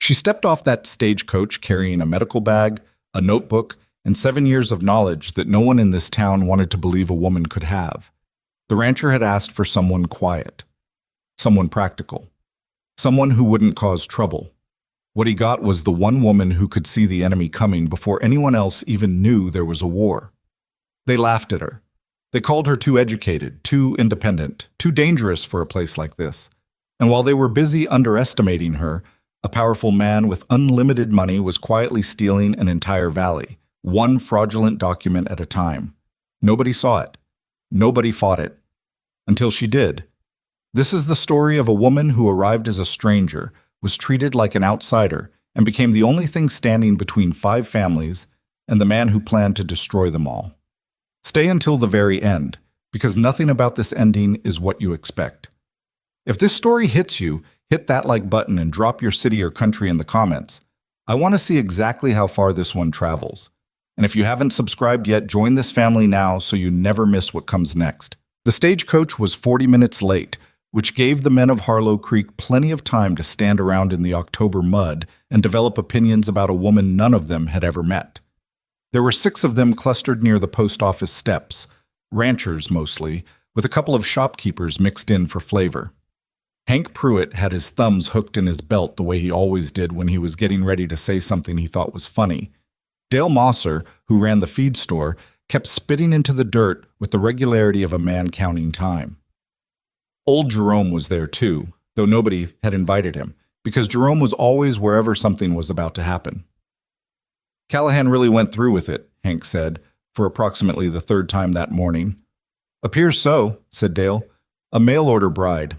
She stepped off that stagecoach carrying a medical bag, a notebook, and 7 years of knowledge that no one in this town wanted to believe a woman could have. The rancher had asked for someone quiet, someone practical, someone who wouldn't cause trouble. What he got was the one woman who could see the enemy coming before anyone else even knew there was a war. They laughed at her. They called her too educated, too independent, too dangerous for a place like this. And while they were busy underestimating her, a powerful man with unlimited money was quietly stealing an entire valley, one fraudulent document at a time. Nobody saw it. Nobody fought it. Until she did. This is the story of a woman who arrived as a stranger, was treated like an outsider, and became the only thing standing between 5 families and the man who planned to destroy them all. Stay until the very end, because nothing about this ending is what you expect. If this story hits you, hit that like button and drop your city or country in the comments. I want to see exactly how far this one travels. And if you haven't subscribed yet, join this family now so you never miss what comes next. The stagecoach was 40 minutes late, which gave the men of Harlow Creek plenty of time to stand around in the October mud and develop opinions about a woman none of them had ever met. There were 6 of them clustered near the post office steps, ranchers mostly, with a couple of shopkeepers mixed in for flavor. Hank Pruitt had his thumbs hooked in his belt the way he always did when he was getting ready to say something he thought was funny. Dale Mosser, who ran the feed store, kept spitting into the dirt with the regularity of a man counting time. Old Jerome was there too, though nobody had invited him, because Jerome was always wherever something was about to happen. Callahan really went through with it, Hank said, for approximately the 3rd time that morning. Appears so, said Dale. A mail-order bride.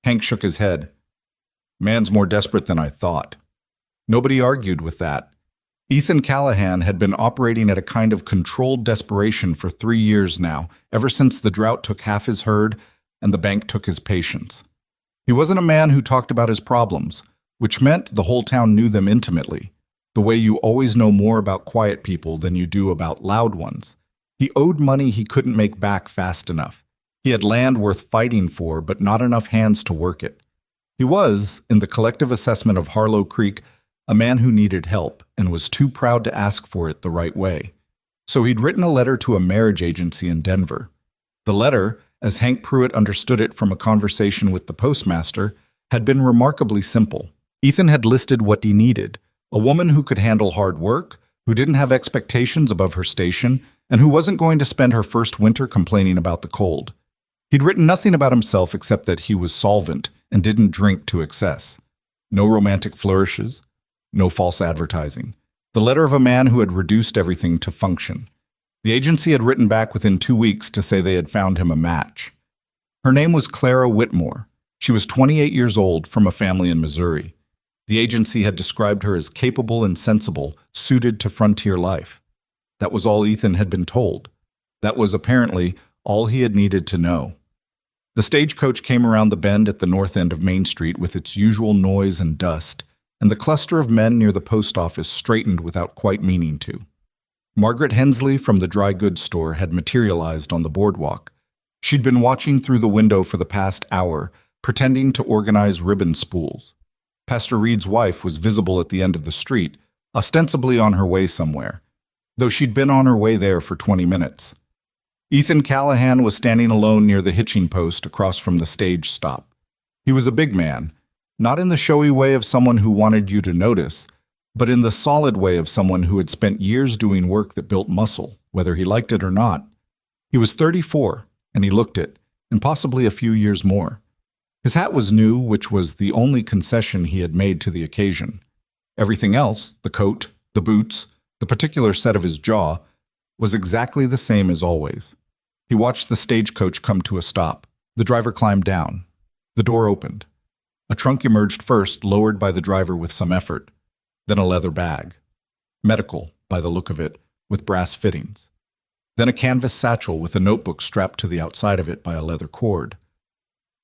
Hank shook his head. Man's more desperate than I thought. Nobody argued with that. Ethan Callahan had been operating at a kind of controlled desperation for 3 years now, ever since the drought took half his herd and the bank took his patience. He wasn't a man who talked about his problems, which meant the whole town knew them intimately, the way you always know more about quiet people than you do about loud ones. He owed money he couldn't make back fast enough. He had land worth fighting for, but not enough hands to work it. He was, in the collective assessment of Harlow Creek, a man who needed help and was too proud to ask for it the right way. So he'd written a letter to a marriage agency in Denver. The letter, as Hank Pruitt understood it from a conversation with the postmaster, had been remarkably simple. Ethan had listed what he needed: a woman who could handle hard work, who didn't have expectations above her station, and who wasn't going to spend her first winter complaining about the cold. He'd written nothing about himself except that he was solvent and didn't drink to excess. No romantic flourishes, no false advertising. The letter of a man who had reduced everything to function. The agency had written back within 2 weeks to say they had found him a match. Her name was Clara Whitmore. She was 28 years old, from a family in Missouri. The agency had described her as capable and sensible, suited to frontier life. That was all Ethan had been told. That was apparently all he had needed to know. The stagecoach came around the bend at the north end of Main Street with its usual noise and dust, and the cluster of men near the post office straightened without quite meaning to. Margaret Hensley from the dry goods store had materialized on the boardwalk. She'd been watching through the window for the past hour, pretending to organize ribbon spools. Pastor Reed's wife was visible at the end of the street, ostensibly on her way somewhere, though she'd been on her way there for 20 minutes. Ethan Callahan was standing alone near the hitching post across from the stage stop. He was a big man, not in the showy way of someone who wanted you to notice, but in the solid way of someone who had spent years doing work that built muscle, whether he liked it or not. He was 34, and he looked it, and possibly a few years more. His hat was new, which was the only concession he had made to the occasion. Everything else, the coat, the boots, the particular set of his jaw, was exactly the same as always. He watched the stagecoach come to a stop. The driver climbed down. The door opened. A trunk emerged first, lowered by the driver with some effort. Then a leather bag. Medical, by the look of it, with brass fittings. Then a canvas satchel with a notebook strapped to the outside of it by a leather cord.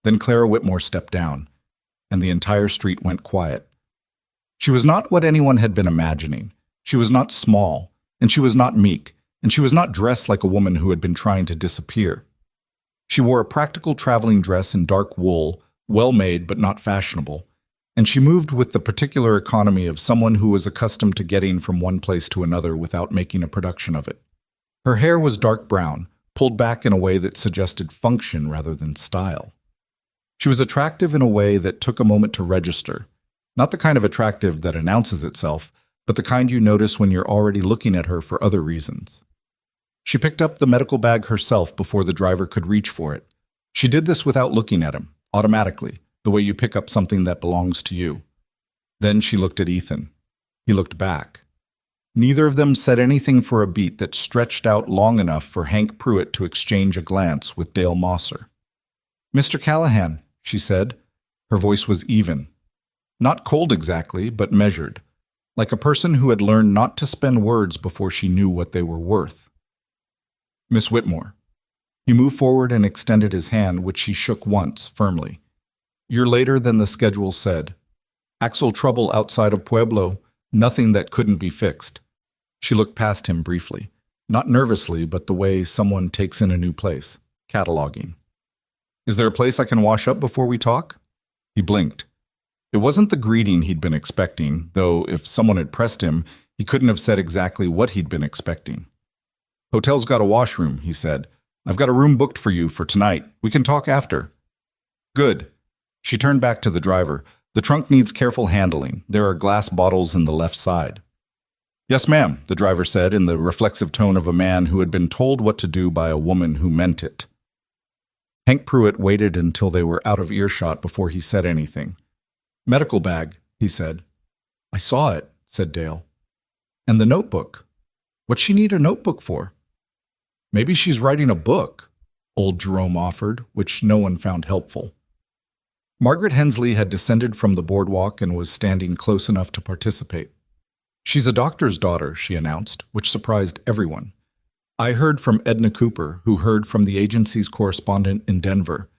Then Clara Whitmore stepped down, and the entire street went quiet. She was not what anyone had been imagining. She was not small, and she was not meek, and she was not dressed like a woman who had been trying to disappear. She wore a practical traveling dress in dark wool, well-made but not fashionable, and she moved with the particular economy of someone who was accustomed to getting from one place to another without making a production of it. Her hair was dark brown, pulled back in a way that suggested function rather than style. She was attractive in a way that took a moment to register, not the kind of attractive that announces itself, but the kind you notice when you're already looking at her for other reasons. She picked up the medical bag herself before the driver could reach for it. She did this without looking at him, automatically, the way you pick up something that belongs to you. Then she looked at Ethan. He looked back. Neither of them said anything for a beat that stretched out long enough for Hank Pruitt to exchange a glance with Dale Mosser. "Mr. Callahan," she said. Her voice was even. Not cold exactly, but measured, like a person who had learned not to spend words before she knew what they were worth. "Miss Whitmore." He moved forward and extended his hand, which she shook once, firmly. "You're later than the schedule said. Axle trouble outside of Pueblo, nothing that couldn't be fixed." She looked past him briefly, not nervously, but the way someone takes in a new place, cataloging. "Is there a place I can wash up before we talk?" He blinked. It wasn't the greeting he'd been expecting, though if someone had pressed him, he couldn't have said exactly what he'd been expecting. "Hotel's got a washroom," he said. "I've got a room booked for you for tonight. We can talk after." "Good." She turned back to the driver. "The trunk needs careful handling. There are glass bottles in the left side." "Yes, ma'am," the driver said in the reflexive tone of a man who had been told what to do by a woman who meant it. Hank Pruitt waited until they were out of earshot before he said anything. "Medical bag," he said. "I saw it," said Dale. "And the notebook. What's she need a notebook for?" "Maybe she's writing a book," old Jerome offered, which no one found helpful. Margaret Hensley had descended from the boardwalk and was standing close enough to participate. "She's a doctor's daughter," she announced, which surprised everyone. "I heard from Edna Cooper, who heard from the agency's correspondent in Denver.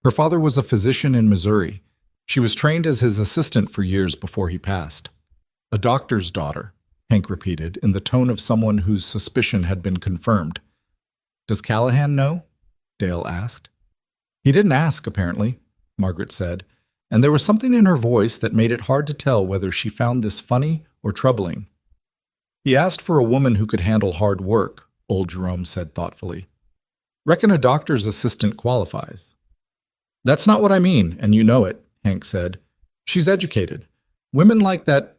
Her father was a physician in Missouri. She was trained as his assistant for years before he passed." "A doctor's daughter," Hank repeated, in the tone of someone whose suspicion had been confirmed. "Does Callahan know?" Dale asked. "He didn't ask, apparently," Margaret said, and there was something in her voice that made it hard to tell whether she found this funny or troubling. "He asked for a woman who could handle hard work," old Jerome said thoughtfully. "Reckon a doctor's assistant qualifies." "That's not what I mean, and you know it," Hank said. "She's educated. Women like that—"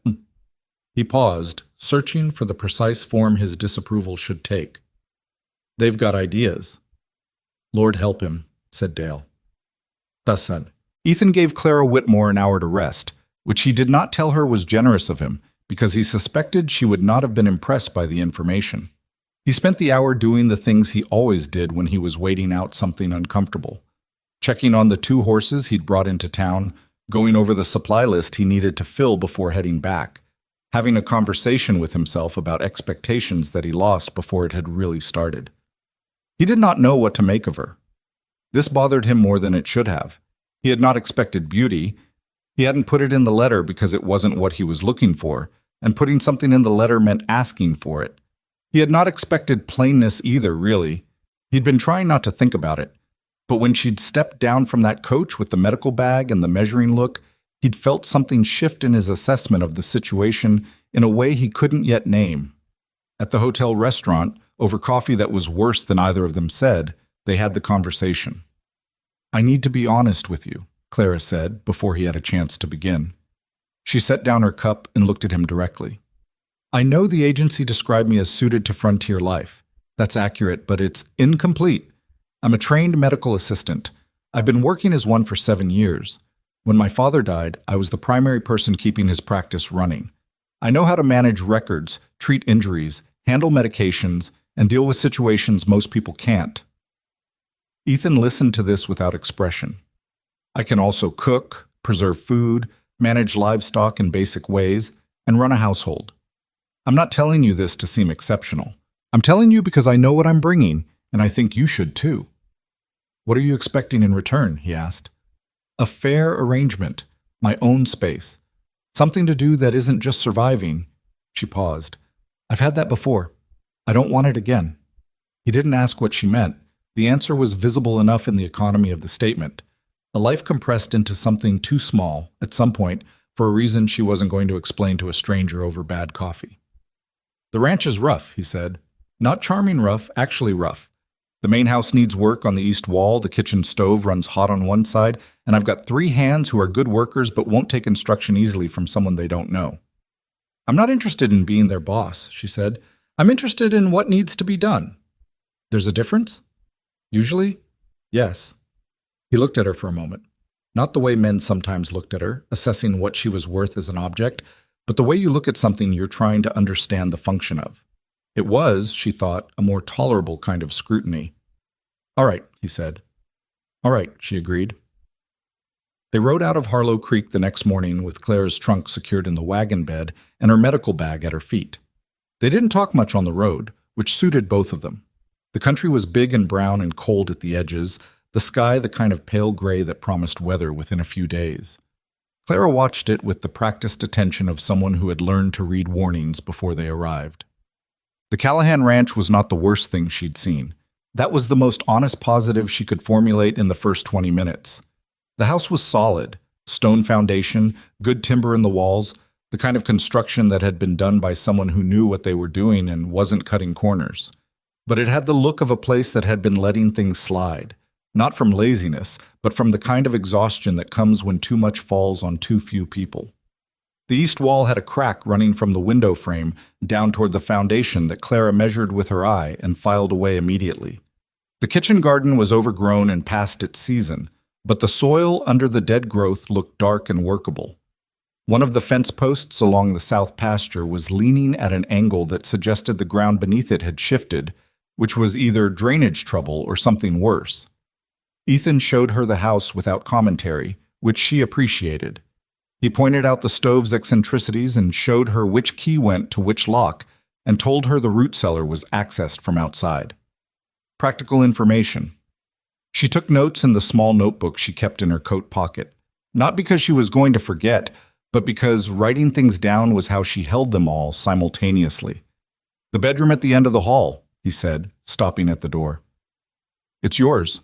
He paused, searching for the precise form his disapproval should take. "They've got ideas." "Lord help him," said Dale. Thus said. Ethan gave Clara Whitmore an hour to rest, which he did not tell her was generous of him, because he suspected she would not have been impressed by the information. He spent the hour doing the things he always did when he was waiting out something uncomfortable. Checking on the 2 horses he'd brought into town, going over the supply list he needed to fill before heading back, having a conversation with himself about expectations that he lost before it had really started. He did not know what to make of her. This bothered him more than it should have. He had not expected beauty. He hadn't put it in the letter because it wasn't what he was looking for, and putting something in the letter meant asking for it. He had not expected plainness either, really. He'd been trying not to think about it. But when she'd stepped down from that coach with the medical bag and the measuring look, he'd felt something shift in his assessment of the situation in a way he couldn't yet name. At the hotel restaurant, over coffee that was worse than either of them said, they had the conversation. "I need to be honest with you," Clara said before he had a chance to begin. She set down her cup and looked at him directly. "I know the agency described me as suited to frontier life. That's accurate, but it's incomplete. I'm a trained medical assistant. I've been working as one for 7 years. When my father died, I was the primary person keeping his practice running. I know how to manage records, treat injuries, handle medications, and deal with situations most people can't." Ethan listened to this without expression. "I can also cook, preserve food, manage livestock in basic ways, and run a household. I'm not telling you this to seem exceptional. I'm telling you because I know what I'm bringing, and I think you should too." "What are you expecting in return?" he asked. "A fair arrangement, my own space. Something to do that isn't just surviving." She paused. "I've had that before. I don't want it again." He didn't ask what she meant. The answer was visible enough in the economy of the statement. A life compressed into something too small, at some point, for a reason she wasn't going to explain to a stranger over bad coffee. "The ranch is rough," he said. "Not charming rough, actually rough. The main house needs work on the east wall, the kitchen stove runs hot on one side, and I've got 3 hands who are good workers but won't take instruction easily from someone they don't know." "I'm not interested in being their boss," she said. "I'm interested in what needs to be done." "There's a difference?" "Usually, yes." He looked at her for a moment. Not the way men sometimes looked at her, assessing what she was worth as an object, but the way you look at something you're trying to understand the function of. It was, she thought, a more tolerable kind of scrutiny. "All right," he said. "All right," she agreed. They rode out of Harlow Creek the next morning with Clara's trunk secured in the wagon bed and her medical bag at her feet. They didn't talk much on the road, which suited both of them. The country was big and brown and cold at the edges, the sky the kind of pale gray that promised weather within a few days. Clara watched it with the practiced attention of someone who had learned to read warnings before they arrived. The Callahan Ranch was not the worst thing she'd seen. That was the most honest positive she could formulate in the first 20 minutes. The house was solid, stone foundation, good timber in the walls, the kind of construction that had been done by someone who knew what they were doing and wasn't cutting corners. But it had the look of a place that had been letting things slide, not from laziness, but from the kind of exhaustion that comes when too much falls on too few people. The east wall had a crack running from the window frame down toward the foundation that Clara measured with her eye and filed away immediately. The kitchen garden was overgrown and past its season, but the soil under the dead growth looked dark and workable. One of the fence posts along the south pasture was leaning at an angle that suggested the ground beneath it had shifted, which was either drainage trouble or something worse. Ethan showed her the house without commentary, which she appreciated. He pointed out the stove's eccentricities and showed her which key went to which lock, and told her the root cellar was accessed from outside. Practical information. She took notes in the small notebook she kept in her coat pocket, not because she was going to forget, but because writing things down was how she held them all simultaneously. "The bedroom at the end of the hall," he said, stopping at the door. "It's yours."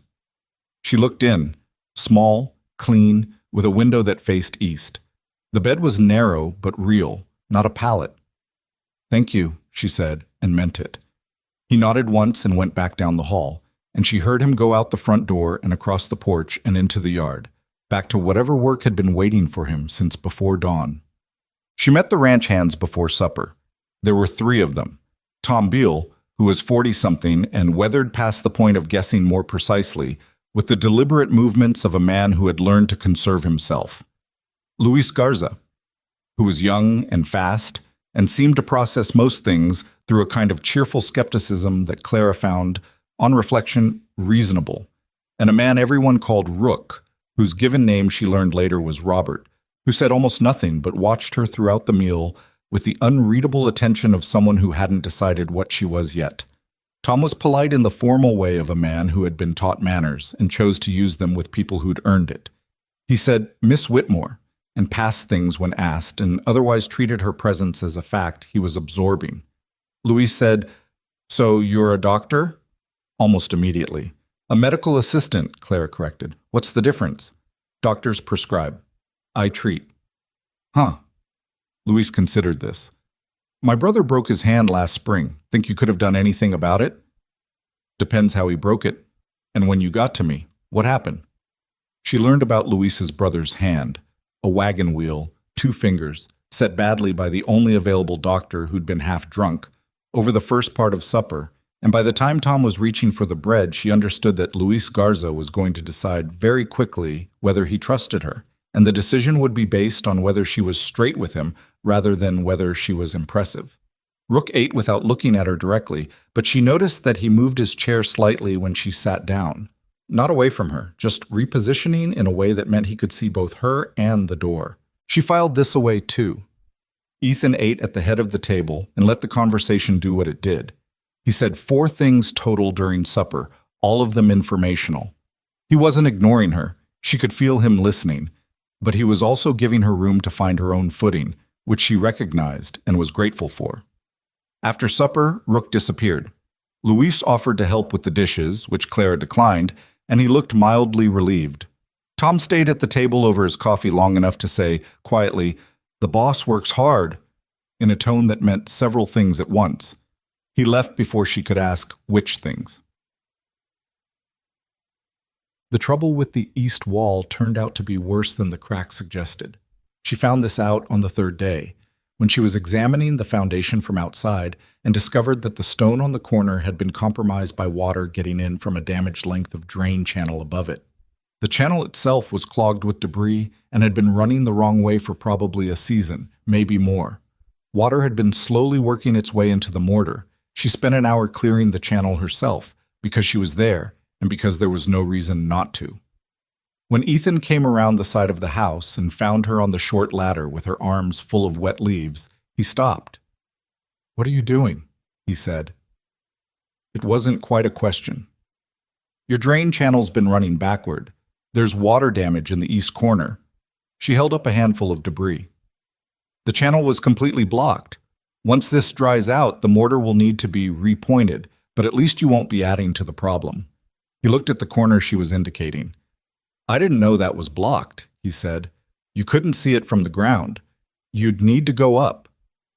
She looked in, small, clean, with a window that faced east. The bed was narrow but real, not a pallet. "Thank you," she said, and meant it. He nodded once and went back down the hall, and she heard him go out the front door and across the porch and into the yard, back to whatever work had been waiting for him since before dawn. She met the ranch hands before supper. There were 3 of them. Tom Beale, who was 40-something and weathered past the point of guessing more precisely, with the deliberate movements of a man who had learned to conserve himself. Luis Garza, who was young and fast and seemed to process most things through a kind of cheerful skepticism that Clara found, on reflection, reasonable, and a man everyone called Rook, whose given name she learned later was Robert, who said almost nothing but watched her throughout the meal with the unreadable attention of someone who hadn't decided what she was yet. Tom was polite in the formal way of a man who had been taught manners and chose to use them with people who'd earned it. He said, "Miss Whitmore," and passed things when asked, and otherwise treated her presence as a fact he was absorbing. Louise said, "So you're a doctor?" Almost immediately. "A medical assistant," Clara corrected. "What's the difference?" "Doctors prescribe. I treat." "Huh." Louise considered this. "My brother broke his hand last spring. Think you could have done anything about it?" "Depends how he broke it. And when you got to me, what happened?" She learned about Luis's brother's hand, a wagon wheel, 2 fingers, set badly by the only available doctor who'd been half drunk, over the first part of supper, and by the time Tom was reaching for the bread, she understood that Luis Garza was going to decide very quickly whether he trusted her, and the decision would be based on whether she was straight with him rather than whether she was impressive. Rook ate without looking at her directly, but she noticed that he moved his chair slightly when she sat down. Not away from her, just repositioning in a way that meant he could see both her and the door. She filed this away too. Ethan ate at the head of the table and let the conversation do what it did. He said 4 things total during supper, all of them informational. He wasn't ignoring her. She could feel him listening, but he was also giving her room to find her own footing, which she recognized and was grateful for. After supper, Rook disappeared. Luis offered to help with the dishes, which Clara declined, and he looked mildly relieved. Tom stayed at the table over his coffee long enough to say, quietly, "The boss works hard," in a tone that meant several things at once. He left before she could ask which things. The trouble with the east wall turned out to be worse than the crack suggested. She found this out on the third day, when she was examining the foundation from outside and discovered that the stone on the corner had been compromised by water getting in from a damaged length of drain channel above it. The channel itself was clogged with debris and had been running the wrong way for probably a season, maybe more. Water had been slowly working its way into the mortar. She spent an hour clearing the channel herself, because she was there, and because there was no reason not to. When Ethan came around the side of the house and found her on the short ladder with her arms full of wet leaves, he stopped. "What are you doing?" he said. It wasn't quite a question. "Your drain channel's been running backward. There's water damage in the east corner." She held up a handful of debris. "The channel was completely blocked. Once this dries out, the mortar will need to be repointed, but at least you won't be adding to the problem." He looked at the corner she was indicating. "I didn't know that was blocked," he said. "You couldn't see it from the ground. You'd need to go up."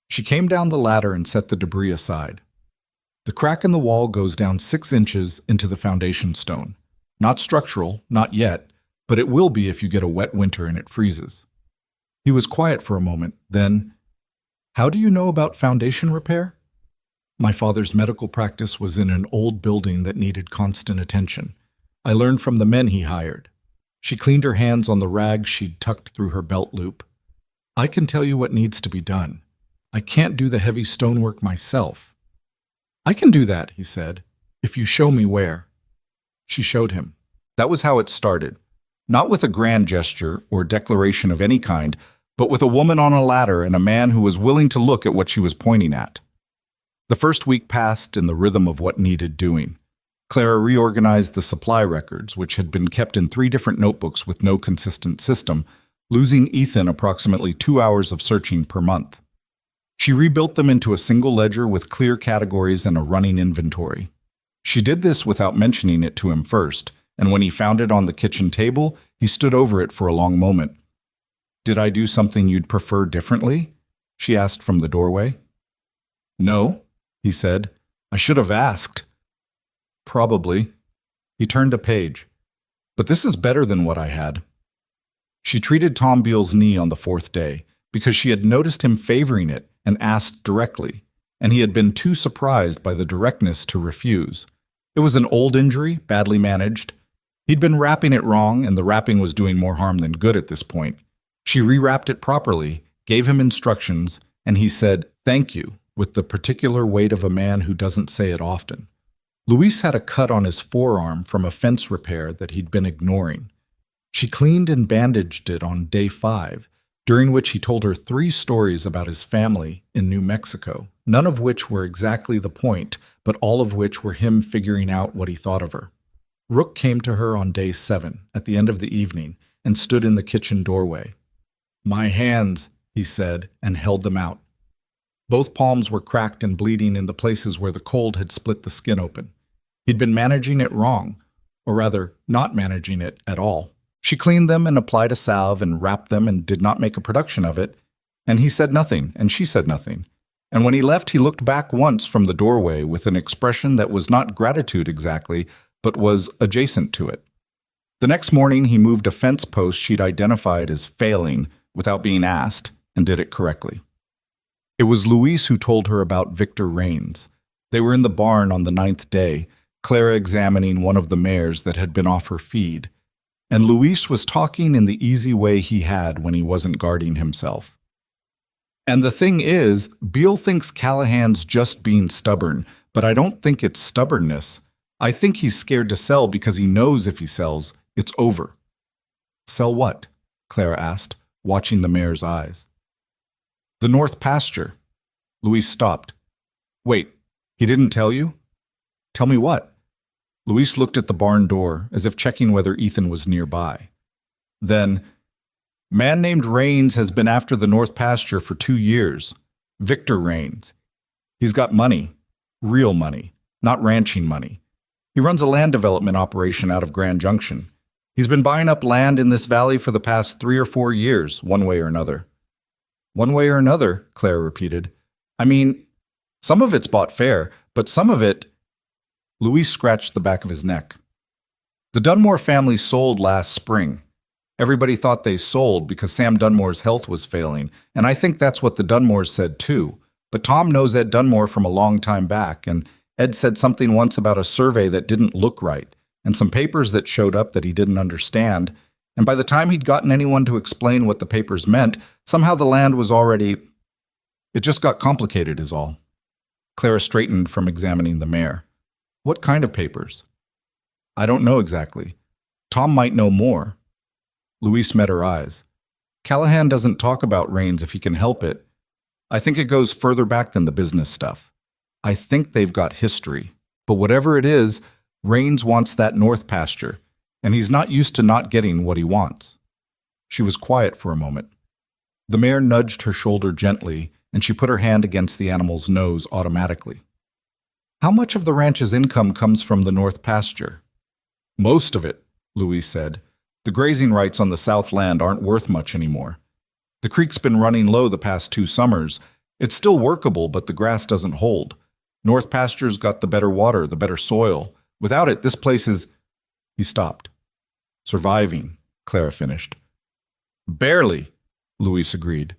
She came down the ladder and set the debris aside. The crack in the wall goes down 6 inches into the foundation stone. Not structural, not yet, but it will be if you get a wet winter and it freezes. He was quiet for a moment, then, "How do you know about foundation repair?" "My father's medical practice was in an old building that needed constant attention. I learned from the men he hired." She cleaned her hands on the rag she'd tucked through her belt loop. "I can tell you what needs to be done. I can't do the heavy stonework myself." "I can do that," he said, "if you show me where." She showed him. That was how it started. Not with a grand gesture or declaration of any kind, but with a woman on a ladder and a man who was willing to look at what she was pointing at. The first week passed in the rhythm of what needed doing. Clara reorganized the supply records, which had been kept in 3 different notebooks with no consistent system, losing Ethan approximately 2 hours of searching per month. She rebuilt them into a single ledger with clear categories and a running inventory. She did this without mentioning it to him first, and when he found it on the kitchen table, he stood over it for a long moment. "Did I do something you'd prefer differently?" she asked from the doorway. "No," he said. "I should have asked." "Probably." He turned a page. "But this is better than what I had." She treated Tom Beale's knee on the 4th day, because she had noticed him favoring it and asked directly, and he had been too surprised by the directness to refuse. It was an old injury, badly managed. He'd been wrapping it wrong, and the wrapping was doing more harm than good at this point. She rewrapped it properly, gave him instructions, and he said, "Thank you," with the particular weight of a man who doesn't say it often. Luis had a cut on his forearm from a fence repair that he'd been ignoring. She cleaned and bandaged it on day 5, during which he told her 3 stories about his family in New Mexico, none of which were exactly the point, but all of which were him figuring out what he thought of her. Rook came to her on day 7, at the end of the evening, and stood in the kitchen doorway. "My hands," he said, and held them out. Both palms were cracked and bleeding in the places where the cold had split the skin open. He'd been managing it wrong, or rather, not managing it at all. She cleaned them and applied a salve and wrapped them and did not make a production of it, and he said nothing, and she said nothing. And when he left, he looked back once from the doorway with an expression that was not gratitude exactly, but was adjacent to it. The next morning, he moved a fence post she'd identified as failing without being asked, and did it correctly. It was Luis who told her about Victor Raines. They were in the barn on the 9th day, Clara examining one of the mares that had been off her feed, and Luis was talking in the easy way he had when he wasn't guarding himself. "And the thing is, Beale thinks Callahan's just being stubborn, but I don't think it's stubbornness. I think he's scared to sell because he knows if he sells, it's over." "Sell what?" Clara asked, watching the mare's eyes. "The north pasture." Luis stopped. "Wait, he didn't tell you?" "Tell me what?" Luis looked at the barn door, as if checking whether Ethan was nearby. Then, "Man named Raines has been after the north pasture for 2 years. Victor Raines. He's got money. Real money. Not ranching money. He runs a land development operation out of Grand Junction. He's been buying up land in this valley for the past 3 or 4 years, one way or another. One way or another, Claire repeated. I mean, some of it's bought fair, but some of it... Louis scratched the back of his neck. The Dunmore family sold last spring. Everybody thought they sold because Sam Dunmore's health was failing, and I think that's what the Dunmores said too. But Tom knows Ed Dunmore from a long time back, and Ed said something once about a survey that didn't look right, and some papers that showed up that he didn't understand, and by the time he'd gotten anyone to explain what the papers meant, somehow the land was already... It just got complicated is all. Clara straightened from examining the mare. What kind of papers? I don't know exactly. Tom might know more. Louise met her eyes. Callahan doesn't talk about Rains if he can help it. I think it goes further back than the business stuff. I think they've got history. But whatever it is, Rains wants that north pasture, and he's not used to not getting what he wants. She was quiet for a moment. The mare nudged her shoulder gently, and she put her hand against the animal's nose automatically. How much of the ranch's income comes from the north pasture? Most of it, Louise said. The grazing rights on the south land aren't worth much anymore. The creek's been running low the past 2 summers. It's still workable, but the grass doesn't hold. North pasture's got the better water, the better soil. Without it, this place is... He stopped. Surviving, Clara finished. Barely, Louise agreed.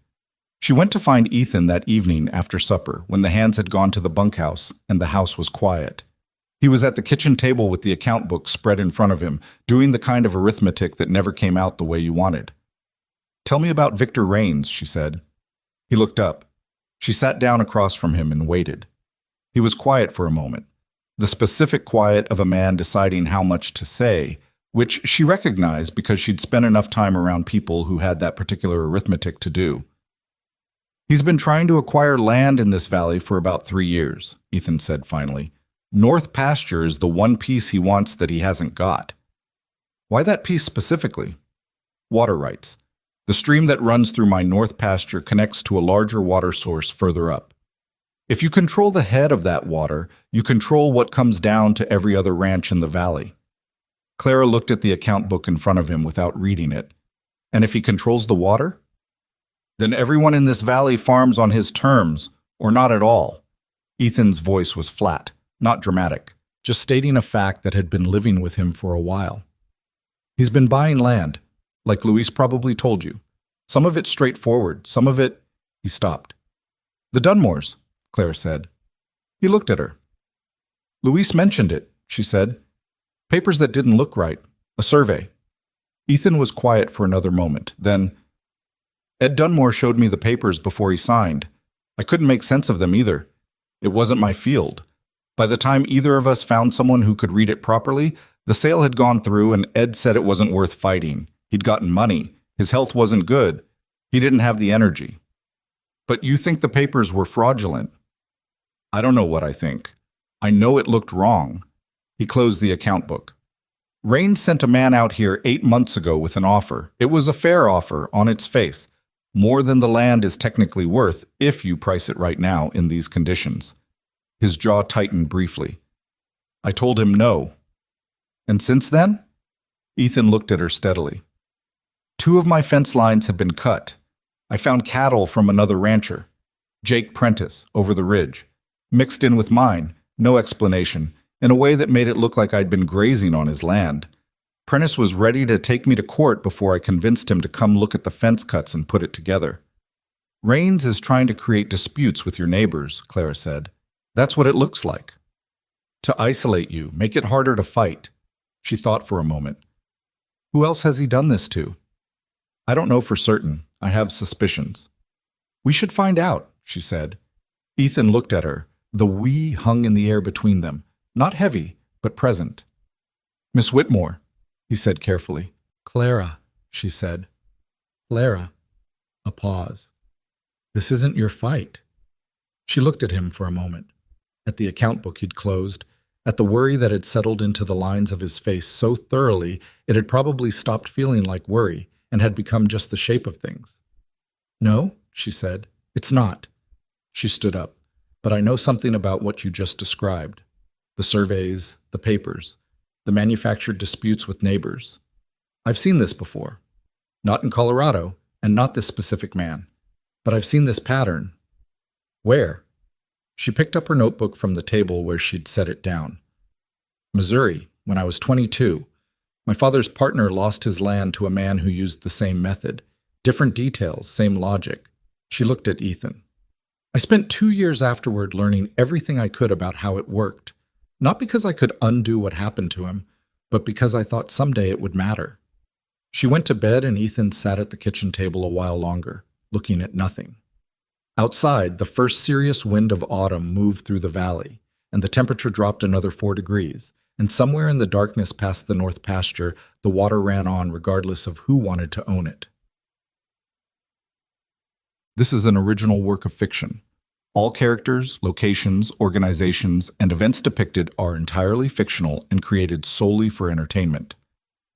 She went to find Ethan that evening after supper, when the hands had gone to the bunkhouse and the house was quiet. He was at the kitchen table with the account book spread in front of him, doing the kind of arithmetic that never came out the way you wanted. Tell me about Victor Rains, she said. He looked up. She sat down across from him and waited. He was quiet for a moment, the specific quiet of a man deciding how much to say, which she recognized because she'd spent enough time around people who had that particular arithmetic to do. He's been trying to acquire land in this valley for about 3 years, Ethan said finally. North pasture is the one piece he wants that he hasn't got. Why that piece specifically? Water rights. The stream that runs through my north pasture connects to a larger water source further up. If you control the head of that water, you control what comes down to every other ranch in the valley. Clara looked at the account book in front of him without reading it. And if he controls the water? Then everyone in this valley farms on his terms, or not at all. Ethan's voice was flat, not dramatic, just stating a fact that had been living with him for a while. He's been buying land, like Louise probably told you. Some of it straightforward, some of it... He stopped. The Dunmores, Claire said. He looked at her. Louise mentioned it, she said. Papers that didn't look right, a survey. Ethan was quiet for another moment, then... Ed Dunmore showed me the papers before he signed. I couldn't make sense of them either. It wasn't my field. By the time either of us found someone who could read it properly, the sale had gone through and Ed said it wasn't worth fighting. He'd gotten money. His health wasn't good. He didn't have the energy. But you think the papers were fraudulent? I don't know what I think. I know it looked wrong. He closed the account book. Rains sent a man out here 8 months ago with an offer. It was a fair offer on its face. More than the land is technically worth if you price it right now in these conditions. His jaw tightened briefly. I told him no. And since then? Ethan looked at her steadily. 2 of my fence lines have been cut. I found cattle from another rancher, Jake Prentice, over the ridge, mixed in with mine, no explanation, in a way that made it look like I'd been grazing on his land. Prentice was ready to take me to court before I convinced him to come look at the fence cuts and put it together. Rains is trying to create disputes with your neighbors, Clara said. That's what it looks like. To isolate you, make it harder to fight. She thought for a moment. Who else has he done this to? I don't know for certain. I have suspicions. We should find out, she said. Ethan looked at her. The we hung in the air between them, not heavy, but present. Miss Whitmore, he said carefully. Clara, she said. Clara. A pause. This isn't your fight. She looked at him for a moment, at the account book he'd closed, at the worry that had settled into the lines of his face so thoroughly it had probably stopped feeling like worry and had become just the shape of things. No, she said, it's not. She stood up. But I know something about what you just described. The surveys, the papers, the manufactured disputes with neighbors. I've seen this before. Not in Colorado, and not this specific man. But I've seen this pattern. Where? She picked up her notebook from the table where she'd set it down. Missouri, when I was 22. My father's partner lost his land to a man who used the same method. Different details, same logic. She looked at Ethan. I spent 2 years afterward learning everything I could about how it worked. Not because I could undo what happened to him, but because I thought someday it would matter. She went to bed and Ethan sat at the kitchen table a while longer, looking at nothing. Outside, the first serious wind of autumn moved through the valley, and the temperature dropped another 4 degrees, and somewhere in the darkness past the north pasture, the water ran on regardless of who wanted to own it. This is an original work of fiction. All characters, locations, organizations, and events depicted are entirely fictional and created solely for entertainment.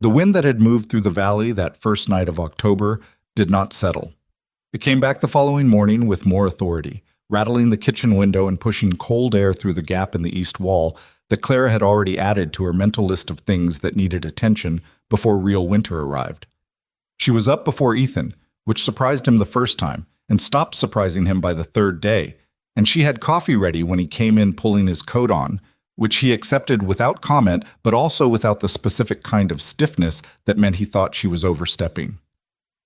The wind that had moved through the valley that first night of October did not settle. It came back the following morning with more authority, rattling the kitchen window and pushing cold air through the gap in the east wall that Clara had already added to her mental list of things that needed attention before real winter arrived. She was up before Ethan, which surprised him the first time, and stopped surprising him by the third day, and she had coffee ready when he came in pulling his coat on, which he accepted without comment, but also without the specific kind of stiffness that meant he thought she was overstepping.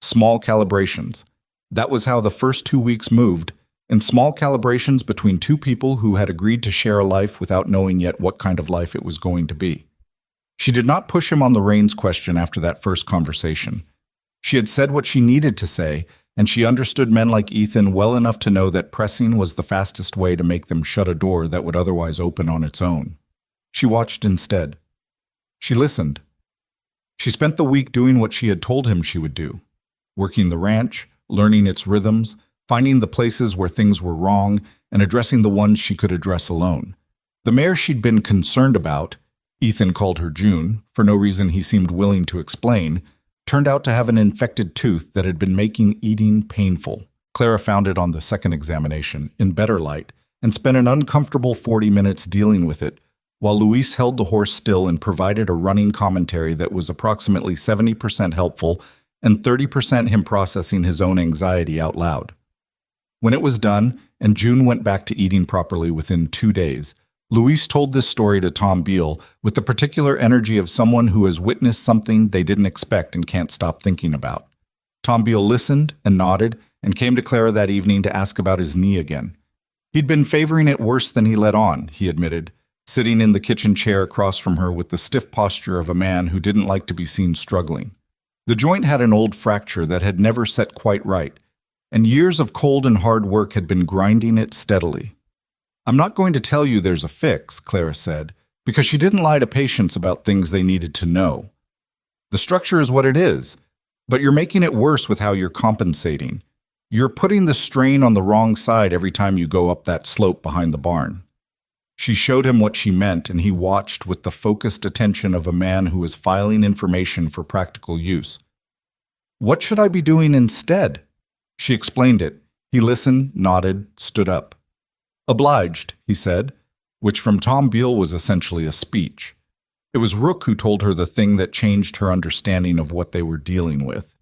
Small calibrations. That was how the first 2 weeks moved, in small calibrations between two people who had agreed to share a life without knowing yet what kind of life it was going to be. She did not push him on the reins question after that first conversation. She had said what she needed to say, and she understood men like Ethan well enough to know that pressing was the fastest way to make them shut a door that would otherwise open on its own. She watched instead. She listened. She spent the week doing what she had told him she would do, working the ranch, learning its rhythms, finding the places where things were wrong, and addressing the ones she could address alone. The mare she'd been concerned about, Ethan called her June, for no reason he seemed willing to explain, turned out to have an infected tooth that had been making eating painful. Clara found it on the second examination, in better light, and spent an uncomfortable 40 minutes dealing with it, while Luis held the horse still and provided a running commentary that was approximately 70% helpful and 30% him processing his own anxiety out loud. When it was done, and June went back to eating properly within 2 days, Luis told this story to Tom Beale with the particular energy of someone who has witnessed something they didn't expect and can't stop thinking about. Tom Beale listened and nodded and came to Clara that evening to ask about his knee again. He'd been favoring it worse than he let on, he admitted, sitting in the kitchen chair across from her with the stiff posture of a man who didn't like to be seen struggling. The joint had an old fracture that had never set quite right, and years of cold and hard work had been grinding it steadily. I'm not going to tell you there's a fix, Clara said, because she didn't lie to patients about things they needed to know. The structure is what it is, but you're making it worse with how you're compensating. You're putting the strain on the wrong side every time you go up that slope behind the barn. She showed him what she meant, and he watched with the focused attention of a man who is filing information for practical use. What should I be doing instead? She explained it. He listened, nodded, stood up. Obliged, he said, which from Tom Beale was essentially a speech. It was Rook who told her the thing that changed her understanding of what they were dealing with.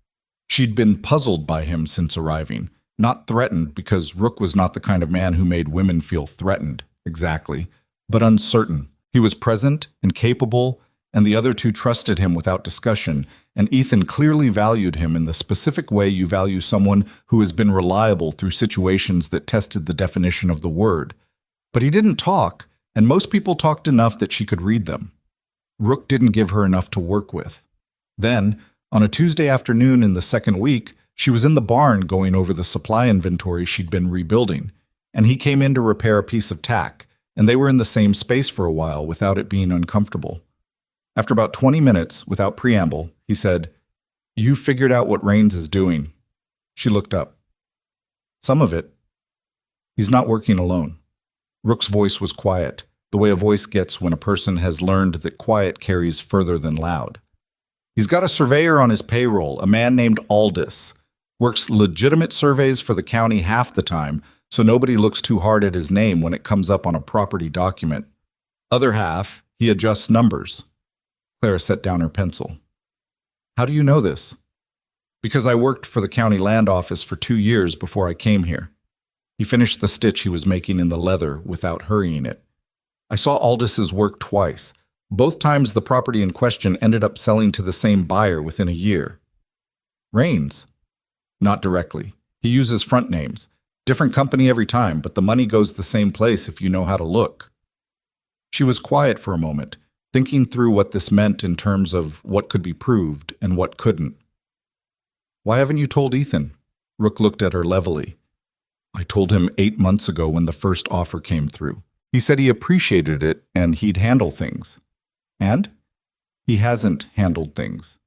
She'd been puzzled by him since arriving, not threatened because Rook was not the kind of man who made women feel threatened, exactly, but uncertain. He was present and capable, and the other two trusted him without discussion, and Ethan clearly valued him in the specific way you value someone who has been reliable through situations that tested the definition of the word. But he didn't talk, and most people talked enough that she could read them. Rook didn't give her enough to work with. Then, on a Tuesday afternoon in the second week, she was in the barn going over the supply inventory she'd been rebuilding, and he came in to repair a piece of tack, and they were in the same space for a while without it being uncomfortable. After about 20 minutes, without preamble, he said, "You figured out what Raines is doing." She looked up. "Some of it. He's not working alone." Rook's voice was quiet, the way a voice gets when a person has learned that quiet carries further than loud. "He's got a surveyor on his payroll, a man named Aldis. Works legitimate surveys for the county half the time, so nobody looks too hard at his name when it comes up on a property document. Other half, he adjusts numbers." Clara set down her pencil. How do you know this? Because I worked for the county land office for 2 years before I came here. He finished the stitch he was making in the leather without hurrying it. I saw Aldis's work twice. Both times the property in question ended up selling to the same buyer within a year. Rains? Not directly. He uses front names. Different company every time, but the money goes the same place if you know how to look. She was quiet for a moment, thinking through what this meant in terms of what could be proved and what couldn't. Why haven't you told Ethan? Rook looked at her levelly. I told him 8 months ago when the first offer came through. He said he appreciated it and he'd handle things. And? He hasn't handled things.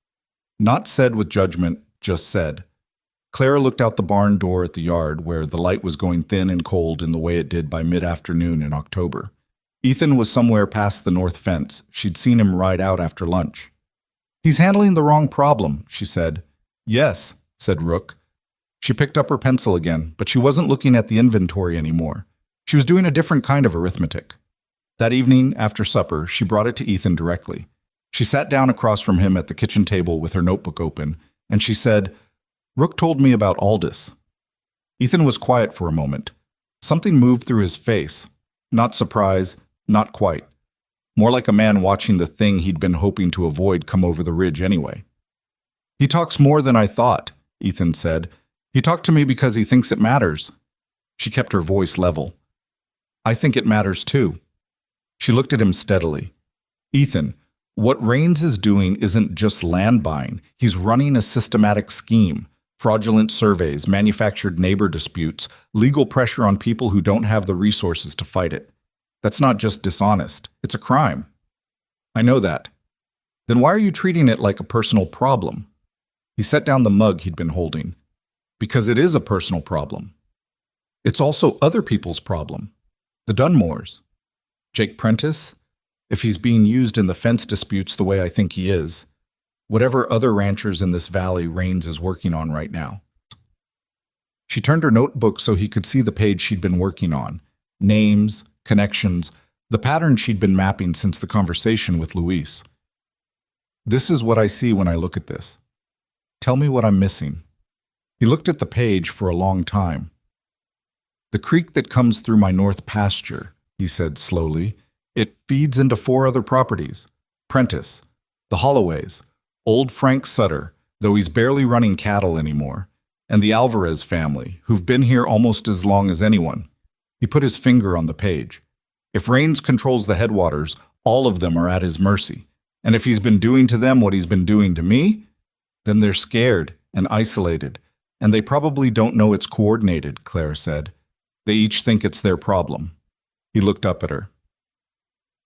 Not said with judgment, just said. Clara looked out the barn door at the yard where the light was going thin and cold in the way it did by mid-afternoon in October. Ethan was somewhere past the north fence. She'd seen him ride out after lunch. He's handling the wrong problem, she said. Yes, said Rook. She picked up her pencil again, but she wasn't looking at the inventory anymore. She was doing a different kind of arithmetic. That evening, after supper, she brought it to Ethan directly. She sat down across from him at the kitchen table with her notebook open, and she said, Rook told me about Aldis. Ethan was quiet for a moment. Something moved through his face. Not surprise, not quite. More like a man watching the thing he'd been hoping to avoid come over the ridge anyway. He talks more than I thought, Ethan said. He talked to me because he thinks it matters. She kept her voice level. I think it matters too. She looked at him steadily. Ethan, what Rains is doing isn't just land buying. He's running a systematic scheme. Fraudulent surveys, manufactured neighbor disputes, legal pressure on people who don't have the resources to fight it. That's not just dishonest. It's a crime. I know that. Then why are you treating it like a personal problem? He set down the mug he'd been holding. Because it is a personal problem. It's also other people's problem. The Dunmores. Jake Prentice, if he's being used in the fence disputes the way I think he is. Whatever other ranchers in this valley Rains is working on right now. She turned her notebook so he could see the page she'd been working on. Names, connections, the pattern she'd been mapping since the conversation with Luis. This is what I see when I look at this. Tell me what I'm missing. He looked at the page for a long time. The creek that comes through my north pasture, he said slowly. It feeds into 4 other properties. Prentice, the Holloways, old Frank Sutter, though he's barely running cattle anymore, and the Alvarez family, who've been here almost as long as anyone. He put his finger on the page. If Rains controls the headwaters, all of them are at his mercy. And if he's been doing to them what he's been doing to me, then they're scared and isolated, and they probably don't know it's coordinated, Clara said. They each think it's their problem. He looked up at her.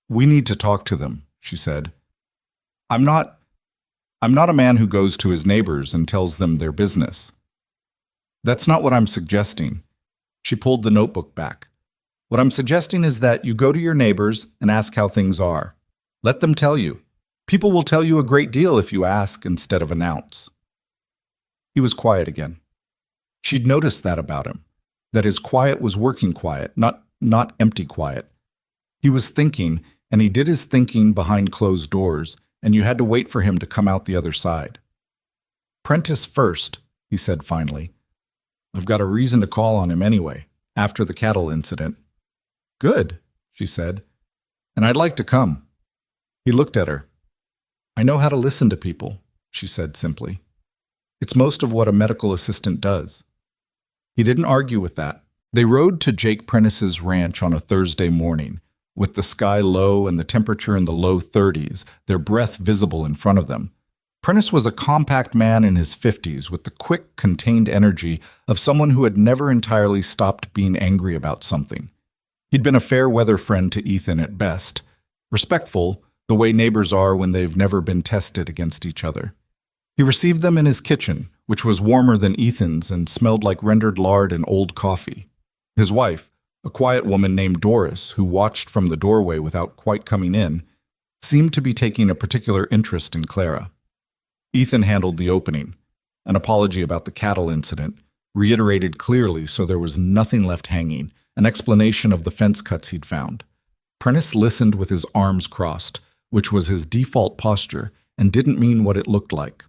We need to talk to them, she said. I'm not a man who goes to his neighbors and tells them their business. That's not what I'm suggesting. She pulled the notebook back. What I'm suggesting is that you go to your neighbors and ask how things are. Let them tell you. People will tell you a great deal if you ask instead of announce. He was quiet again. She'd noticed that about him, that his quiet was working quiet, not empty quiet. He was thinking, and he did his thinking behind closed doors, and you had to wait for him to come out the other side. Prentice first, he said finally. I've got a reason to call on him anyway, after the cattle incident. Good, she said, and I'd like to come. He looked at her. I know how to listen to people, she said simply. It's most of what a medical assistant does. He didn't argue with that. They rode to Jake Prentice's ranch on a Thursday morning, with the sky low and the temperature in the low 30s, their breath visible in front of them. Prentice was a compact man in his 50s with the quick, contained energy of someone who had never entirely stopped being angry about something. He'd been a fair-weather friend to Ethan at best, respectful, the way neighbors are when they've never been tested against each other. He received them in his kitchen, which was warmer than Ethan's and smelled like rendered lard and old coffee. His wife, a quiet woman named Doris, who watched from the doorway without quite coming in, seemed to be taking a particular interest in Clara. Ethan handled the opening, an apology about the cattle incident, reiterated clearly so there was nothing left hanging, an explanation of the fence cuts he'd found. Prentice listened with his arms crossed, which was his default posture and didn't mean what it looked like.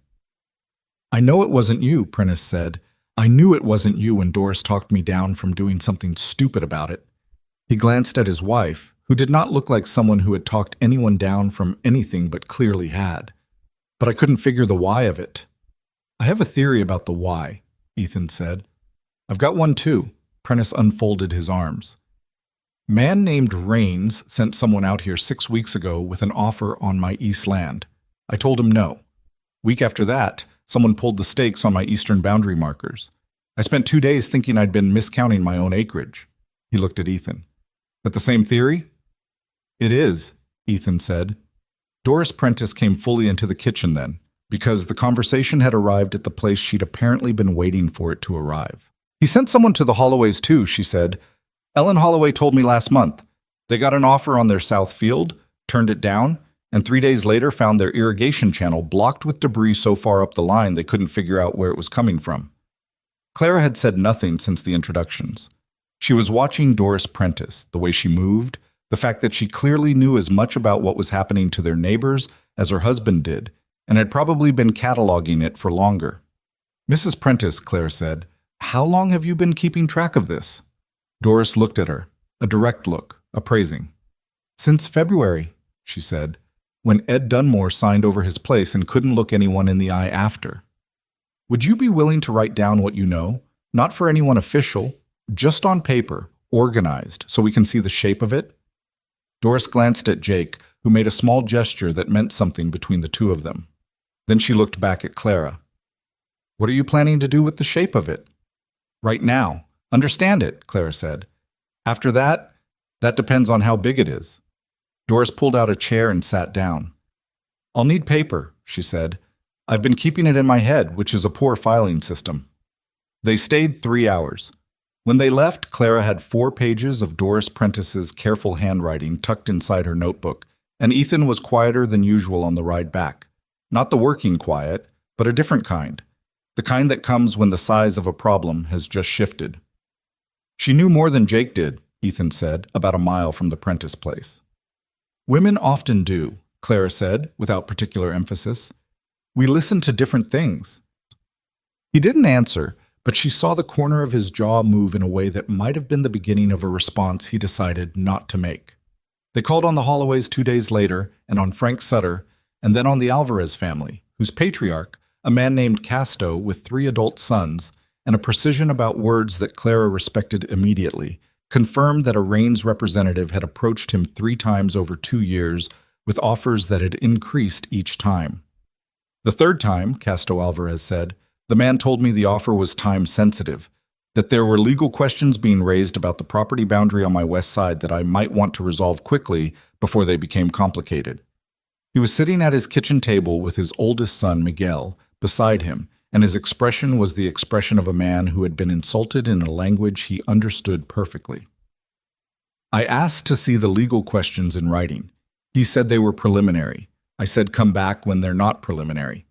I know it wasn't you, Prentice said. I knew it wasn't you when Doris talked me down from doing something stupid about it. He glanced at his wife, who did not look like someone who had talked anyone down from anything but clearly had. But I couldn't figure the why of it. I have a theory about the why, Ethan said. I've got one too. Prentice unfolded his arms. Man named Rains sent someone out here 6 weeks ago with an offer on my east land. I told him no. Week after that, someone pulled the stakes on my eastern boundary markers. I spent 2 days thinking I'd been miscounting my own acreage. He looked at Ethan. That the same theory? It is, Ethan said. Doris Prentice came fully into the kitchen then, because the conversation had arrived at the place she'd apparently been waiting for it to arrive. He sent someone to the Holloways too, she said. Ellen Holloway told me last month. They got an offer on their south field, turned it down, and 3 days later found their irrigation channel blocked with debris so far up the line they couldn't figure out where it was coming from. Clara had said nothing since the introductions. She was watching Doris Prentice, the way she moved, the fact that she clearly knew as much about what was happening to their neighbors as her husband did, and had probably been cataloging it for longer. Mrs. Prentice, Claire said, how long have you been keeping track of this? Doris looked at her, a direct look, appraising. Since February, she said, when Ed Dunmore signed over his place and couldn't look anyone in the eye after. Would you be willing to write down what you know, not for anyone official, just on paper, organized, so we can see the shape of it? Doris glanced at Jake, who made a small gesture that meant something between the two of them. Then she looked back at Clara. What are you planning to do with the shape of it? Right now. Understand it, Clara said. After that depends on how big it is. Doris pulled out a chair and sat down. I'll need paper, she said. I've been keeping it in my head, which is a poor filing system. They stayed 3 hours. When they left, Clara had 4 pages of Doris Prentice's careful handwriting tucked inside her notebook, and Ethan was quieter than usual on the ride back. Not the working quiet, but a different kind. The kind that comes when the size of a problem has just shifted. She knew more than Jake did, Ethan said, about a mile from the Prentice place. Women often do, Clara said, without particular emphasis. We listen to different things. He didn't answer, but she saw the corner of his jaw move in a way that might have been the beginning of a response he decided not to make. They called on the Holloways 2 days later, and on Frank Sutter, and then on the Alvarez family, whose patriarch, a man named Casto with 3 adult sons, and a precision about words that Clara respected immediately, confirmed that a Rains representative had approached him 3 times over 2 years with offers that had increased each time. The 3rd time, Casto Alvarez said, the man told me the offer was time-sensitive, that there were legal questions being raised about the property boundary on my west side that I might want to resolve quickly before they became complicated. He was sitting at his kitchen table with his oldest son, Miguel, beside him, and his expression was the expression of a man who had been insulted in a language he understood perfectly. I asked to see the legal questions in writing. He said they were preliminary. I said come back when they're not preliminary.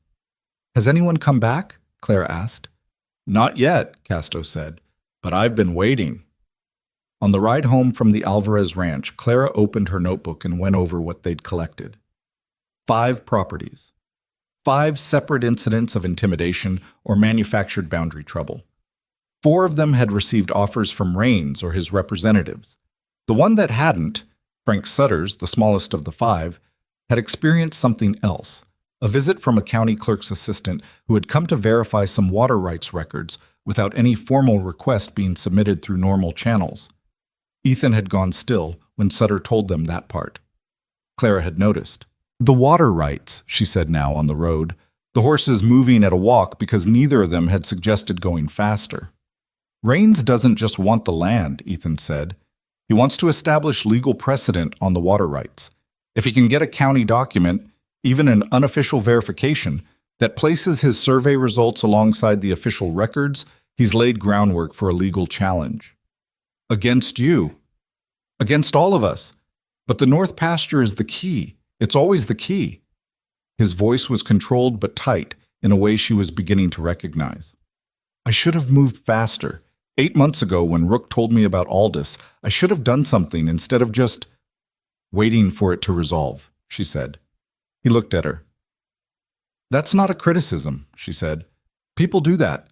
Has anyone come back? Clara asked. Not yet, Casto said, but I've been waiting. On the ride home from the Alvarez ranch, Clara opened her notebook and went over what they'd collected. 5 properties. 5 separate incidents of intimidation or manufactured boundary trouble. 4 of them had received offers from Rains or his representatives. The one that hadn't, Frank Sutter's, the smallest of the 5, had experienced something else, a visit from a county clerk's assistant who had come to verify some water rights records without any formal request being submitted through normal channels. Ethan had gone still when Sutter told them that part. Clara had noticed. The water rights, she said now on the road, the horses moving at a walk because neither of them had suggested going faster. Rains doesn't just want the land, Ethan said. He wants to establish legal precedent on the water rights. If he can get a county document, even an unofficial verification, that places his survey results alongside the official records, he's laid groundwork for a legal challenge. Against you. Against all of us. But the North Pasture is the key. It's always the key. His voice was controlled but tight in a way she was beginning to recognize. I should have moved faster. 8 months ago when Rook told me about Aldous, I should have done something instead of just waiting for it to resolve, she said. He looked at her. That's not a criticism, she said. People do that,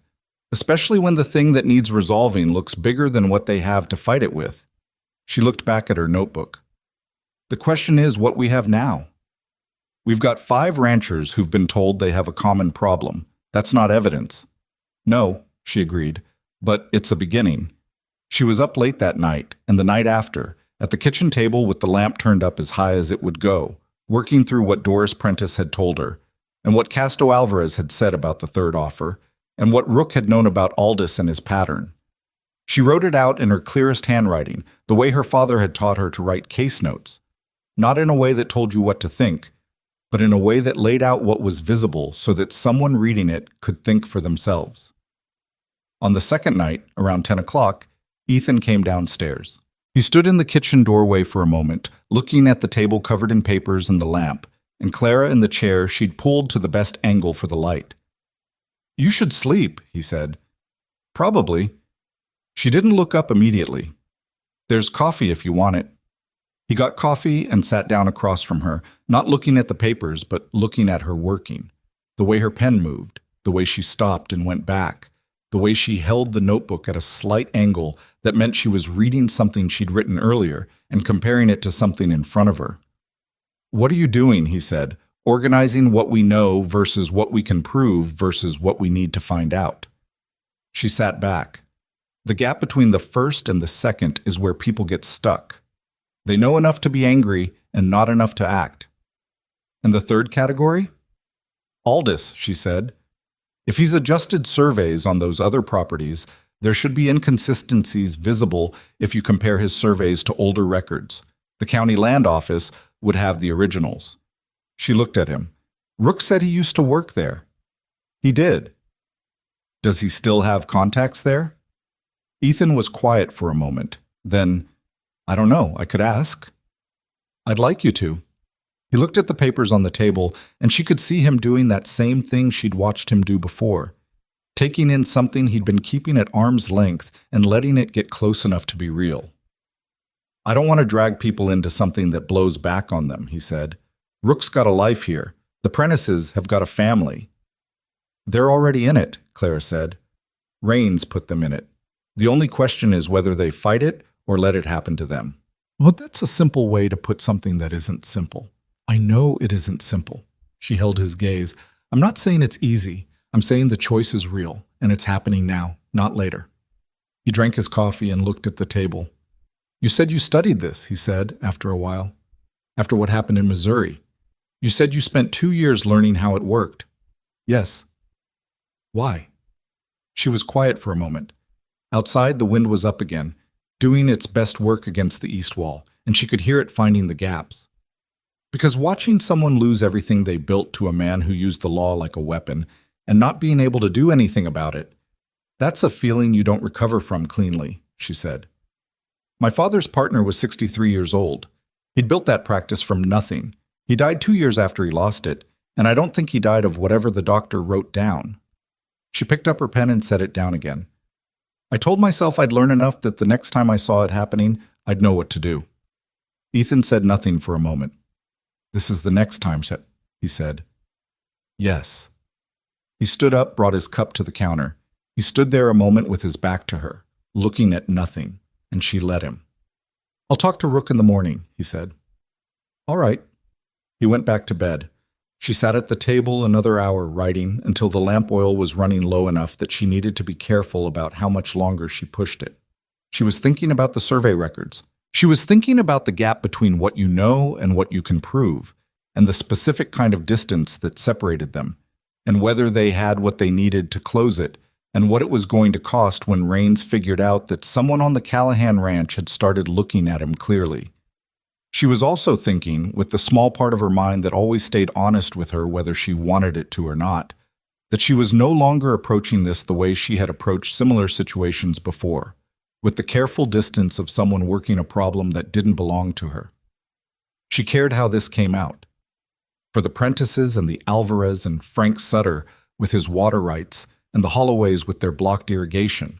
especially when the thing that needs resolving looks bigger than what they have to fight it with. She looked back at her notebook. The question is what we have now. We've got 5 ranchers who've been told they have a common problem. That's not evidence. No, she agreed, but it's a beginning. She was up late that night, and the night after, at the kitchen table with the lamp turned up as high as it would go, working through what Doris Prentice had told her, and what Casto Alvarez had said about the third offer, and what Rook had known about Aldous and his pattern. She wrote it out in her clearest handwriting, the way her father had taught her to write case notes. Not in a way that told you what to think, but in a way that laid out what was visible so that someone reading it could think for themselves. On the second night, around 10 o'clock, Ethan came downstairs. He stood in the kitchen doorway for a moment, looking at the table covered in papers and the lamp, and Clara in the chair she'd pulled to the best angle for the light. "You should sleep," he said. "Probably." She didn't look up immediately. "There's coffee if you want it." He got coffee and sat down across from her, not looking at the papers, but looking at her working. The way her pen moved, the way she stopped and went back, the way she held the notebook at a slight angle that meant she was reading something she'd written earlier and comparing it to something in front of her. "What are you doing?" he said, "organizing what we know versus what we can prove versus what we need to find out." She sat back. The gap between the first and the second is where people get stuck. They know enough to be angry and not enough to act. "And the third category?" "Aldous," she said. "If he's adjusted surveys on those other properties, there should be inconsistencies visible if you compare his surveys to older records. The county land office would have the originals." She looked at him. "Rook said he used to work there." "He did." "Does he still have contacts there?" Ethan was quiet for a moment. Then, "I don't know, I could ask." "I'd like you to." He looked at the papers on the table, and she could see him doing that same thing she'd watched him do before, taking in something he'd been keeping at arm's length and letting it get close enough to be real. "I don't want to drag people into something that blows back on them," he said. "Rook's got a life here. The Prentices have got a family." "They're already in it," Clara said. "Rains put them in it. The only question is whether they fight it or let it happen to them." Well, that's a simple way to put something that isn't simple. "I know it isn't simple." She held his gaze. "I'm not saying it's easy. I'm saying the choice is real, and it's happening now, not later." He drank his coffee and looked at the table. "You said you studied this," he said, after a while. "After what happened in Missouri. You said you spent 2 years learning how it worked." "Yes." "Why?" She was quiet for a moment. Outside, the wind was up again, doing its best work against the east wall, and she could hear it finding the gaps. "Because watching someone lose everything they built to a man who used the law like a weapon, and not being able to do anything about it, that's a feeling you don't recover from cleanly," she said. "My father's partner was 63 years old. He'd built that practice from nothing. He died 2 years after he lost it, and I don't think he died of whatever the doctor wrote down." She picked up her pen and set it down again. "I told myself I'd learn enough that the next time I saw it happening, I'd know what to do." Ethan said nothing for a moment. "This is the next time," he said. "Yes." He stood up, brought his cup to the counter. He stood there a moment with his back to her, looking at nothing, and she let him. "I'll talk to Rook in the morning," he said. "All right." He went back to bed. She sat at the table another hour writing until the lamp oil was running low enough that she needed to be careful about how much longer she pushed it. She was thinking about the survey records. She was thinking about the gap between what you know and what you can prove, and the specific kind of distance that separated them, and whether they had what they needed to close it, and what it was going to cost when Raines figured out that someone on the Callahan ranch had started looking at him clearly. She was also thinking, with the small part of her mind that always stayed honest with her whether she wanted it to or not, that she was no longer approaching this the way she had approached similar situations before, with the careful distance of someone working a problem that didn't belong to her. She cared how this came out. For the Prentices and the Alvarez and Frank Sutter with his water rights and the Holloways with their blocked irrigation.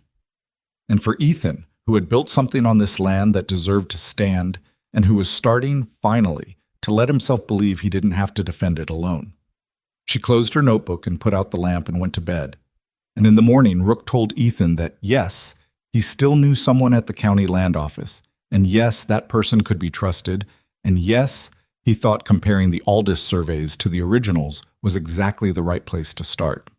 And for Ethan, who had built something on this land that deserved to stand and who was starting, finally, to let himself believe he didn't have to defend it alone. She closed her notebook and put out the lamp and went to bed. And in the morning, Rook told Ethan that yes, he still knew someone at the county land office, and yes, that person could be trusted, and yes, he thought comparing the Aldous surveys to the originals was exactly the right place to start.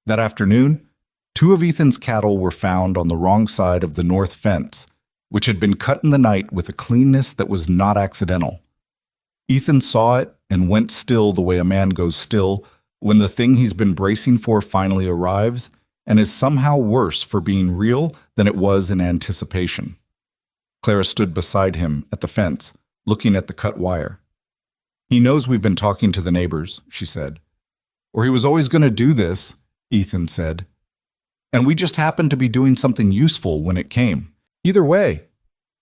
That afternoon, 2 of Ethan's cattle were found on the wrong side of the north fence, which had been cut in the night with a cleanness that was not accidental. Ethan saw it and went still the way a man goes still when the thing he's been bracing for finally arrives and is somehow worse for being real than it was in anticipation. Clara stood beside him at the fence, looking at the cut wire. "He knows we've been talking to the neighbors," she said. "Or he was always going to do this," Ethan said. "And we just happened to be doing something useful when it came. Either way,"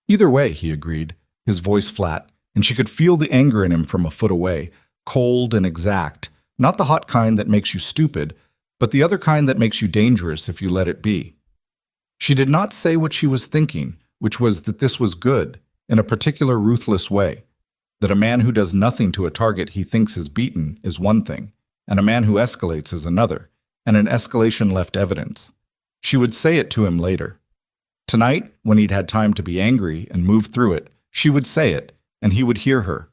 he agreed, his voice flat, and she could feel the anger in him from a foot away, cold and exact, not the hot kind that makes you stupid, but the other kind that makes you dangerous if you let it be. She did not say what she was thinking, which was that this was good, in a particular ruthless way, that a man who does nothing to a target he thinks is beaten is one thing, and a man who escalates is another, and an escalation left evidence. She would say it to him later. Tonight, when he'd had time to be angry and move through it, she would say it, and he would hear her.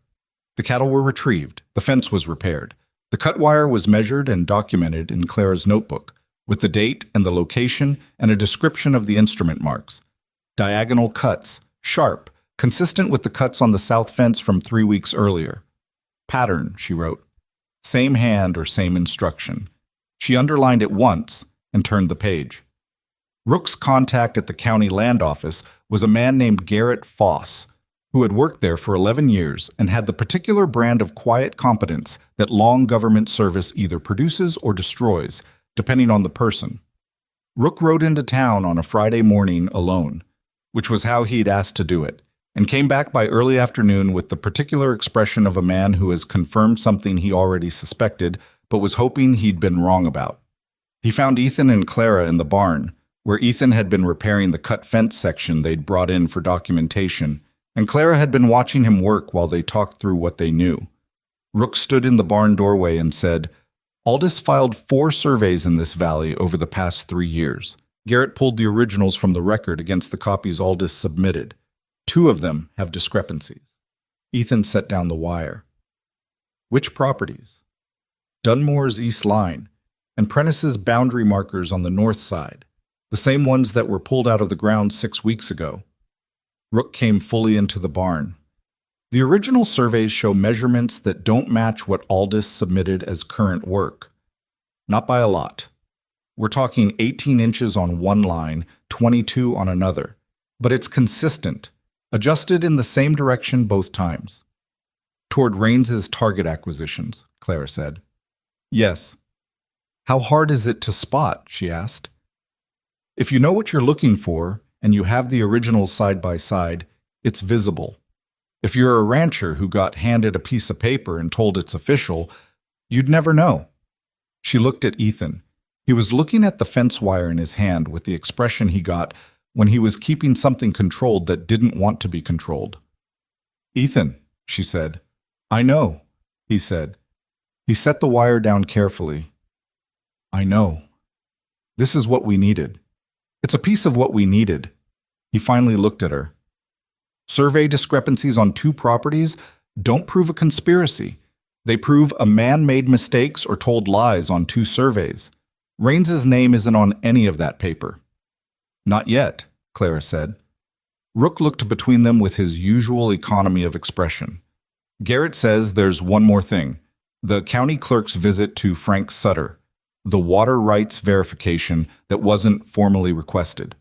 The cattle were retrieved, the fence was repaired. The cut wire was measured and documented in Clara's notebook, with the date and the location and a description of the instrument marks. Diagonal cuts, sharp, consistent with the cuts on the south fence from 3 weeks earlier. Pattern, she wrote. Same hand or same instruction. She underlined it once and turned the page. Rook's contact at the county land office was a man named Garrett Foss, who had worked there for 11 years and had the particular brand of quiet competence that long government service either produces or destroys, depending on the person. Rook rode into town on a Friday morning alone, which was how he'd asked to do it, and came back by early afternoon with the particular expression of a man who has confirmed something he already suspected but was hoping he'd been wrong about. He found Ethan and Clara in the barn, where Ethan had been repairing the cut fence section they'd brought in for documentation, and Clara had been watching him work while they talked through what they knew. Rook stood in the barn doorway and said, "Aldous filed 4 surveys in this valley over the past 3 years. Garrett pulled the originals from the record against the copies Aldous submitted. 2 of them have discrepancies." Ethan set down the wire. "Which properties?" "Dunmore's east line, and Prentice's boundary markers on the north side, the same ones that were pulled out of the ground 6 weeks ago." Rook came fully into the barn. "The original surveys show measurements that don't match what Aldous submitted as current work. Not by a lot. We're talking 18 inches on one line, 22 on another. But it's consistent, adjusted in the same direction both times." "Toward Raines's target acquisitions," Clara said. "Yes." "How hard is it to spot?" she asked. "If you know what you're looking for, and you have the originals side by side, it's visible. If you're a rancher who got handed a piece of paper and told it's official, you'd never know." She looked at Ethan. He was looking at the fence wire in his hand with the expression he got when he was keeping something controlled that didn't want to be controlled. "Ethan," she said. "I know," he said. He set the wire down carefully. "I know. This is what we needed. It's a piece of what we needed." He finally looked at her. "Survey discrepancies on 2 properties don't prove a conspiracy. They prove a man made mistakes or told lies on 2 surveys. Raines's name isn't on any of that paper." "Not yet," Clara said. Rook looked between them with his usual economy of expression. "Garrett says there's one more thing. The county clerk's visit to Frank Sutter. The water rights verification that wasn't formally requested.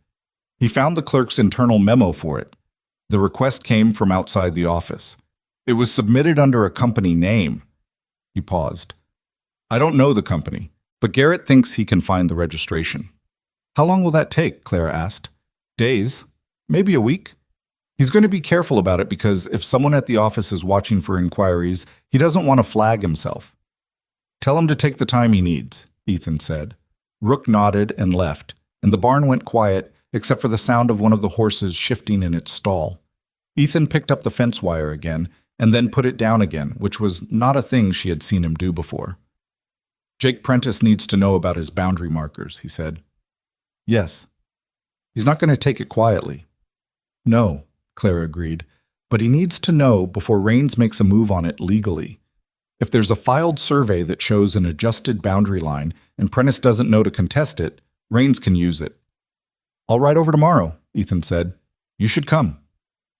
He found the clerk's internal memo for it. The request came from outside the office. It was submitted under a company name." He paused. "I don't know the company, but Garrett thinks he can find the registration." "How long will that take?" Clara asked. "Days. Maybe a week. He's going to be careful about it because if someone at the office is watching for inquiries, he doesn't want to flag himself." "Tell him to take the time he needs," Ethan said. Rook nodded and left, and the barn went quiet except for the sound of one of the horses shifting in its stall. Ethan picked up the fence wire again and then put it down again, which was not a thing she had seen him do before. Jake Prentice needs to know about his boundary markers, he said. Yes. He's not going to take it quietly. No, Clara agreed, but he needs to know before Rains makes a move on it legally. If there's a filed survey that shows an adjusted boundary line and Prentice doesn't know to contest it, Rains can use it. I'll ride over tomorrow, Ethan said. You should come.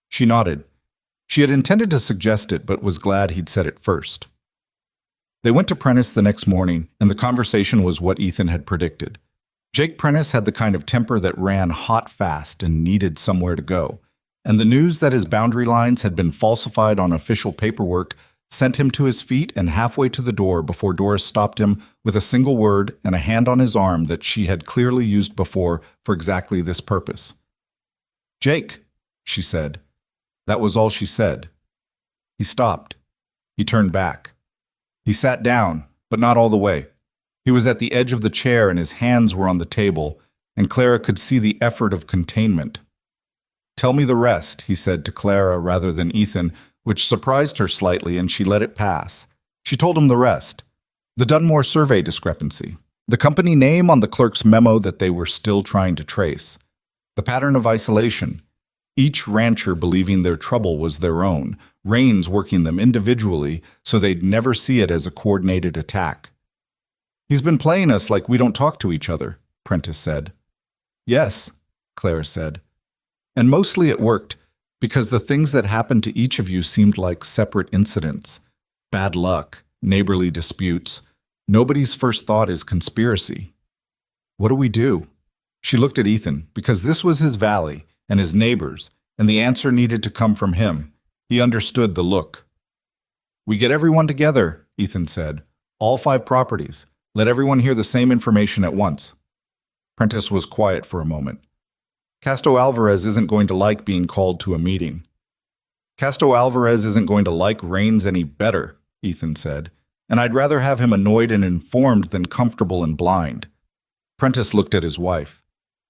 She nodded. She had intended to suggest it, but was glad he'd said it first. They went to Prentice the next morning, and the conversation was what Ethan had predicted. Jake Prentice had the kind of temper that ran hot fast and needed somewhere to go, and the news that his boundary lines had been falsified on official paperwork sent him to his feet and halfway to the door before Doris stopped him with a single word and a hand on his arm that she had clearly used before for exactly this purpose. Jake, she said. That was all she said. He stopped. He turned back. He sat down, but not all the way. He was at the edge of the chair and his hands were on the table, and Clara could see the effort of containment. Tell me the rest, he said to Clara rather than Ethan, which surprised her slightly, and she let it pass. She told him the rest. The Dunmore survey discrepancy. The company name on the clerk's memo that they were still trying to trace. The pattern of isolation. Each rancher believing their trouble was their own, Rains working them individually so they'd never see it as a coordinated attack. He's been playing us like we don't talk to each other, Prentice said. Yes, Clara said. And mostly it worked, because the things that happened to each of you seemed like separate incidents. Bad luck, neighborly disputes. Nobody's first thought is conspiracy. What do we do? She looked at Ethan, because this was his valley and his neighbors, and the answer needed to come from him. He understood the look. We get everyone together, Ethan said. All 5 properties. Let everyone hear the same information at once. Prentice was quiet for a moment. Casto Alvarez isn't going to like being called to a meeting. Casto Alvarez isn't going to like Rains any better, Ethan said, and I'd rather have him annoyed and informed than comfortable and blind. Prentice looked at his wife.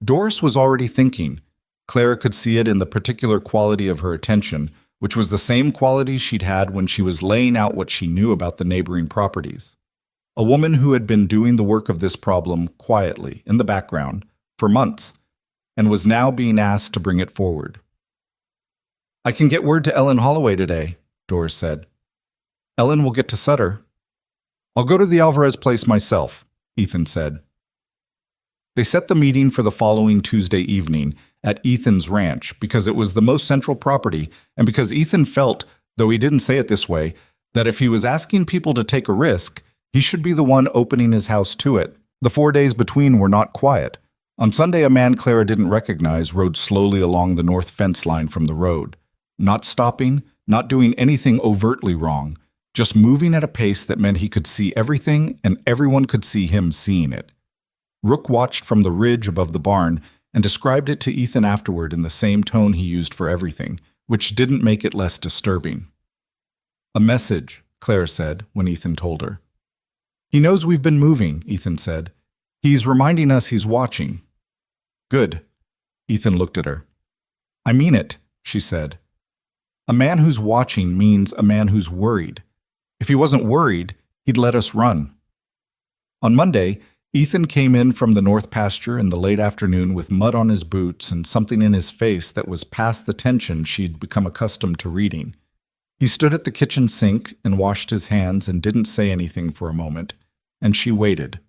Doris was already thinking. Clara could see it in the particular quality of her attention, which was the same quality she'd had when she was laying out what she knew about the neighboring properties. A woman who had been doing the work of this problem quietly, in the background, for months, and was now being asked to bring it forward. I can get word to Ellen Holloway today, Doris said. Ellen will get to Sutter. I'll go to the Alvarez place myself, Ethan said. They set the meeting for the following Tuesday evening at Ethan's ranch because it was the most central property and because Ethan felt, though he didn't say it this way, that if he was asking people to take a risk, he should be the one opening his house to it. The 4 days between were not quiet. On Sunday, a man Clara didn't recognize rode slowly along the north fence line from the road, not stopping, not doing anything overtly wrong, just moving at a pace that meant he could see everything and everyone could see him seeing it. Rook watched from the ridge above the barn and described it to Ethan afterward in the same tone he used for everything, which didn't make it less disturbing. A message, Clara said when Ethan told her. He knows we've been moving, Ethan said. He's reminding us he's watching. Good. Ethan looked at her. I mean it, she said. A man who's watching means a man who's worried. If he wasn't worried, he'd let us run. On Monday, Ethan came in from the north pasture in the late afternoon with mud on his boots and something in his face that was past the tension she'd become accustomed to reading. He stood at the kitchen sink and washed his hands and didn't say anything for a moment, and she waited.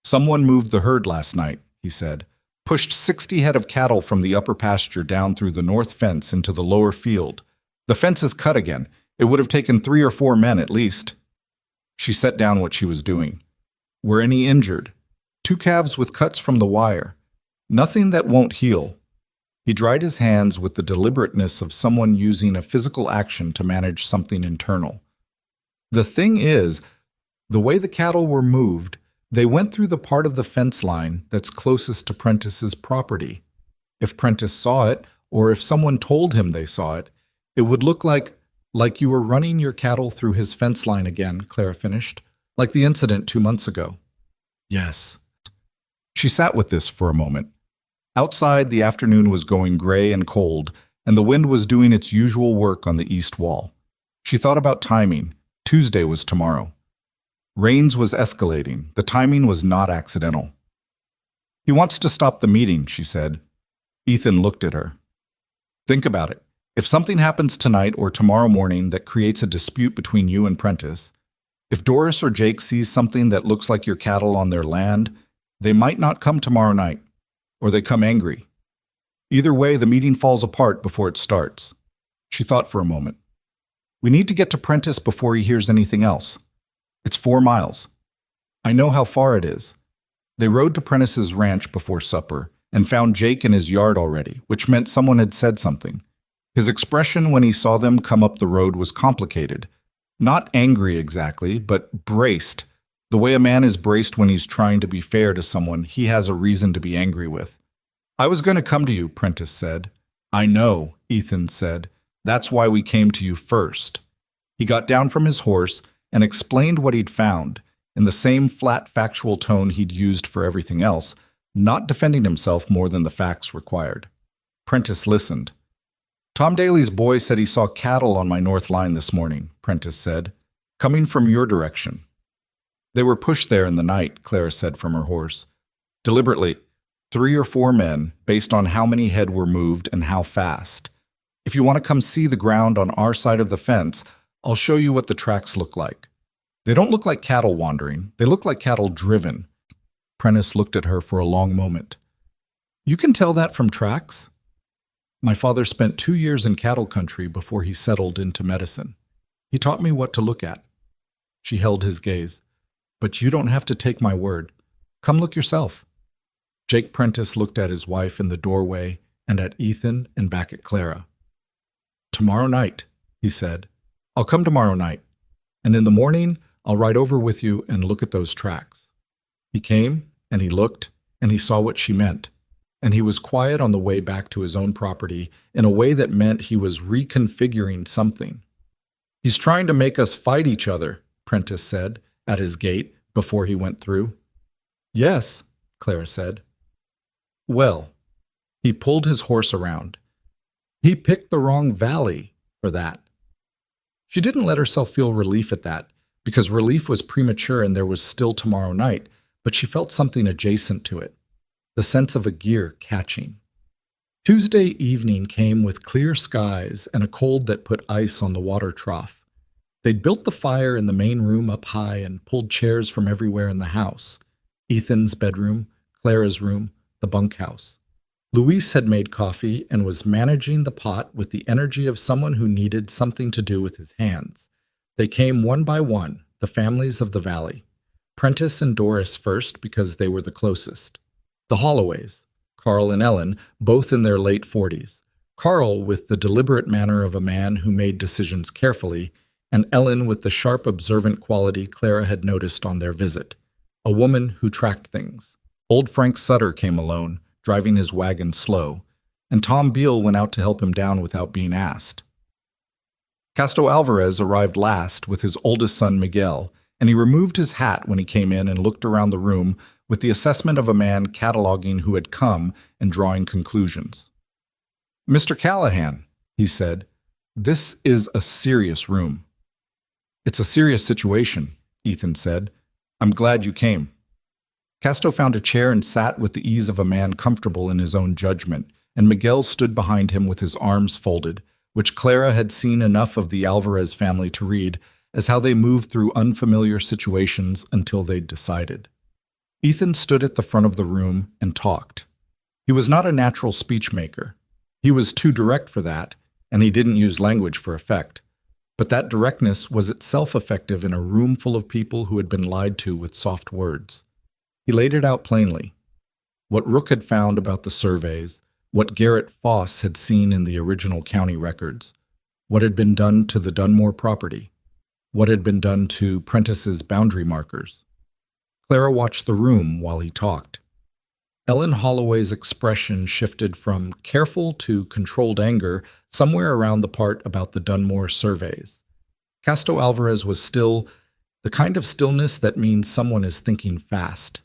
Someone moved the herd last night, he said. Pushed 60 head of cattle from the upper pasture down through the north fence into the lower field. The fence is cut again. It would have taken 3 or 4 men at least. She set down what she was doing. Were any injured? 2 calves with cuts from the wire. Nothing that won't heal. He dried his hands with the deliberateness of someone using a physical action to manage something internal. The thing is, the way the cattle were moved, they went through the part of the fence line that's closest to Prentice's property. If Prentice saw it, or if someone told him they saw it, it would look like you were running your cattle through his fence line again, Clara finished, like the incident 2 months ago. Yes. She sat with this for a moment. Outside, the afternoon was going gray and cold, and the wind was doing its usual work on the east wall. She thought about timing. Tuesday was tomorrow. Rains was escalating. The timing was not accidental. He wants to stop the meeting, she said. Ethan looked at her. Think about it. If something happens tonight or tomorrow morning that creates a dispute between you and Prentice, if Doris or Jake sees something that looks like your cattle on their land, they might not come tomorrow night, or they come angry. Either way, the meeting falls apart before it starts. She thought for a moment. We need to get to Prentice before he hears anything else. It's 4 miles. I know how far it is. They rode to Prentice's ranch before supper and found Jake in his yard already, which meant someone had said something. His expression when he saw them come up the road was complicated. Not angry exactly, but braced. The way a man is braced when he's trying to be fair to someone he has a reason to be angry with. I was going to come to you, Prentice said. I know, Ethan said. That's why we came to you first. He got down from his horse and explained what he'd found, in the same flat factual tone he'd used for everything else, not defending himself more than the facts required. Prentice listened. Tom Daly's boy said he saw cattle on my north line this morning, Prentice said, coming from your direction. They were pushed there in the night, Clara said from her horse. Deliberately, 3 or 4 men, based on how many head were moved and how fast. If you want to come see the ground on our side of the fence, I'll show you what the tracks look like. They don't look like cattle wandering. They look like cattle driven. Prentice looked at her for a long moment. You can tell that from tracks? My father spent 2 years in cattle country before he settled into medicine. He taught me what to look at. She held his gaze. But you don't have to take my word. Come look yourself. Jake Prentice looked at his wife in the doorway and at Ethan and back at Clara. Tomorrow night, he said. I'll come tomorrow night, and in the morning I'll ride over with you and look at those tracks. He came, and he looked, and he saw what she meant, and he was quiet on the way back to his own property in a way that meant he was reconfiguring something. He's trying to make us fight each other, Prentice said, at his gate before he went through. Yes, Clara said. Well, he pulled his horse around. He picked the wrong valley for that. She didn't let herself feel relief at that, because relief was premature and there was still tomorrow night, but she felt something adjacent to it, the sense of a gear catching. Tuesday evening came with clear skies and a cold that put ice on the water trough. They'd built the fire in the main room up high and pulled chairs from everywhere in the house. Ethan's bedroom, Clara's room, the bunkhouse. Luis had made coffee and was managing the pot with the energy of someone who needed something to do with his hands. They came one by one, the families of the valley. Prentice and Doris first because they were the closest. The Holloways, Carl and Ellen, both in their late 40s. Carl with the deliberate manner of a man who made decisions carefully, and Ellen with the sharp observant quality Clara had noticed on their visit. A woman who tracked things. Old Frank Sutter came alone, driving his wagon slow, and Tom Beale went out to help him down without being asked. Casto Alvarez arrived last with his oldest son Miguel, and he removed his hat when he came in and looked around the room with the assessment of a man cataloging who had come and drawing conclusions. Mr. Callahan, he said, this is a serious room. It's a serious situation, Ethan said. I'm glad you came. Casto found a chair and sat with the ease of a man comfortable in his own judgment, and Miguel stood behind him with his arms folded, which Clara had seen enough of the Alvarez family to read as how they moved through unfamiliar situations until they'd decided. Ethan stood at the front of the room and talked. He was not a natural speech maker. He was too direct for that, and he didn't use language for effect. But that directness was itself effective in a room full of people who had been lied to with soft words. He laid it out plainly. What Rook had found about the surveys, what Garrett Foss had seen in the original county records, what had been done to the Dunmore property, what had been done to Prentice's boundary markers. Clara watched the room while he talked. Ellen Holloway's expression shifted from careful to controlled anger somewhere around the part about the Dunmore surveys. Casto Alvarez was still the kind of stillness that means someone is thinking fast.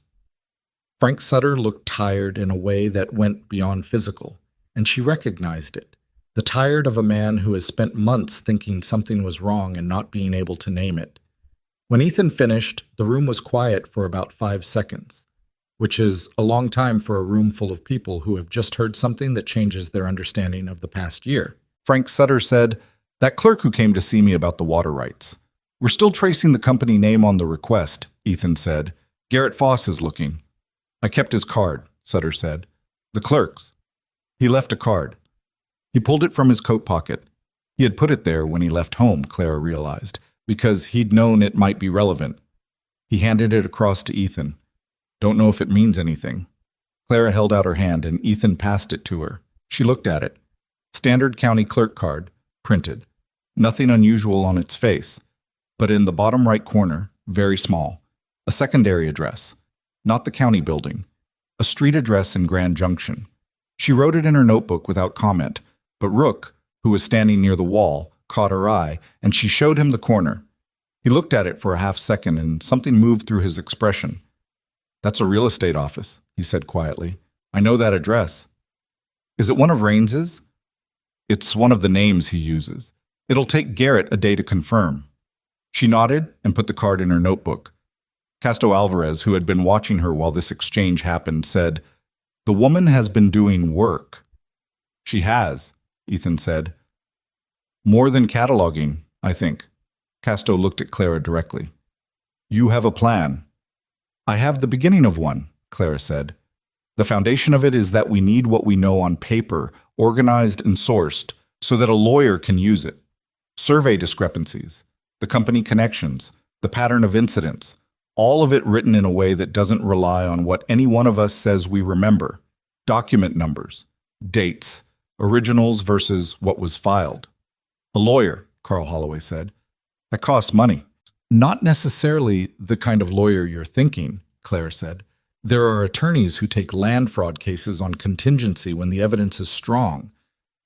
Frank Sutter looked tired in a way that went beyond physical, and she recognized it, the tired of a man who has spent months thinking something was wrong and not being able to name it. When Ethan finished, the room was quiet for about 5 seconds, which is a long time for a room full of people who have just heard something that changes their understanding of the past year. Frank Sutter said, "That clerk who came to see me about the water rights. We're still tracing the company name on the request," Ethan said. "Garrett Foss is looking." "I kept his card," Sutter said. "The clerk's." He left a card. He pulled it from his coat pocket. He had put it there when he left home, Clara realized, because he'd known it might be relevant. He handed it across to Ethan. "Don't know if it means anything." Clara held out her hand and Ethan passed it to her. She looked at it. Standard county clerk card, printed. Nothing unusual on its face. But in the bottom right corner, very small, a secondary address. Not the county building. A street address in Grand Junction. She wrote it in her notebook without comment, but Rook, who was standing near the wall, caught her eye, and she showed him the corner. He looked at it for a half second, and something moved through his expression. "That's a real estate office," he said quietly. "I know that address." "Is it one of Raines's?" "It's one of the names he uses. It'll take Garrett a day to confirm." She nodded and put the card in her notebook. Casto Alvarez, who had been watching her while this exchange happened, said, "The woman has been doing work." "She has," Ethan said. "More than cataloging, I think." Casto looked at Clara directly. "You have a plan." "I have the beginning of one," Clara said. "The foundation of it is that we need what we know on paper, organized and sourced, so that a lawyer can use it. Survey discrepancies, the company connections, the pattern of incidents, all of it written in a way that doesn't rely on what any one of us says we remember. Document numbers, dates, originals versus what was filed." "A lawyer," Carl Holloway said. "That costs money." "Not necessarily the kind of lawyer you're thinking," Clara said. "There are attorneys who take land fraud cases on contingency when the evidence is strong.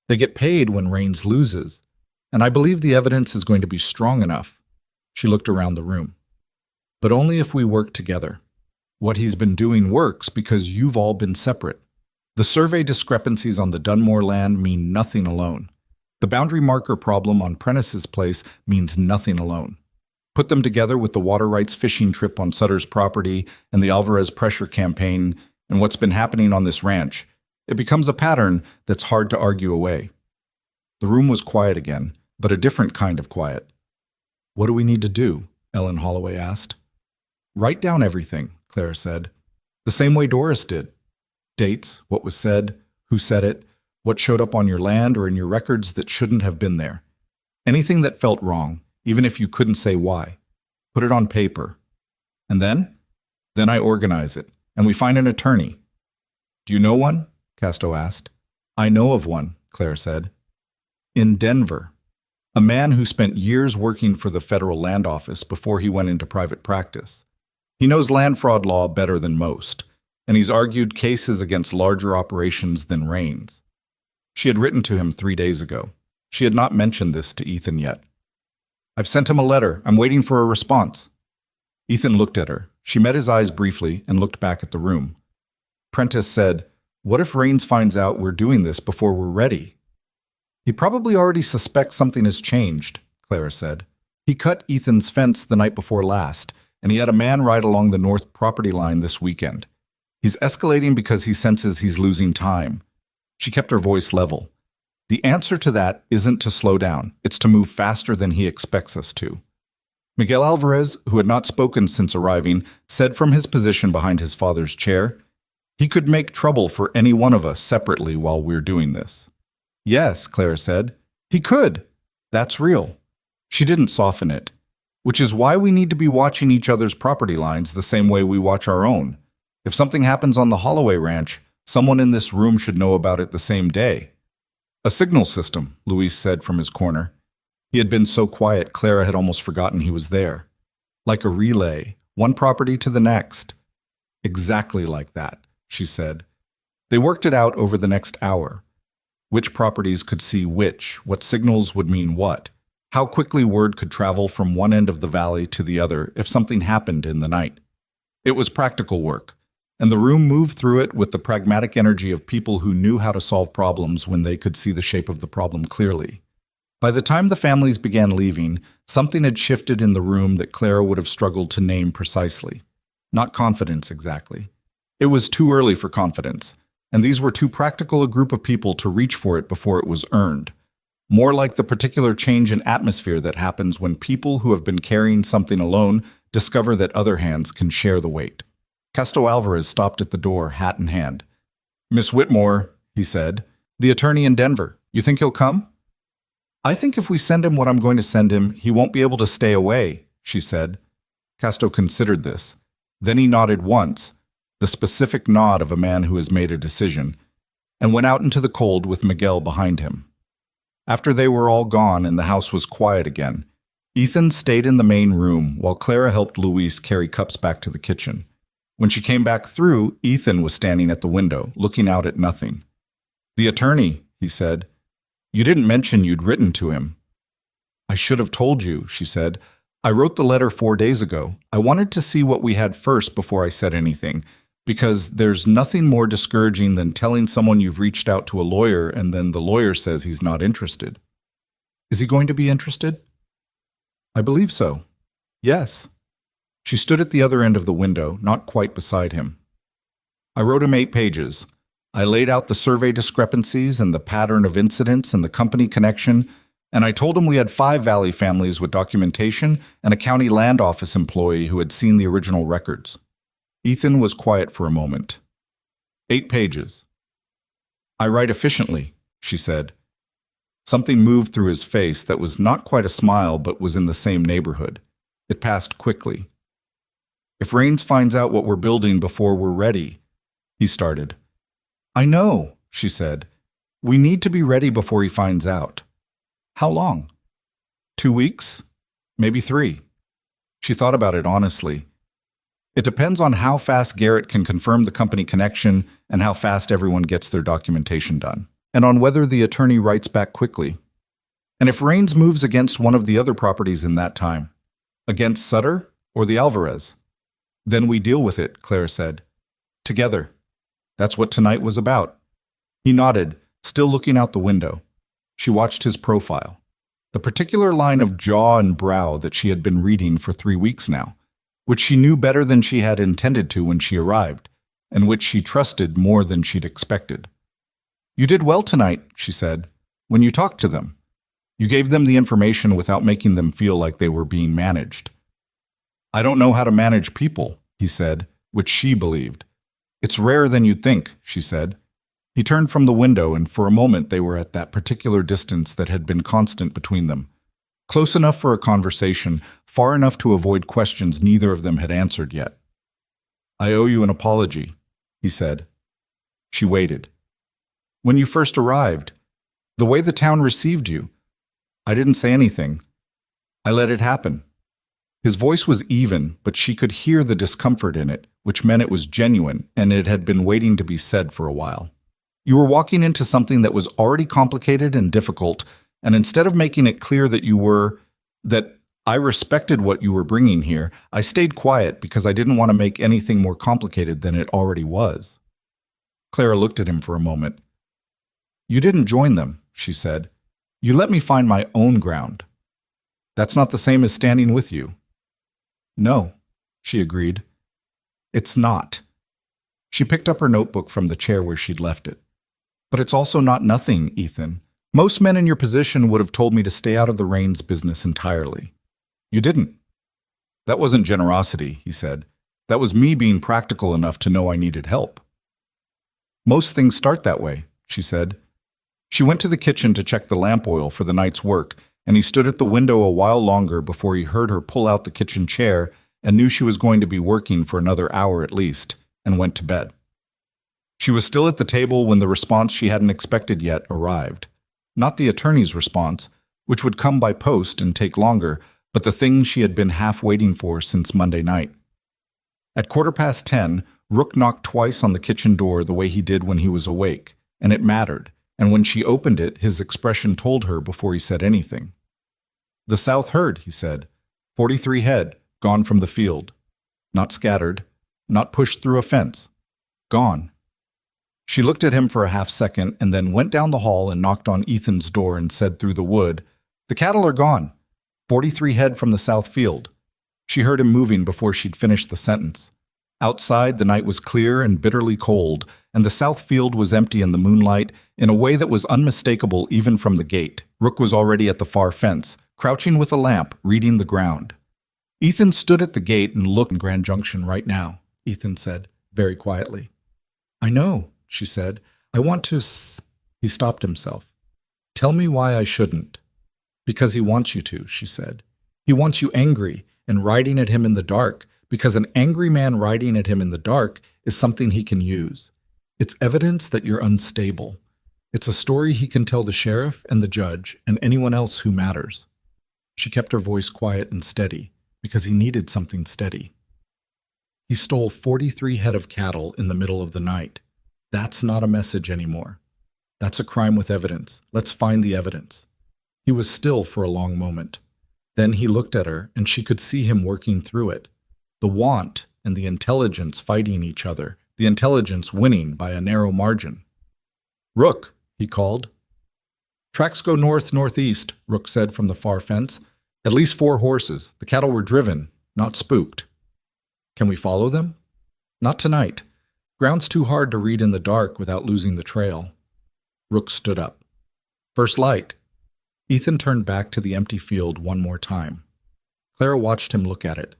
They get paid when Raines loses, and I believe the evidence is going to be strong enough." She looked around the room. "But only if we work together. What he's been doing works because you've all been separate. The survey discrepancies on the Dunmore land mean nothing alone. The boundary marker problem on Prentice's place means nothing alone. Put them together with the water rights fishing trip on Sutter's property and the Alvarez pressure campaign and what's been happening on this ranch. It becomes a pattern that's hard to argue away." The room was quiet again, but a different kind of quiet. "What do we need to do?" Ellen Holloway asked. "Write down everything," Clara said. "The same way Doris did. Dates, what was said, who said it, what showed up on your land or in your records that shouldn't have been there. Anything that felt wrong, even if you couldn't say why. Put it on paper. And then? Then I organize it, and we find an attorney." "Do you know one?" Casto asked. "I know of one," Claire said. "In Denver. A man who spent years working for the federal land office before he went into private practice. He knows land fraud law better than most, and he's argued cases against larger operations than Raines." She had written to him 3 days ago. She had not mentioned this to Ethan yet. "I've sent him a letter. I'm waiting for a response." Ethan looked at her. She met his eyes briefly and looked back at the room. Prentice said, "What if Raines finds out we're doing this before we're ready?" "He probably already suspects something has changed," Clara said. "He cut Ethan's fence the night before last, and he had a man ride along the north property line this weekend. He's escalating because he senses he's losing time." She kept her voice level. "The answer to that isn't to slow down. It's to move faster than he expects us to." Miguel Alvarez, who had not spoken since arriving, said from his position behind his father's chair, "He could make trouble for any one of us separately while we're doing this." "Yes," Clara said. "He could. That's real." She didn't soften it. "Which is why we need to be watching each other's property lines the same way we watch our own. If something happens on the Holloway Ranch, someone in this room should know about it the same day." "A signal system," Luis said from his corner. He had been so quiet, Clara had almost forgotten he was there. "Like a relay, one property to the next." "Exactly like that," she said. They worked it out over the next hour. Which properties could see which, what signals would mean what, how quickly word could travel from one end of the valley to the other if something happened in the night. It was practical work, and the room moved through it with the pragmatic energy of people who knew how to solve problems when they could see the shape of the problem clearly. By the time the families began leaving, something had shifted in the room that Clara would have struggled to name precisely. Not confidence, exactly. It was too early for confidence, and these were too practical a group of people to reach for it before it was earned. More like the particular change in atmosphere that happens when people who have been carrying something alone discover that other hands can share the weight. Casto Alvarez stopped at the door, hat in hand. "Miss Whitmore," he said, "the attorney in Denver. You think he'll come?" "I think if we send him what I'm going to send him, he won't be able to stay away," she said. Casto considered this. Then he nodded once, the specific nod of a man who has made a decision, and went out into the cold with Miguel behind him. After they were all gone and the house was quiet again, Ethan stayed in the main room while Clara helped Luis carry cups back to the kitchen. When she came back through, Ethan was standing at the window, looking out at nothing. "The attorney," he said. "You didn't mention you'd written to him." "I should have told you," she said. "I wrote the letter 4 days ago. I wanted to see what we had first before I said anything, because there's nothing more discouraging than telling someone you've reached out to a lawyer and then the lawyer says he's not interested." "Is he going to be interested?" "I believe so. Yes." She stood at the other end of the window, not quite beside him. "I wrote him 8 pages. I laid out the survey discrepancies and the pattern of incidents and the company connection, and I told him we had 5 Valley families with documentation and a county land office employee who had seen the original records." Ethan was quiet for a moment. 8 pages. "I write efficiently," she said. Something moved through his face that was not quite a smile but was in the same neighborhood. It passed quickly. "If Raines finds out what we're building before we're ready," he started. "I know," she said. "We need to be ready before he finds out." "How long?" 2 weeks? Maybe 3. She thought about it honestly. "It depends on how fast Garrett can confirm the company connection and how fast everyone gets their documentation done, and on whether the attorney writes back quickly. And if Raines moves against one of the other properties in that time, against Sutter or the Alvarez, then we deal with it," Clara said. "Together. That's what tonight was about." He nodded, still looking out the window. She watched his profile, the particular line of jaw and brow that she had been reading for 3 weeks now, which she knew better than she had intended to when she arrived, and which she trusted more than she'd expected. "You did well tonight," she said, "when you talked to them. You gave them the information without making them feel like they were being managed." "I don't know how to manage people," he said, which she believed. "It's rarer than you'd think," she said. He turned from the window, and for a moment they were at that particular distance that had been constant between them. Close enough for a conversation, far enough to avoid questions neither of them had answered yet. "I owe you an apology," he said. She waited. "When you first arrived, the way the town received you, I didn't say anything. I let it happen." His voice was even, but she could hear the discomfort in it, which meant it was genuine, and it had been waiting to be said for a while. "You were walking into something that was already complicated and difficult, and instead of making it clear that I respected what you were bringing here, I stayed quiet because I didn't want to make anything more complicated than it already was." Clara looked at him for a moment. "You didn't join them," she said. "You let me find my own ground. That's not the same as standing with you." "No," she agreed. "It's not." She picked up her notebook from the chair where she'd left it. "But it's also not nothing, Ethan. Most men in your position would have told me to stay out of the Raines business entirely. You didn't." "That wasn't generosity," he said. "That was me being practical enough to know I needed help." "Most things start that way," she said. She went to the kitchen to check the lamp oil for the night's work, and he stood at the window a while longer before he heard her pull out the kitchen chair and knew she was going to be working for another hour at least, and went to bed. She was still at the table when the response she hadn't expected yet arrived. Not the attorney's response, which would come by post and take longer, but the thing she had been half waiting for since Monday night. At 10:15, Rook knocked twice on the kitchen door the way he did when he was awake, and it mattered, and when she opened it, his expression told her before he said anything. "The South herd," he said. 43 head, gone from the field. Not scattered, not pushed through a fence. Gone. She looked at him for a half second and then went down the hall and knocked on Ethan's door and said through the wood, The cattle are gone. 43 head from the south field. She heard him moving before she'd finished the sentence. Outside, the night was clear and bitterly cold, and the south field was empty in the moonlight in a way that was unmistakable even from the gate. Rook was already at the far fence, crouching with a lamp, reading the ground. Ethan stood at the gate and looked in Grand Junction right now, Ethan said, very quietly. I know, she said. I want to He stopped himself. Tell me why I shouldn't. Because he wants you to, she said. He wants you angry and riding at him in the dark, because an angry man riding at him in the dark is something he can use. It's evidence that you're unstable. It's a story he can tell the sheriff and the judge and anyone else who matters. She kept her voice quiet and steady, because he needed something steady. He stole 43 head of cattle in the middle of the night. That's not a message anymore. That's a crime with evidence. Let's find the evidence. He was still for a long moment. Then he looked at her, and she could see him working through it. The want and the intelligence fighting each other, the intelligence winning by a narrow margin. Rook, he called. Tracks go north-northeast, Rook said from the far fence. At least 4 horses. The cattle were driven, not spooked. Can we follow them? Not tonight. Ground's too hard to read in the dark without losing the trail. Rook stood up. First light. Ethan turned back to the empty field one more time. Clara watched him look at it,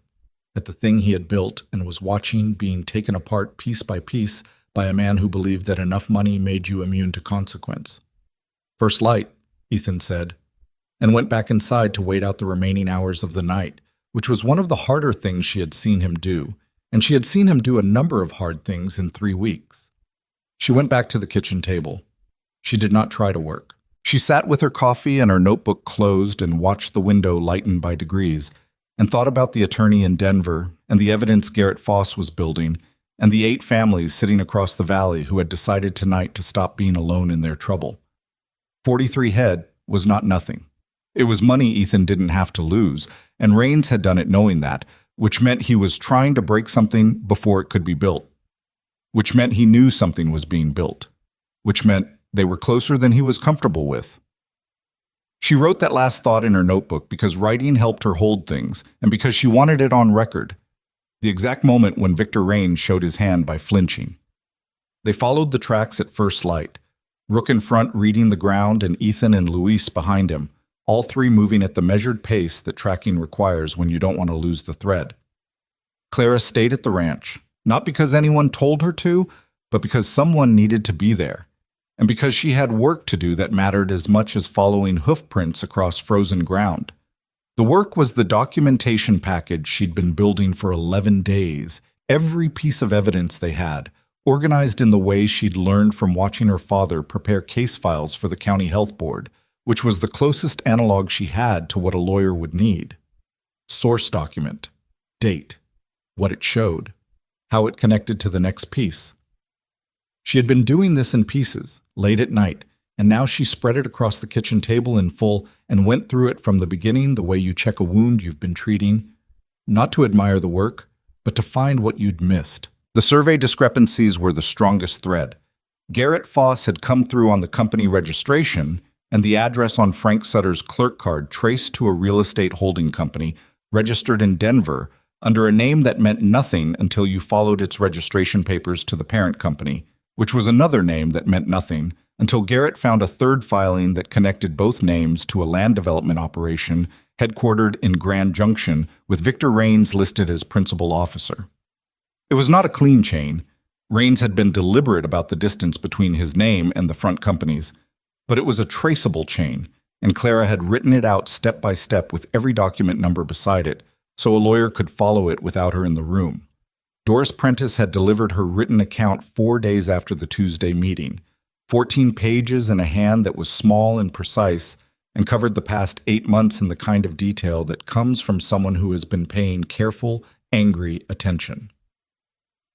at the thing he had built, and was watching being taken apart piece by piece by a man who believed that enough money made you immune to consequence. First light, Ethan said, and went back inside to wait out the remaining hours of the night, which was one of the harder things she had seen him do, and she had seen him do a number of hard things in 3 weeks. She went back to the kitchen table. She did not try to work. She sat with her coffee and her notebook closed and watched the window lighten by degrees, and thought about the attorney in Denver and the evidence Garrett Foss was building, and the 8 families sitting across the valley who had decided tonight to stop being alone in their trouble. 43 head was not nothing. It was money Ethan didn't have to lose, and Raines had done it knowing that, which meant he was trying to break something before it could be built, which meant he knew something was being built, which meant they were closer than he was comfortable with. She wrote that last thought in her notebook because writing helped her hold things, and because she wanted it on record, the exact moment when Victor Raines showed his hand by flinching. They followed the tracks at first light, Rook in front reading the ground and Ethan and Luis behind him, all 3 moving at the measured pace that tracking requires when you don't want to lose the thread. Clara stayed at the ranch, not because anyone told her to, but because someone needed to be there, and because she had work to do that mattered as much as following hoof prints across frozen ground. The work was the documentation package she'd been building for 11 days, every piece of evidence they had, organized in the way she'd learned from watching her father prepare case files for the county health board, which was the closest analog she had to what a lawyer would need. Source document, date, what it showed, how it connected to the next piece. She had been doing this in pieces, late at night, and now she spread it across the kitchen table in full and went through it from the beginning the way you check a wound you've been treating, not to admire the work, but to find what you'd missed. The survey discrepancies were the strongest thread. Garrett Foss had come through on the company registration, and the address on Frank Sutter's clerk card traced to a real estate holding company registered in Denver under a name that meant nothing until you followed its registration papers to the parent company, which was another name that meant nothing until Garrett found a third filing that connected both names to a land development operation headquartered in Grand Junction with Victor Raines listed as principal officer. It was not a clean chain. Raines had been deliberate about the distance between his name and the front companies, but it was a traceable chain, and Clara had written it out step by step with every document number beside it, so a lawyer could follow it without her in the room. Doris Prentice had delivered her written account 4 days after the Tuesday meeting, 14 pages in a hand that was small and precise and covered the past 8 months in the kind of detail that comes from someone who has been paying careful, angry attention.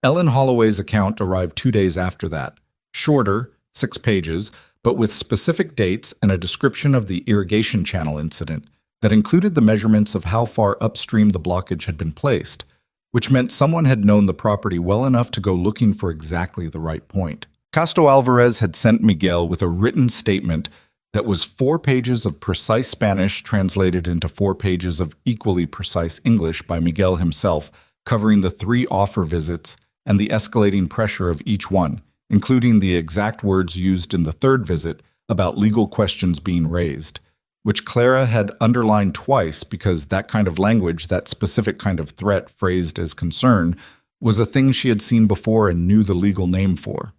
Ellen Holloway's account arrived 2 days after that, shorter, 6 pages, but with specific dates and a description of the irrigation channel incident that included the measurements of how far upstream the blockage had been placed, which meant someone had known the property well enough to go looking for exactly the right point. Casto Alvarez had sent Miguel with a written statement that was 4 pages of precise Spanish translated into 4 pages of equally precise English by Miguel himself, covering the 3 offer visits and the escalating pressure of each one, including the exact words used in the 3rd visit about legal questions being raised, which Clara had underlined twice because that kind of language, that specific kind of threat phrased as concern, was a thing she had seen before and knew the legal name for.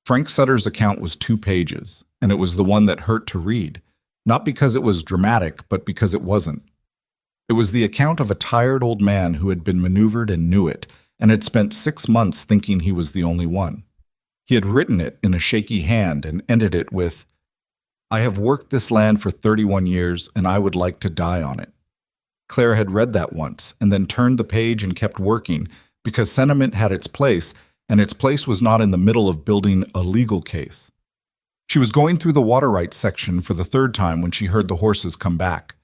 Frank Sutter's account was 2 pages, and it was the one that hurt to read, not because it was dramatic, but because it wasn't. It was the account of a tired old man who had been maneuvered and knew it, and had spent 6 months thinking he was the only one. He had written it in a shaky hand and ended it with, "I have worked this land for 31 years, and I would like to die on it." Clara had read that once, and then turned the page and kept working, because sentiment had its place, and its place was not in the middle of building a legal case. She was going through the water rights section for the 3rd time when she heard the horses come back.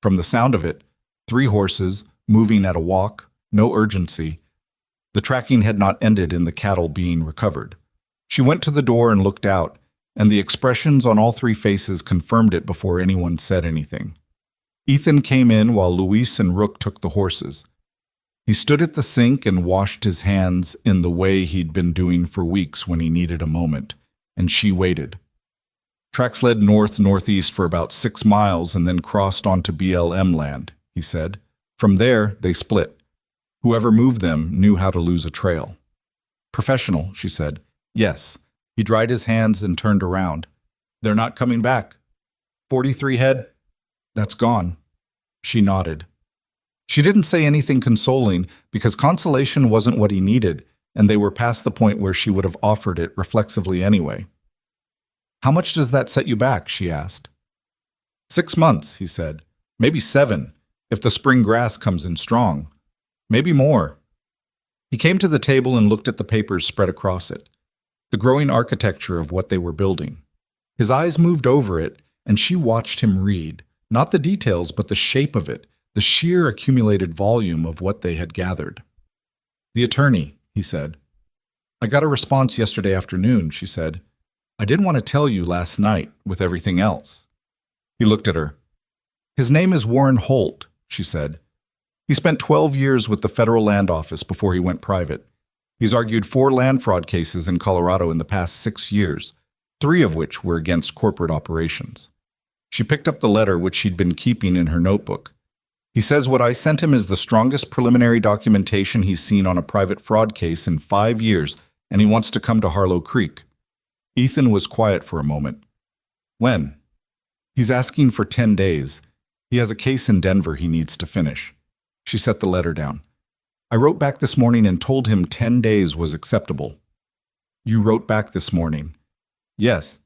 From the sound of it, 3 horses, moving at a walk, no urgency. The tracking had not ended in the cattle being recovered. She went to the door and looked out, and the expressions on all 3 faces confirmed it before anyone said anything. Ethan came in while Luis and Rook took the horses. He stood at the sink and washed his hands in the way he'd been doing for weeks when he needed a moment, and she waited. Tracks led north-northeast for about 6 miles and then crossed onto BLM land, he said. From there, they split. Whoever moved them knew how to lose a trail. Professional, she said. Yes. He dried his hands and turned around. They're not coming back. 43 head? That's gone. She nodded. She didn't say anything consoling because consolation wasn't what he needed, and they were past the point where she would have offered it reflexively anyway. How much does that set you back? She asked. 6 months, he said. Maybe 7, if the spring grass comes in strong. Maybe more. He came to the table and looked at the papers spread across it, the growing architecture of what they were building. His eyes moved over it, and she watched him read, not the details, but the shape of it, the sheer accumulated volume of what they had gathered. The attorney, he said. I got a response yesterday afternoon, she said. I didn't want to tell you last night with everything else. He looked at her. His name is Warren Holt, she said. He spent 12 years with the Federal Land Office before he went private. He's argued 4 land fraud cases in Colorado in the past 6 years, 3 of which were against corporate operations. She picked up the letter which she'd been keeping in her notebook. He says what I sent him is the strongest preliminary documentation he's seen on a private fraud case in 5 years, and he wants to come to Harlow Creek. Ethan was quiet for a moment. When? He's asking for 10 days. He has a case in Denver he needs to finish. She set the letter down. I wrote back this morning and told him 10 days was acceptable. You wrote back this morning? Yes.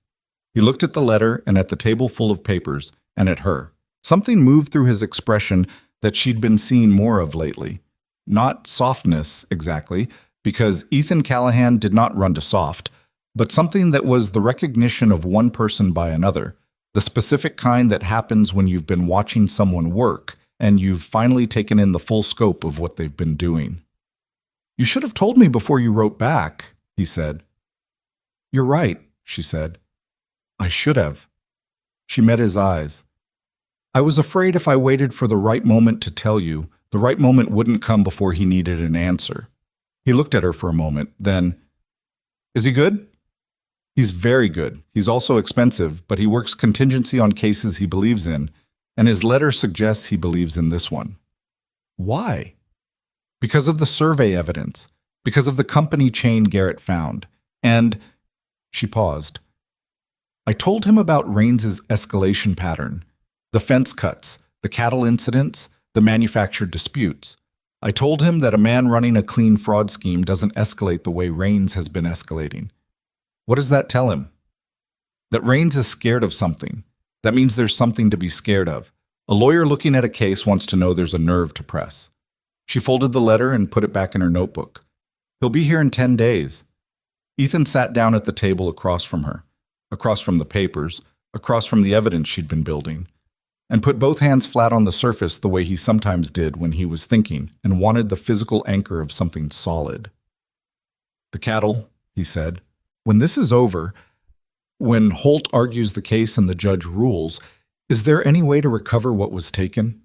He looked at the letter and at the table full of papers, and at her. Something moved through his expression that she'd been seeing more of lately. Not softness, exactly, because Ethan Callahan did not run to soft, but something that was the recognition of one person by another, the specific kind that happens when you've been watching someone work and you've finally taken in the full scope of what they've been doing. You should have told me before you wrote back, he said. You're right, she said. I should have. She met his eyes. I was afraid if I waited for the right moment to tell you, the right moment wouldn't come before he needed an answer. He looked at her for a moment, then, Is he good? He's very good. He's also expensive, but he works contingency on cases he believes in, and his letter suggests he believes in this one. Why? Because of the survey evidence, because of the company chain Garrett found, and she paused. I told him about Raines's escalation pattern, the fence cuts, the cattle incidents, the manufactured disputes. I told him that a man running a clean fraud scheme doesn't escalate the way Raines has been escalating. What does that tell him? That Raines is scared of something. That means there's something to be scared of. A lawyer looking at a case wants to know there's a nerve to press. She folded the letter and put it back in her notebook. He'll be here in 10 days. Ethan sat down at the table across from her, across from the papers, across from the evidence she'd been building, and put both hands flat on the surface the way he sometimes did when he was thinking and wanted the physical anchor of something solid. The cattle, he said. When this is over, When Holt argues the case and the judge rules, is there any way to recover what was taken?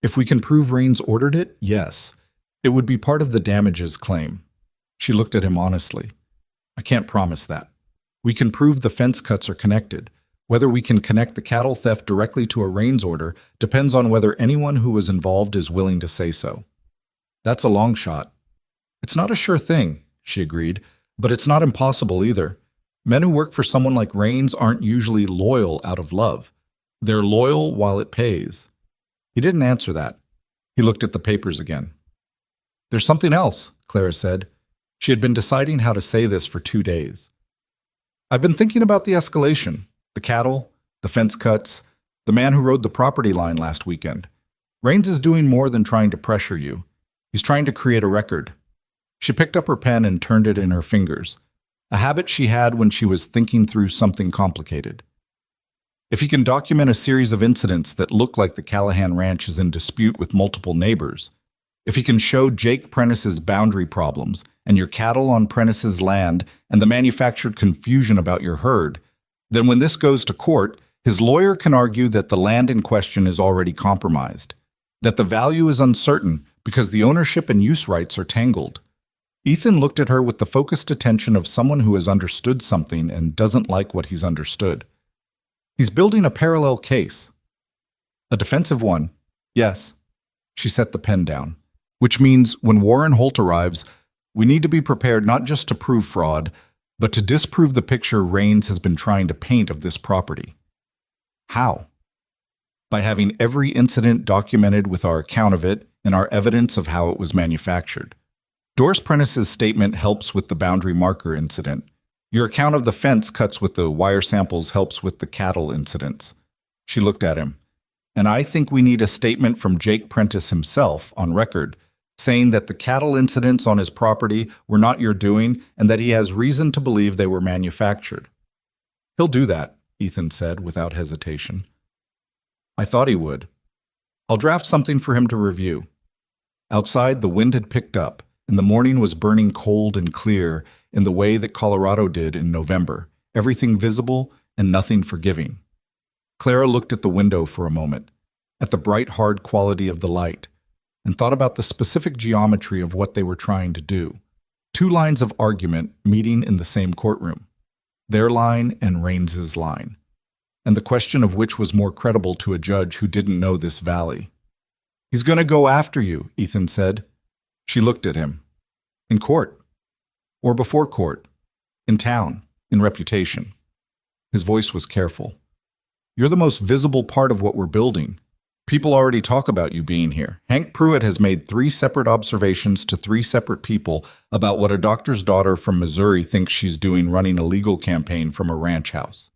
If we can prove Raines ordered it, yes. It would be part of the damages claim. She looked at him honestly. I can't promise that. We can prove the fence cuts are connected. Whether we can connect the cattle theft directly to a Raines order depends on whether anyone who was involved is willing to say so. That's a long shot. It's not a sure thing, she agreed, but it's not impossible either. Men who work for someone like Raines aren't usually loyal out of love. They're loyal while it pays. He didn't answer that. He looked at the papers again. There's something else, Clara said. She had been deciding how to say this for 2 days. I've been thinking about the escalation, the cattle, the fence cuts, the man who rode the property line last weekend. Raines is doing more than trying to pressure you. He's trying to create a record. She picked up her pen and turned it in her fingers, a habit she had when she was thinking through something complicated. If he can document a series of incidents that look like the Callahan Ranch is in dispute with multiple neighbors, if he can show Jake Prentice's boundary problems and your cattle on Prentice's land and the manufactured confusion about your herd, then when this goes to court, his lawyer can argue that the land in question is already compromised, that the value is uncertain because the ownership and use rights are tangled. Ethan looked at her with the focused attention of someone who has understood something and doesn't like what he's understood. He's building a parallel case. A defensive one, yes. She set the pen down, which means when Warren Holt arrives, we need to be prepared not just to prove fraud, but to disprove the picture Raines has been trying to paint of this property. How? By having every incident documented with our account of it and our evidence of how it was manufactured. Doris Prentice's statement helps with the boundary marker incident. Your account of the fence cuts with the wire samples helps with the cattle incidents. She looked at him. And I think we need a statement from Jake Prentice himself on record, saying that the cattle incidents on his property were not your doing and that he has reason to believe they were manufactured. He'll do that, Ethan said without hesitation. I thought he would. I'll draft something for him to review. Outside, the wind had picked up, and the morning was burning cold and clear in the way that Colorado did in November, everything visible and nothing forgiving. Clara looked at the window for a moment, at the bright, hard quality of the light, and thought about the specific geometry of what they were trying to do. 2 lines of argument meeting in the same courtroom, their line and Raines's line, and the question of which was more credible to a judge who didn't know this valley. He's going to go after you, Ethan said. She looked at him. In court. Or before court. In town. In reputation. His voice was careful. You're the most visible part of what we're building. People already talk about you being here. Hank Pruitt has made 3 separate observations to 3 separate people about what a doctor's daughter from Missouri thinks she's doing running a legal campaign from a ranch house.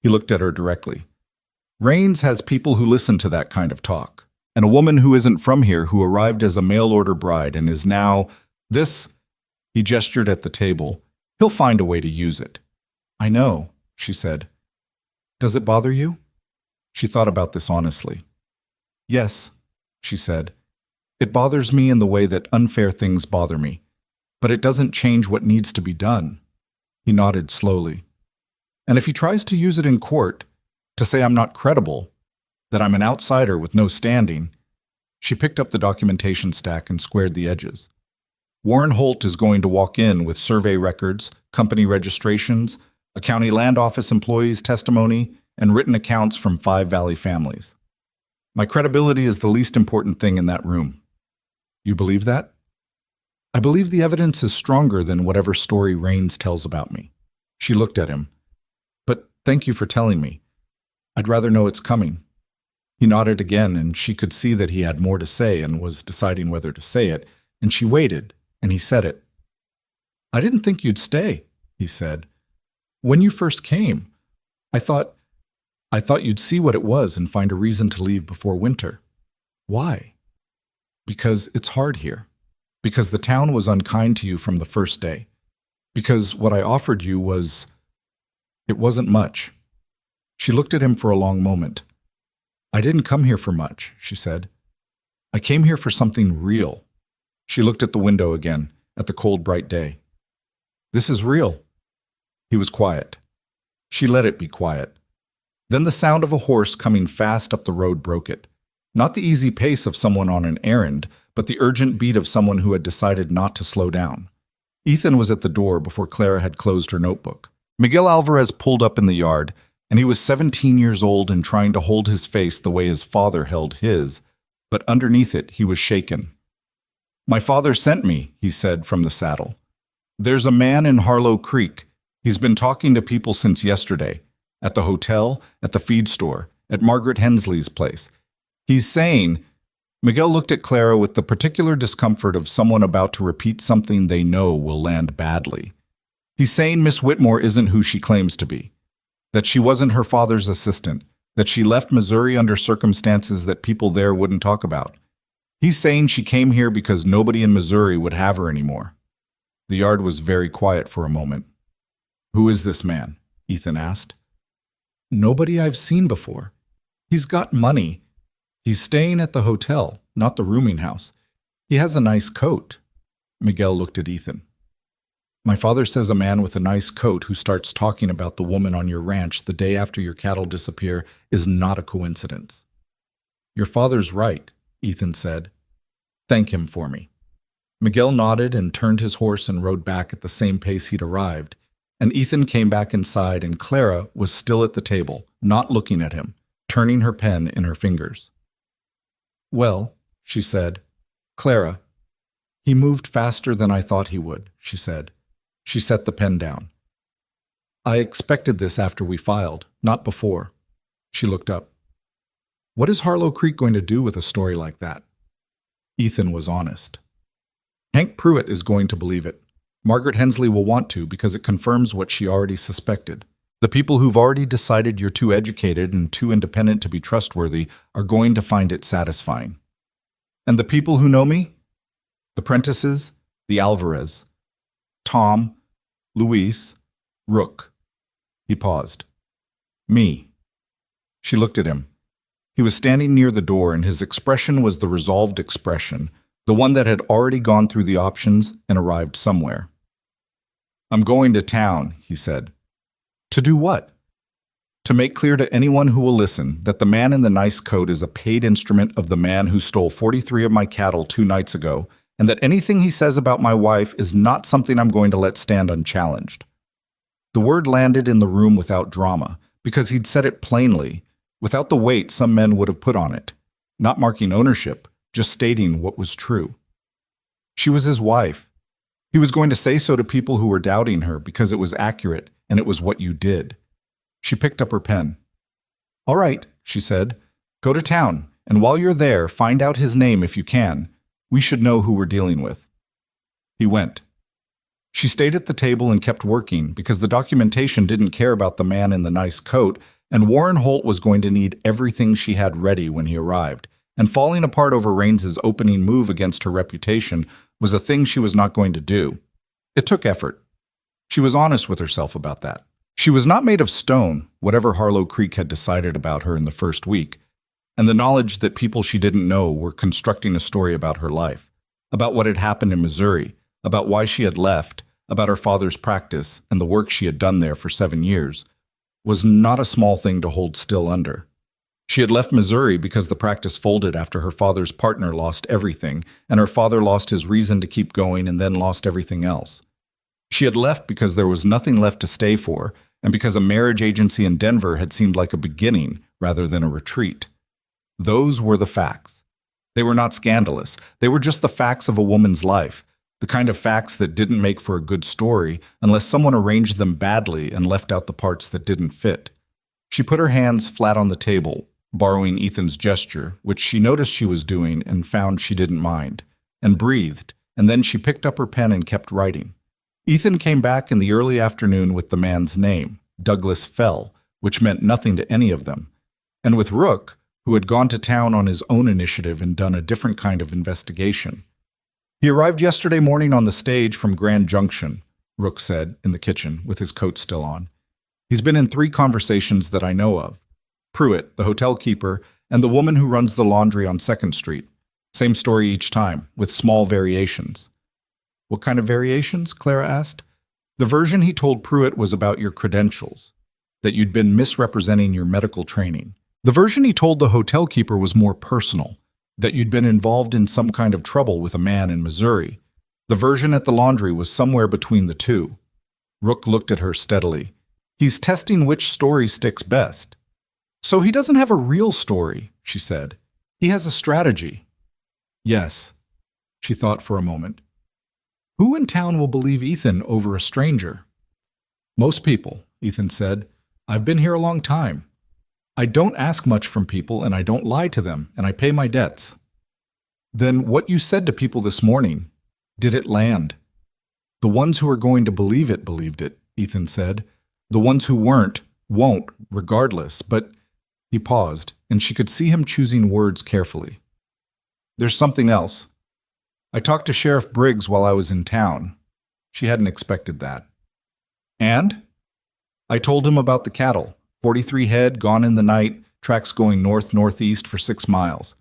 He looked at her directly. Raines has people who listen to that kind of talk. And a woman who isn't from here who arrived as a mail-order bride and is now this. He gestured at the table. He'll find a way to use it. I know, she said. Does it bother you? She thought about this honestly. Yes, she said. It bothers me in the way that unfair things bother me, but it doesn't change what needs to be done. He nodded slowly. And if he tries to use it in court, to say I'm not credible, that I'm an outsider with no standing, she picked up the documentation stack and squared the edges. Warren Holt is going to walk in with survey records, company registrations, a county land office employee's testimony, and written accounts from 5 Valley families. My credibility is the least important thing in that room. You believe that? I believe the evidence is stronger than whatever story Raines tells about me. She looked at him. But thank you for telling me. I'd rather know it's coming. He nodded again, and she could see that he had more to say and was deciding whether to say it, and she waited, and he said it. I didn't think you'd stay, he said. When you first came, I thought you'd see what it was and find a reason to leave before winter. Why? Because it's hard here. Because the town was unkind to you from the first day. Because what I offered you it wasn't much. She looked at him for a long moment. I didn't come here for much, she said. I came here for something real. She looked at the window again, at the cold, bright day. This is real. He was quiet. She let it be quiet. Then the sound of a horse coming fast up the road broke it. Not the easy pace of someone on an errand, but the urgent beat of someone who had decided not to slow down. Ethan was at the door before Clara had closed her notebook. Miguel Alvarez pulled up in the yard, and he was 17 years old and trying to hold his face the way his father held his, but underneath it he was shaken. "My father sent me," he said from the saddle. "There's a man in Harlow Creek. He's been talking to people since yesterday. At the hotel, at the feed store, at Margaret Hensley's place. He's saying—" Miguel looked at Clara with the particular discomfort of someone about to repeat something they know will land badly. "He's saying Miss Whitmore isn't who she claims to be. That she wasn't her father's assistant. That she left Missouri under circumstances that people there wouldn't talk about. He's saying she came here because nobody in Missouri would have her anymore." The yard was very quiet for a moment. "Who is this man?" Ethan asked. "Nobody I've seen before. He's got money. He's staying at the hotel, not the rooming house. He has a nice coat." Miguel looked at Ethan. "My father says a man with a nice coat who starts talking about the woman on your ranch the day after your cattle disappear is not a coincidence." "Your father's right," Ethan said. "Thank him for me." Miguel nodded and turned his horse and rode back at the same pace he'd arrived, and Ethan came back inside and Clara was still at the table, not looking at him, turning her pen in her fingers. "Well," she said, "Clara, he moved faster than I thought he would," she said. She set the pen down. "I expected this after we filed, not before." She looked up. "What is Harlow Creek going to do with a story like that?" Ethan was honest. "Hank Pruitt is going to believe it. Margaret Hensley will want to because it confirms what she already suspected. The people who've already decided you're too educated and too independent to be trustworthy are going to find it satisfying. And the people who know me? The Prentices, the Alvarez, Tom, Luis, Rook." He paused. "Me." She looked at him. He was standing near the door, and his expression was the resolved expression, the one that had already gone through the options and arrived somewhere. "I'm going to town," he said. "To do what?" "To make clear to anyone who will listen that the man in the nice coat is a paid instrument of the man who stole 43 of my cattle 2 nights ago, and that anything he says about my wife is not something I'm going to let stand unchallenged." The word landed in the room without drama, because he'd said it plainly, without the weight some men would have put on it, not marking ownership, just stating what was true. She was his wife. He was going to say so to people who were doubting her because it was accurate and it was what you did. She picked up her pen. "All right," she said. "Go to town, and while you're there, find out his name if you can. We should know who we're dealing with." He went. She stayed at the table and kept working because the documentation didn't care about the man in the nice coat, and Warren Holt was going to need everything she had ready when he arrived, and falling apart over Raines's opening move against her reputation was a thing she was not going to do. It took effort. She was honest with herself about that. She was not made of stone, whatever Harlow Creek had decided about her in the first week, and the knowledge that people she didn't know were constructing a story about her life, about what had happened in Missouri, about why she had left, about her father's practice and the work she had done there for 7 years, was not a small thing to hold still under. She had left Missouri because the practice folded after her father's partner lost everything, and her father lost his reason to keep going and then lost everything else. She had left because there was nothing left to stay for, and because a marriage agency in Denver had seemed like a beginning rather than a retreat. Those were the facts. They were not scandalous. They were just the facts of a woman's life, the kind of facts that didn't make for a good story unless someone arranged them badly and left out the parts that didn't fit. She put her hands flat on the table, borrowing Ethan's gesture, which she noticed she was doing and found she didn't mind, and breathed, and then she picked up her pen and kept writing. Ethan came back in the early afternoon with the man's name, Douglas Fell, which meant nothing to any of them, and with Rook, who had gone to town on his own initiative and done a different kind of investigation. "He arrived yesterday morning on the stage from Grand Junction," Rook said, in the kitchen, with his coat still on. "He's been in 3 conversations that I know of. Pruitt, the hotel keeper, and the woman who runs the laundry on 2nd Street. Same story each time, with small variations." "What kind of variations?" Clara asked. "The version he told Pruitt was about your credentials. that you'd been misrepresenting your medical training. The version he told the hotel keeper was more personal, that you'd been involved in some kind of trouble with a man in Missouri. The version at the laundry was somewhere between the two. Rook looked at her steadily. He's testing which story sticks best. So he doesn't have a real story, she said. He has a strategy. Yes, she thought for a moment. Who in town will believe Ethan over a stranger? Most people, Ethan said. I've been here a long time. I don't ask much from people, and I don't lie to them, and I pay my debts. Then what you said to people this morning, did it land? The ones who are going to believe it believed it, Ethan said. The ones who weren't, won't, regardless. But he paused, and she could see him choosing words carefully. There's something else. I talked to Sheriff Briggs while I was in town. She hadn't expected that. And? I told him about the cattle. 43 head, gone in the night, tracks going north-northeast for 6 miles.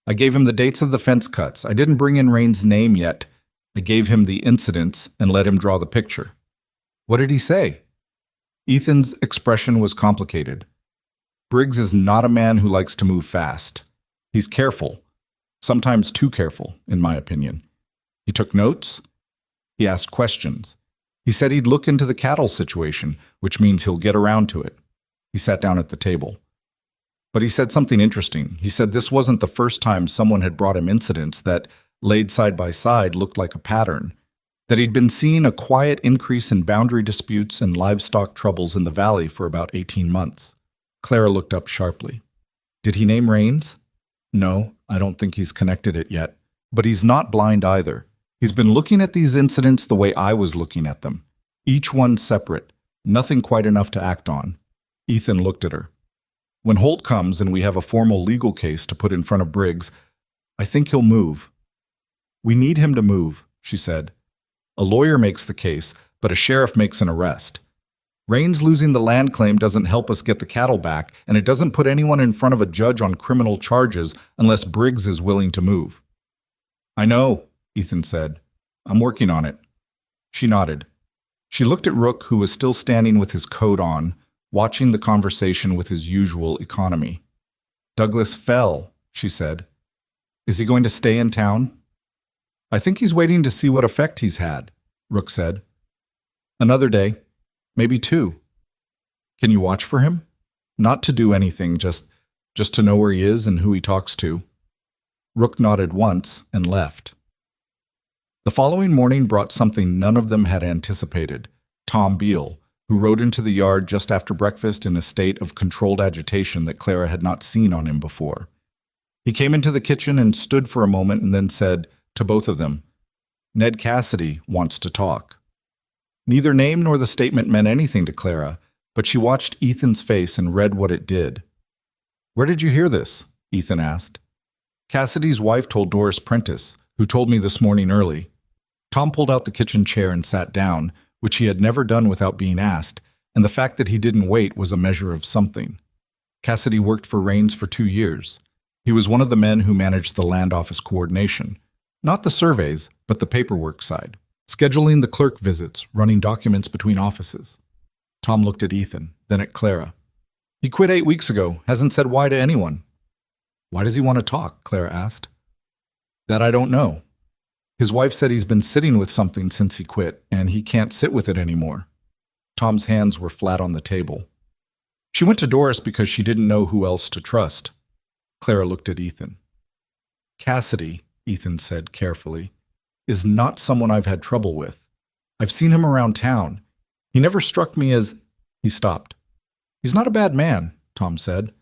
I gave him the dates of the fence cuts. I didn't bring in Rain's name yet. I gave him the incidents and let him draw the picture. What did he say? Ethan's expression was complicated. Briggs is not a man who likes to move fast. He's careful, sometimes too careful, in my opinion. He took notes. He asked questions. He said he'd look into the cattle situation, which means he'll get around to it. He sat down at the table. But he said something interesting. He said this wasn't the first time someone had brought him incidents that, laid side by side, looked like a pattern, that he'd been seeing a quiet increase in boundary disputes and livestock troubles in the valley for about 18 months. Clara looked up sharply. Did he name Rains? No, I don't think he's connected it yet. But he's not blind either. He's been looking at these incidents the way I was looking at them. Each one separate, nothing quite enough to act on. Ethan looked at her. When Holt comes and we have a formal legal case to put in front of Briggs, I think he'll move. We need him to move, she said. A lawyer makes the case, but a sheriff makes an arrest. Rains losing the land claim doesn't help us get the cattle back, and it doesn't put anyone in front of a judge on criminal charges unless Briggs is willing to move. I know, Ethan said. I'm working on it. She nodded. She looked at Rook, who was still standing with his coat on, watching the conversation with his usual economy. Douglas fell, she said. Is he going to stay in town? I think he's waiting to see what effect he's had, Rook said. Another day, maybe 2. Can you watch for him? Not to do anything, just to know where he is and who he talks to. Rook nodded once and left. The following morning brought something none of them had anticipated. Tom Beale, who rode into the yard just after breakfast in a state of controlled agitation that Clara had not seen on him before. He came into the kitchen and stood for a moment and then said, to both of them, Ned Cassidy wants to talk. Neither name nor the statement meant anything to Clara, but she watched Ethan's face and read what it did. Where did you hear this? Ethan asked. Cassidy's wife told Doris Prentice, who told me this morning early. Tom pulled out the kitchen chair and sat down, which he had never done without being asked, and the fact that he didn't wait was a measure of something. Cassidy worked for Rains for 2 years. He was one of the men who managed the land office coordination. Not the surveys, but the paperwork side. Scheduling the clerk visits, running documents between offices. Tom looked at Ethan, then at Clara. He quit 8 weeks ago, hasn't said why to anyone. Why does he want to talk? Clara asked. That I don't know. His wife said he's been sitting with something since he quit, and he can't sit with it anymore. Tom's hands were flat on the table. She went to Doris because she didn't know who else to trust. Clara looked at Ethan. Cassidy, Ethan said carefully, is not someone I've had trouble with. I've seen him around town. He never struck me as... He stopped. He's not a bad man, Tom said.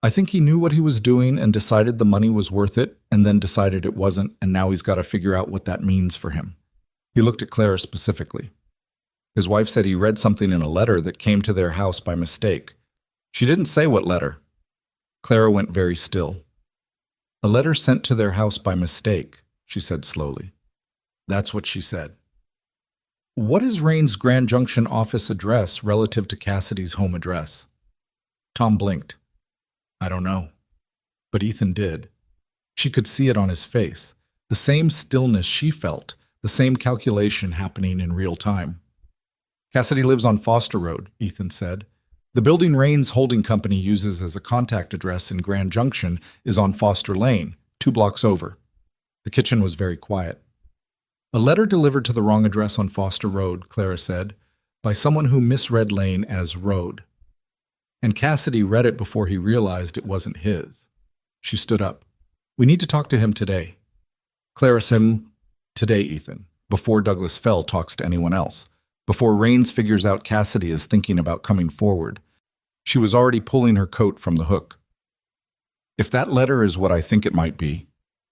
I think he knew what he was doing and decided the money was worth it, and then decided it wasn't, and now he's got to figure out what that means for him. He looked at Clara specifically. His wife said he read something in a letter that came to their house by mistake. She didn't say what letter. Clara went very still. A letter sent to their house by mistake, she said slowly. That's what she said. What is Rain's Grand Junction office address relative to Cassidy's home address? Tom blinked. I don't know. But Ethan did. She could see it on his face, the same stillness she felt, the same calculation happening in real time. Cassidy lives on Foster Road, Ethan said. The building Raines Holding Company uses as a contact address in Grand Junction is on Foster Lane, 2 blocks over. The kitchen was very quiet. A letter delivered to the wrong address on Foster Road, Clara said, by someone who misread Lane as Road. And Cassidy read it before he realized it wasn't his. She stood up. We need to talk to him today. Clara said, today, Ethan, before Douglas Fell talks to anyone else, before Raines figures out Cassidy is thinking about coming forward. She was already pulling her coat from the hook. If that letter is what I think it might be,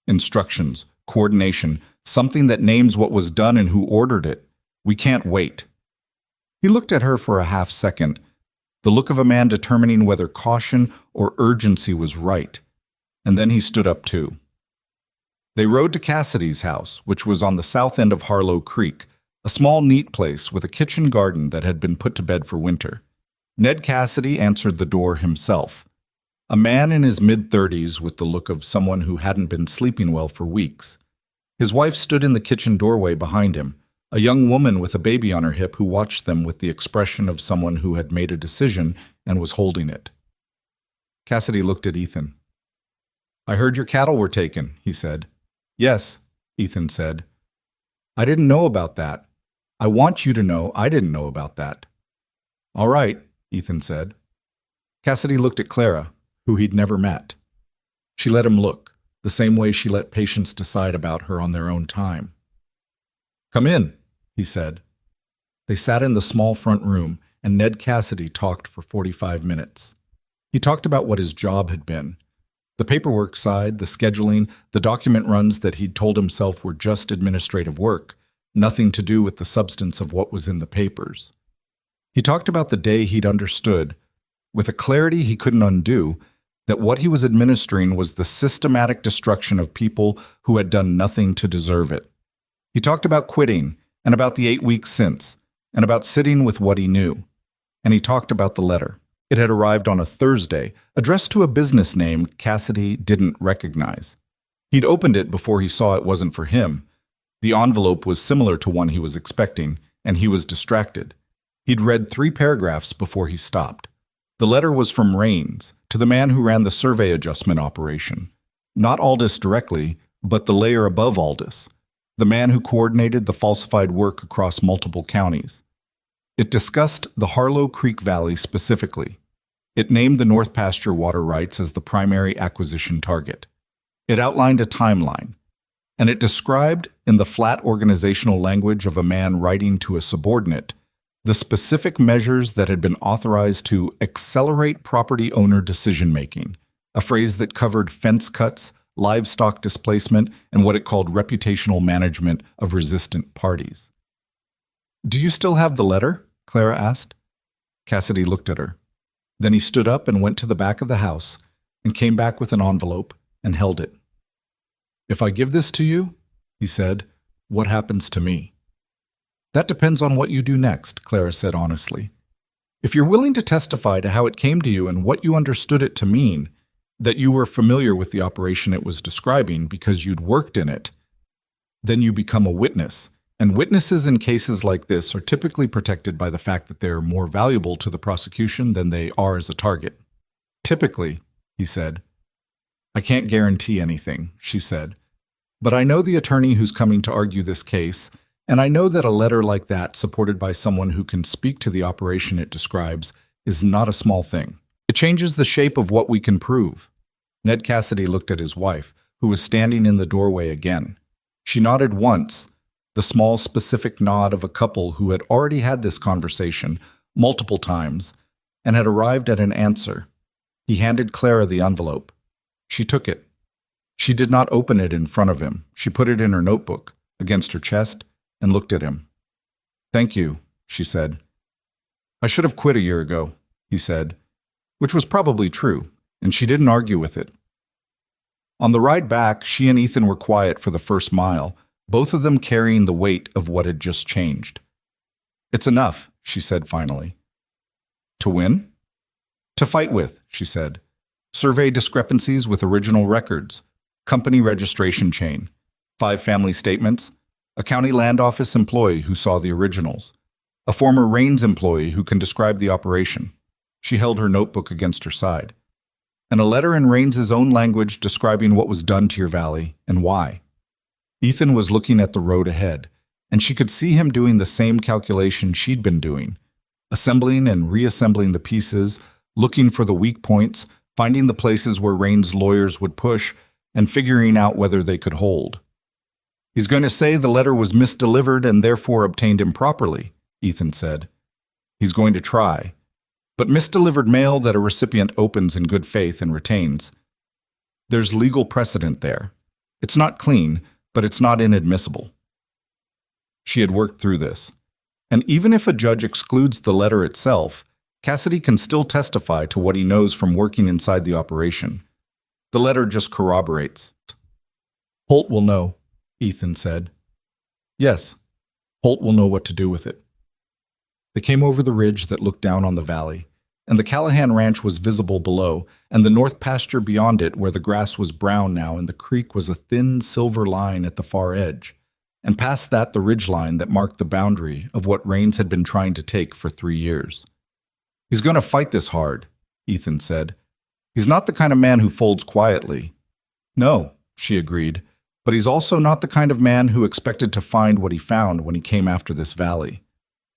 instructions, coordination, something that names what was done and who ordered it, we can't wait. He looked at her for a half second, the look of a man determining whether caution or urgency was right, and then he stood up too. They rode to Cassidy's house, which was on the south end of Harlow Creek, a small, neat place with a kitchen garden that had been put to bed for winter. Ned Cassidy answered the door himself. A man in his mid-30s with the look of someone who hadn't been sleeping well for weeks. His wife stood in the kitchen doorway behind him, a young woman with a baby on her hip who watched them with the expression of someone who had made a decision and was holding it. Cassidy looked at Ethan. I heard your cattle were taken, he said. Yes, Ethan said. I didn't know about that. I want you to know I didn't know about that. All right, Ethan said. Cassidy looked at Clara, who he'd never met. She let him look, the same way she let patients decide about her on their own time. Come in, he said. They sat in the small front room, and Ned Cassidy talked for 45 minutes. He talked about what his job had been. The paperwork side, the scheduling, the document runs that he'd told himself were just administrative work, nothing to do with the substance of what was in the papers. He talked about the day he'd understood, with a clarity he couldn't undo, that what he was administering was the systematic destruction of people who had done nothing to deserve it. He talked about quitting, and about the 8 weeks since, and about sitting with what he knew. And he talked about the letter. It had arrived on a Thursday, addressed to a business name Cassidy didn't recognize. He'd opened it before he saw it wasn't for him. The envelope was similar to one he was expecting, and he was distracted. He'd read 3 paragraphs before he stopped. The letter was from Raines, to the man who ran the survey adjustment operation. Not Aldous directly, but the layer above Aldous, the man who coordinated the falsified work across multiple counties. It discussed the Harlow Creek Valley specifically. It named the North Pasture water rights as the primary acquisition target. It outlined a timeline, and it described, in the flat organizational language of a man writing to a subordinate, the specific measures that had been authorized to accelerate property owner decision-making, a phrase that covered fence cuts, livestock displacement, and what it called reputational management of resistant parties. Do you still have the letter? Clara asked. Cassidy looked at her. Then he stood up and went to the back of the house and came back with an envelope and held it. If I give this to you, he said, what happens to me? That depends on what you do next, Clara said honestly. If you're willing to testify to how it came to you and what you understood it to mean, that you were familiar with the operation it was describing because you'd worked in it, then you become a witness. And witnesses in cases like this are typically protected by the fact that they're more valuable to the prosecution than they are as a target. Typically, he said. I can't guarantee anything, she said. But I know the attorney who's coming to argue this case, and I know that a letter like that, supported by someone who can speak to the operation it describes, is not a small thing. It changes the shape of what we can prove. Ned Cassidy looked at his wife, who was standing in the doorway again. She nodded once, the small, specific nod of a couple who had already had this conversation multiple times and had arrived at an answer. He handed Clara the envelope. She took it. She did not open it in front of him. She put it in her notebook, against her chest, and looked at him. Thank you, she said. I should have quit a year ago, he said, which was probably true, and she didn't argue with it. On the ride back, she and Ethan were quiet for the first mile, both of them carrying the weight of what had just changed. It's enough, she said finally. To win? To fight with, she said. Survey discrepancies with original records, company registration chain, 5 family statements, a county land office employee who saw the originals, a former Raines employee who can describe the operation. She held her notebook against her side. "And a letter in Raines's own language describing what was done to your valley and why." Ethan was looking at the road ahead, and she could see him doing the same calculation she'd been doing, assembling and reassembling the pieces, looking for the weak points, finding the places where Raines' lawyers would push, and figuring out whether they could hold. "He's going to say the letter was misdelivered and therefore obtained improperly," Ethan said. "He's going to try. But misdelivered mail that a recipient opens in good faith and retains. There's legal precedent there. It's not clean, but it's not inadmissible." She had worked through this. And even if a judge excludes the letter itself, Cassidy can still testify to what he knows from working inside the operation. The letter just corroborates. "Holt will know," Ethan said. "Yes, Holt will know what to do with it." They came over the ridge that looked down on the valley, and the Callahan ranch was visible below, and the north pasture beyond it where the grass was brown now and the creek was a thin silver line at the far edge, and past that the ridge line that marked the boundary of what Raines had been trying to take for 3 years. "He's going to fight this hard," Ethan said. "He's not the kind of man who folds quietly." "No," she agreed, "but he's also not the kind of man who expected to find what he found when he came after this valley."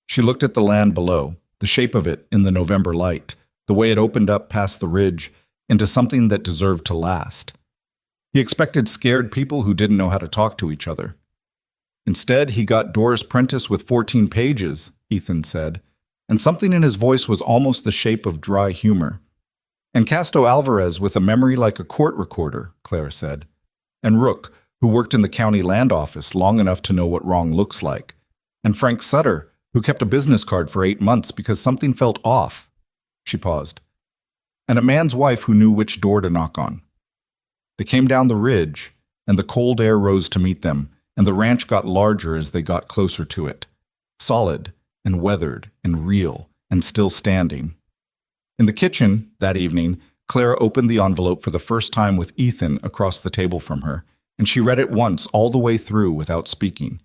She looked at the land below, the shape of it in the November light, the way it opened up past the ridge into something that deserved to last. He expected scared people who didn't know how to talk to each other. "Instead, he got Doris Prentice with 14 pages, Ethan said, and something in his voice was almost the shape of dry humor. "And Casto Alvarez with a memory like a court recorder," Clara said. "And Rook, who worked in the county land office long enough to know what wrong looks like. And Frank Sutter, who kept a business card for 8 months because something felt off." She paused. "And a man's wife who knew which door to knock on." They came down the ridge, and the cold air rose to meet them, and the ranch got larger as they got closer to it, solid and weathered and real and still standing. In the kitchen, that evening, Clara opened the envelope for the first time with Ethan across the table from her, and she read it once all the way through without speaking,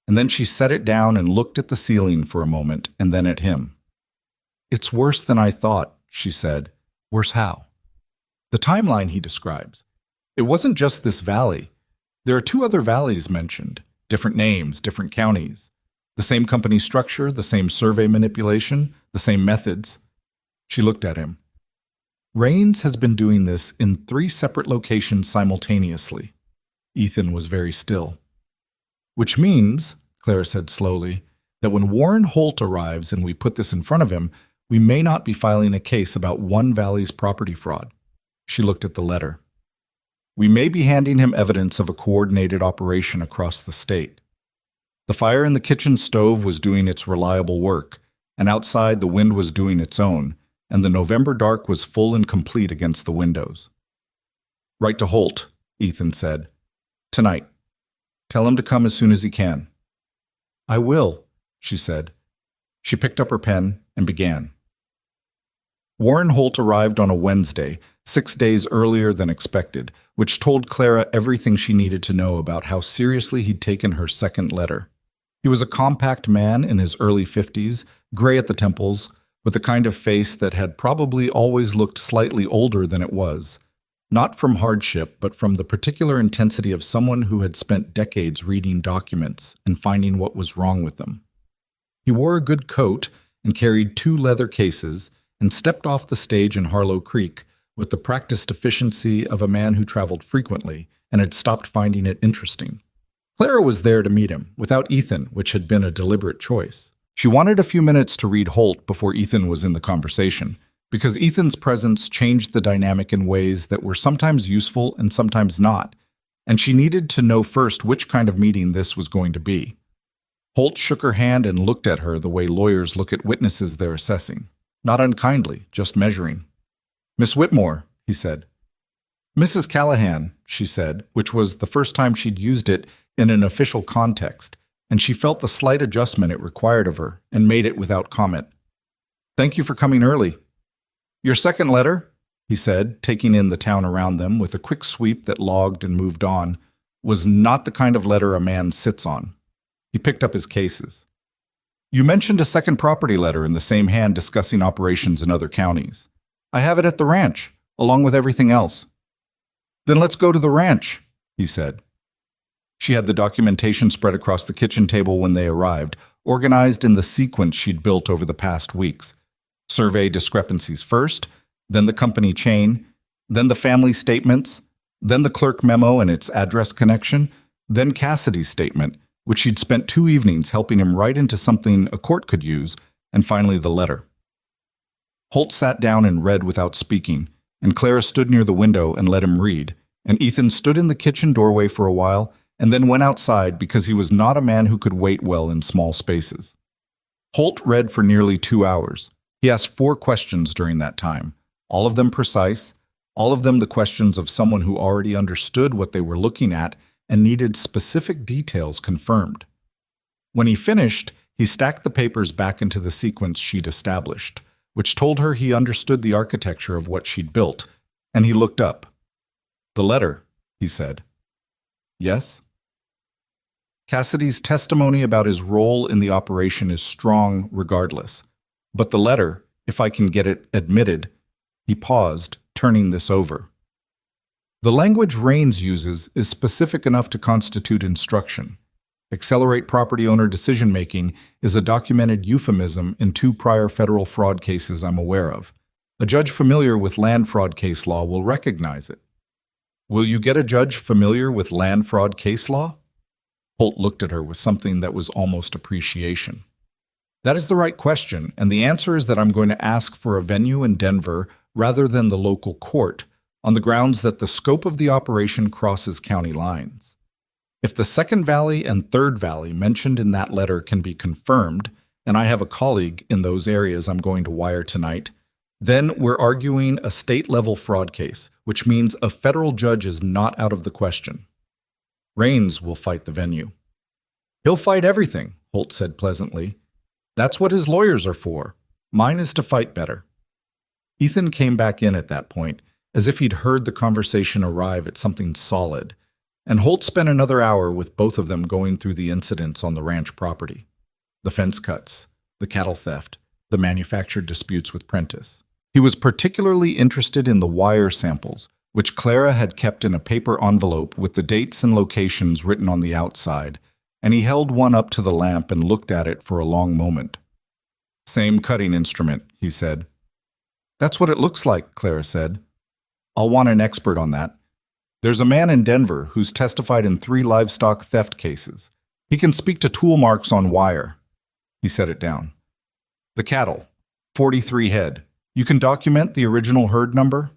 and then she set it down and looked at the ceiling for a moment and then at him. "It's worse than I thought," she said. "Worse how?" "The timeline he describes. It wasn't just this valley. There are 2 other valleys mentioned, different names, different counties. The same company structure, the same survey manipulation, the same methods." She looked at him. "Raines has been doing this in 3 separate locations simultaneously." Ethan was very still. "Which means," Clara said slowly, "that when Warren Holt arrives and we put this in front of him, we may not be filing a case about one valley's property fraud." She looked at the letter. "We may be handing him evidence of a coordinated operation across the state. The fire in the kitchen stove was doing its reliable work, and outside the wind was doing its own, and the November dark was full and complete against the windows." "Write to Holt," Ethan said. "Tonight. Tell him to come as soon as he can." "I will," she said. She picked up her pen and began. Warren Holt arrived on a Wednesday, 6 days earlier than expected, which told Clara everything she needed to know about how seriously he'd taken her second letter. He was a compact man in his early 50s, gray at the temples, with the kind of face that had probably always looked slightly older than it was, not from hardship, but from the particular intensity of someone who had spent decades reading documents and finding what was wrong with them. He wore a good coat and carried 2 leather cases, and stepped off the stage in Harlow Creek with the practiced efficiency of a man who traveled frequently and had stopped finding it interesting. Clara was there to meet him, without Ethan, which had been a deliberate choice. She wanted a few minutes to read Holt before Ethan was in the conversation, because Ethan's presence changed the dynamic in ways that were sometimes useful and sometimes not, and she needed to know first which kind of meeting this was going to be. Holt shook her hand and looked at her the way lawyers look at witnesses they're assessing. Not unkindly, just measuring. "Miss Whitmore," he said. "Mrs. Callahan," she said, which was the first time she'd used it in an official context, and she felt the slight adjustment it required of her and made it without comment. "Thank you for coming early." "Your second letter," he said, taking in the town around them with a quick sweep that logged and moved on, "was not the kind of letter a man sits on." He picked up his cases. You mentioned a second property letter in the same hand discussing operations in other counties. I have it at the ranch, along with everything else. Then let's go to the ranch, he said. She had the documentation spread across the kitchen table when they arrived, organized in the sequence she'd built over the past weeks. Survey discrepancies first, then the company chain, then the family statements, then the clerk memo and its address connection, then Cassidy's statement, which she'd spent 2 evenings helping him write into something a court could use, and finally the letter. Holt sat down and read without speaking, and Clara stood near the window and let him read, and Ethan stood in the kitchen doorway for a while and then went outside because he was not a man who could wait well in small spaces. Holt read for nearly 2 hours. He asked 4 questions during that time, all of them precise, all of them the questions of someone who already understood what they were looking at and needed specific details confirmed. When he finished, he stacked the papers back into the sequence she'd established, which told her he understood the architecture of what she'd built, and he looked up. "The letter," he said. "Yes?" Cassidy's testimony about his role in the operation is strong regardless. But the letter, if I can get it admitted, he paused, turning this over. The language Raines uses is specific enough to constitute instruction. Accelerate property owner decision-making is a documented euphemism in 2 prior federal fraud cases I'm aware of. A judge familiar with land fraud case law will recognize it. Will you get a judge familiar with land fraud case law? Holt looked at her with something that was almost appreciation. That is the right question, and the answer is that I'm going to ask for a venue in Denver rather than the local court, on the grounds that the scope of the operation crosses county lines. If the Second Valley and Third Valley mentioned in that letter can be confirmed, and I have a colleague in those areas I'm going to wire tonight, then we're arguing a state-level fraud case, which means a federal judge is not out of the question. Raines will fight the venue. He'll fight everything, Holt said pleasantly. That's what his lawyers are for. Mine is to fight better. Ethan came back in at that point, as if he'd heard the conversation arrive at something solid, and Holt spent another hour with both of them going through the incidents on the ranch property. The fence cuts, the cattle theft, the manufactured disputes with Prentice. He was particularly interested in the wire samples, which Clara had kept in a paper envelope with the dates and locations written on the outside, and he held one up to the lamp and looked at it for a long moment. "Same cutting instrument," he said. "That's what it looks like," Clara said. "I'll want an expert on that. There's a man in Denver who's testified in 3 livestock theft cases. He can speak to tool marks on wire." He set it down. "The cattle, 43 head. You can document the original herd number?"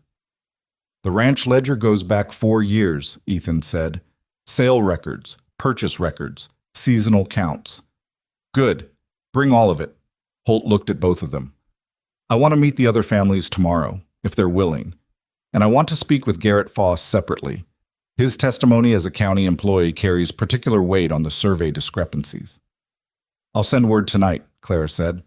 "The ranch ledger goes back 4 years," Ethan said. "Sale records, purchase records, seasonal counts." "Good. Bring all of it." Holt looked at both of them. "I want to meet the other families tomorrow, if they're willing. And I want to speak with Garrett Foss separately. His testimony as a county employee carries particular weight on the survey discrepancies." "I'll send word tonight," Clara said.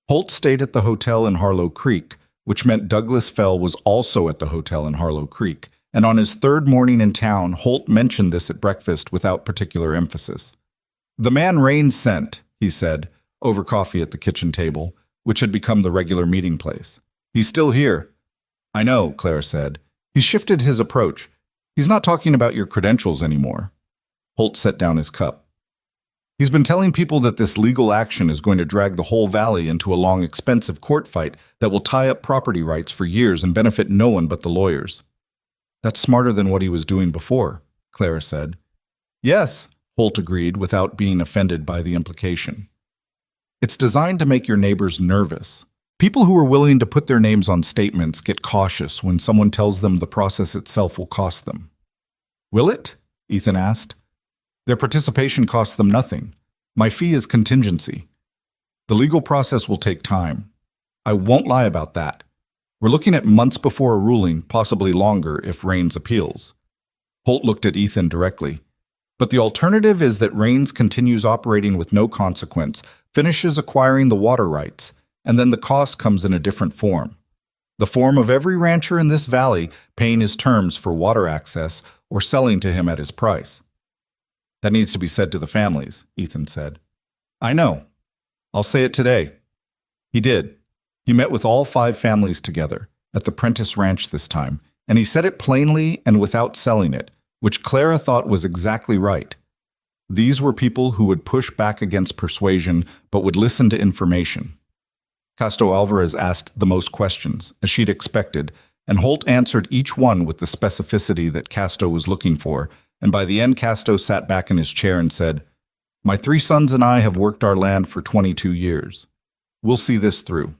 Holt stayed at the hotel in Harlow Creek, which meant Douglas Fell was also at the hotel in Harlow Creek, and on his 3rd morning in town, Holt mentioned this at breakfast without particular emphasis. "The man Raines sent," he said, over coffee at the kitchen table, which had become the regular meeting place. "He's still here." "I know," Clara said. "He's shifted his approach. He's not talking about your credentials anymore." Holt set down his cup. "He's been telling people that this legal action is going to drag the whole valley into a long, expensive court fight that will tie up property rights for years and benefit no one but the lawyers." "That's smarter than what he was doing before," Clara said. "Yes," Holt agreed without being offended by the implication. "It's designed to make your neighbors nervous. People who are willing to put their names on statements get cautious when someone tells them the process itself will cost them." "Will it?" Ethan asked. "Their participation costs them nothing. My fee is contingency. The legal process will take time. I won't lie about that. We're looking at months before a ruling, possibly longer if Raines appeals." Holt looked at Ethan directly. "But the alternative is that Raines continues operating with no consequence, finishes acquiring the water rights, and then the cost comes in a different form. The form of every rancher in this valley paying his terms for water access or selling to him at his price." "That needs to be said to the families," Ethan said. "I know. I'll say it today. He did. He met with all 5 families together, at the Prentice Ranch this time, and he said it plainly and without selling it, which Clara thought was exactly right. These were people who would push back against persuasion, but would listen to information. Casto Alvarez asked the most questions, as she'd expected, and Holt answered each one with the specificity that Casto was looking for, and by the end Casto sat back in his chair and said, "My 3 sons and I have worked our land for 22 years. We'll see this through."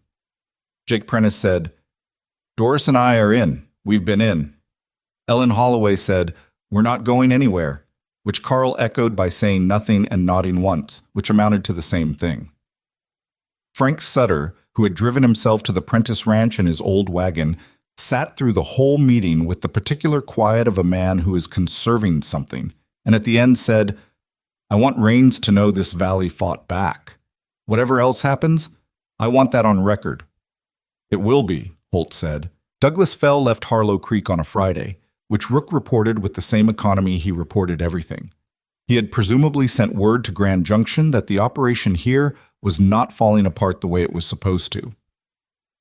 Jake Prentice said, "Doris and I are in. We've been in." Ellen Holloway said, "We're not going anywhere," which Carl echoed by saying nothing and nodding once, which amounted to the same thing. Frank Sutter, who had driven himself to the Prentice Ranch in his old wagon, sat through the whole meeting with the particular quiet of a man who is conserving something, and at the end said, "I want Raines to know this valley fought back. Whatever else happens, I want that on record." "It will be," Holt said. Douglas Fell left Harlow Creek on a Friday, which Rook reported with the same economy he reported everything. He had presumably sent word to Grand Junction that the operation here was not falling apart the way it was supposed to.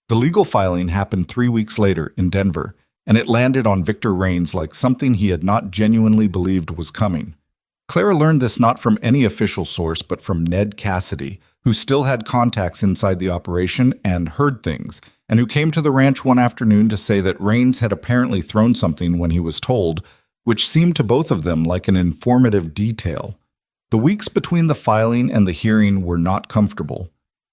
The legal filing happened 3 weeks later in Denver, and it landed on Victor Raines like something he had not genuinely believed was coming. Clara learned this not from any official source, but from Ned Cassidy, who still had contacts inside the operation and heard things, and who came to the ranch one afternoon to say that Raines had apparently thrown something when he was told, which seemed to both of them like an informative detail. The weeks between the filing and the hearing were not comfortable.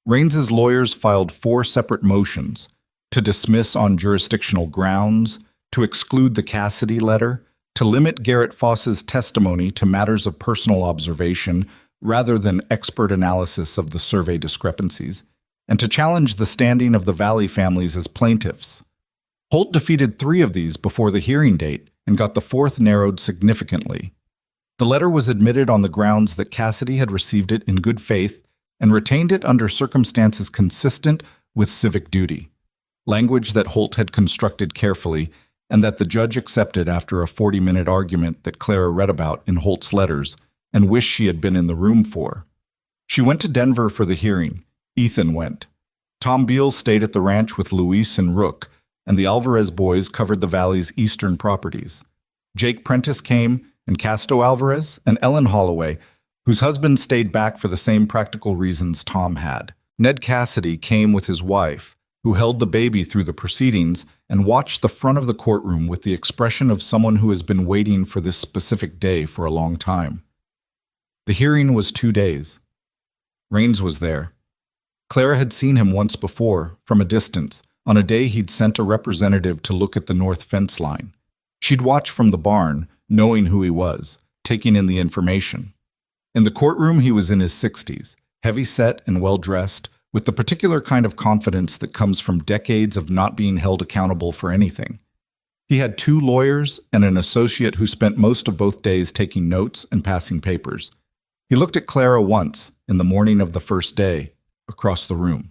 Raines's lawyers filed 4 separate motions: to dismiss on jurisdictional grounds, to exclude the Cassidy letter, to limit Garrett Foss's testimony to matters of personal observation rather than expert analysis of the survey discrepancies, and to challenge the standing of the Valley families as plaintiffs. Holt defeated 3 of these before the hearing date and got the 4th narrowed significantly. The letter was admitted on the grounds that Cassidy had received it in good faith and retained it under circumstances consistent with civic duty, language that Holt had constructed carefully and that the judge accepted after a 40-minute argument that Clara read about in Holt's letters and wished she had been in the room for. She went to Denver for the hearing. Ethan went. Tom Beal stayed at the ranch with Luis and Rook, and the Alvarez boys covered the valley's eastern properties. Jake Prentice came, and Casto Alvarez, and Ellen Holloway, whose husband stayed back for the same practical reasons Tom had. Ned Cassidy came with his wife, who held the baby through the proceedings and watched the front of the courtroom with the expression of someone who has been waiting for this specific day for a long time. The hearing was 2 days. Raines was there. Clara had seen him once before, from a distance, on a day he'd sent a representative to look at the north fence line. She'd watched from the barn, knowing who he was, taking in the information. In the courtroom, he was in his 60s, heavy-set and well-dressed, with the particular kind of confidence that comes from decades of not being held accountable for anything. He had 2 lawyers and an associate who spent most of both days taking notes and passing papers. He looked at Clara once, in the morning of the first day, across the room.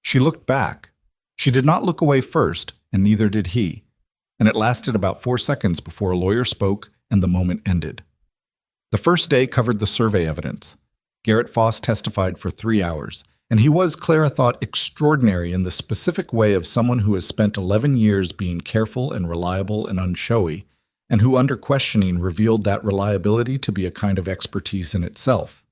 She looked back. She did not look away first, and neither did he, and it lasted about 4 seconds before a lawyer spoke and the moment ended. The first day covered the survey evidence. Garrett Foss testified for 3 hours, and he was, Clara thought, extraordinary in the specific way of someone who has spent 11 years being careful and reliable and unshowy, and who under questioning revealed that reliability to be a kind of expertise in itself.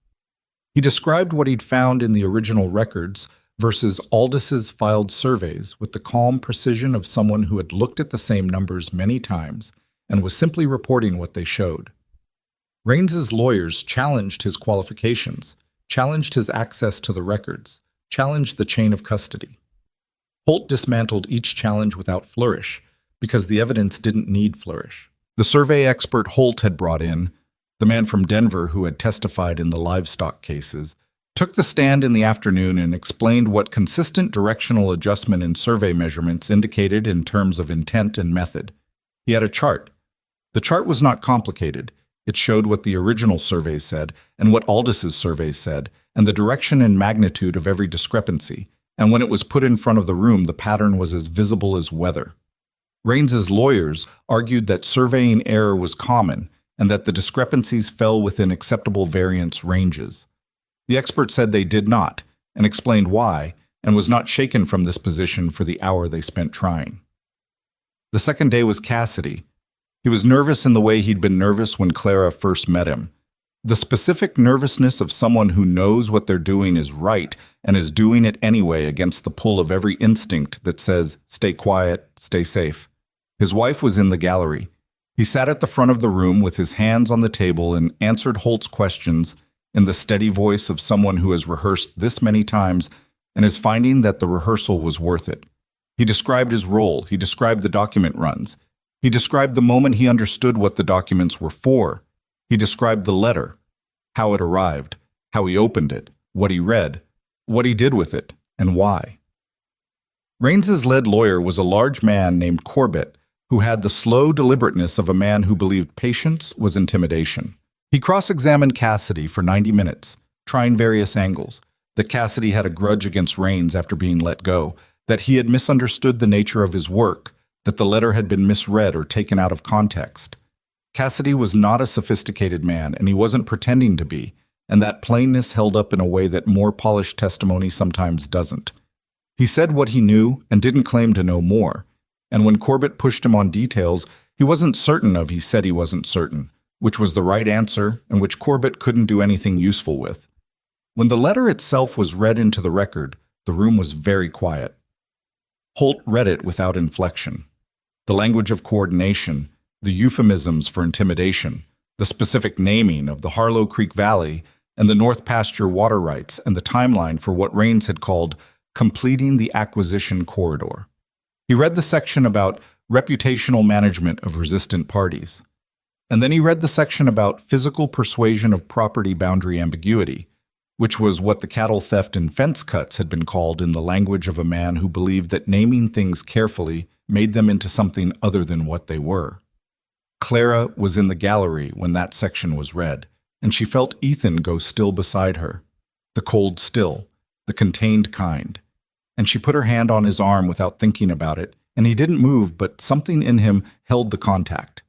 He described what he'd found in the original records versus Aldis's filed surveys with the calm precision of someone who had looked at the same numbers many times and was simply reporting what they showed. Raines's lawyers challenged his qualifications, challenged his access to the records, challenged the chain of custody. Holt dismantled each challenge without flourish, because the evidence didn't need flourish. The survey expert Holt had brought in, the man from Denver who had testified in the livestock cases, took the stand in the afternoon and explained what consistent directional adjustment in survey measurements indicated in terms of intent and method. He had a chart. The chart was not complicated. It showed what the original surveys said and what Aldis's surveys said, and the direction and magnitude of every discrepancy, and when it was put in front of the room, the pattern was as visible as weather. Raines's lawyers argued that surveying error was common and that the discrepancies fell within acceptable variance ranges. The expert said they did not, and explained why, and was not shaken from this position for the hour they spent trying. The second day was Cassidy. He was nervous in the way he'd been nervous when Clara first met him. The specific nervousness of someone who knows what they're doing is right and is doing it anyway against the pull of every instinct that says, stay quiet, stay safe. His wife was in the gallery. He sat at the front of the room with his hands on the table and answered Holt's questions in the steady voice of someone who has rehearsed this many times and is finding that the rehearsal was worth it. He described his role. He described the document runs. He described the moment he understood what the documents were for. He described the letter, how it arrived, how he opened it, what he read, what he did with it, and why. Raines's lead lawyer was a large man named Corbett, who had the slow deliberateness of a man who believed patience was intimidation. He cross-examined Cassidy for 90 minutes, trying various angles, that Cassidy had a grudge against Raines after being let go, that he had misunderstood the nature of his work, that the letter had been misread or taken out of context. Cassidy was not a sophisticated man, and he wasn't pretending to be, and that plainness held up in a way that more polished testimony sometimes doesn't. He said what he knew and didn't claim to know more, and when Corbett pushed him on details, he wasn't certain of he said he wasn't certain, which was the right answer and which Corbett couldn't do anything useful with. When the letter itself was read into the record, the room was very quiet. Holt read it without inflection. The language of coordination, the euphemisms for intimidation, the specific naming of the Harlow Creek Valley and the North Pasture water rights, and the timeline for what Raines had called completing the acquisition corridor. He read the section about reputational management of resistant parties. And then he read the section about physical persuasion of property boundary ambiguity, which was what the cattle theft and fence cuts had been called in the language of a man who believed that naming things carefully made them into something other than what they were. Clara was in the gallery when that section was read, and she felt Ethan go still beside her, the cold still, the contained kind. And she put her hand on his arm without thinking about it, and he didn't move, but something in him held the contact.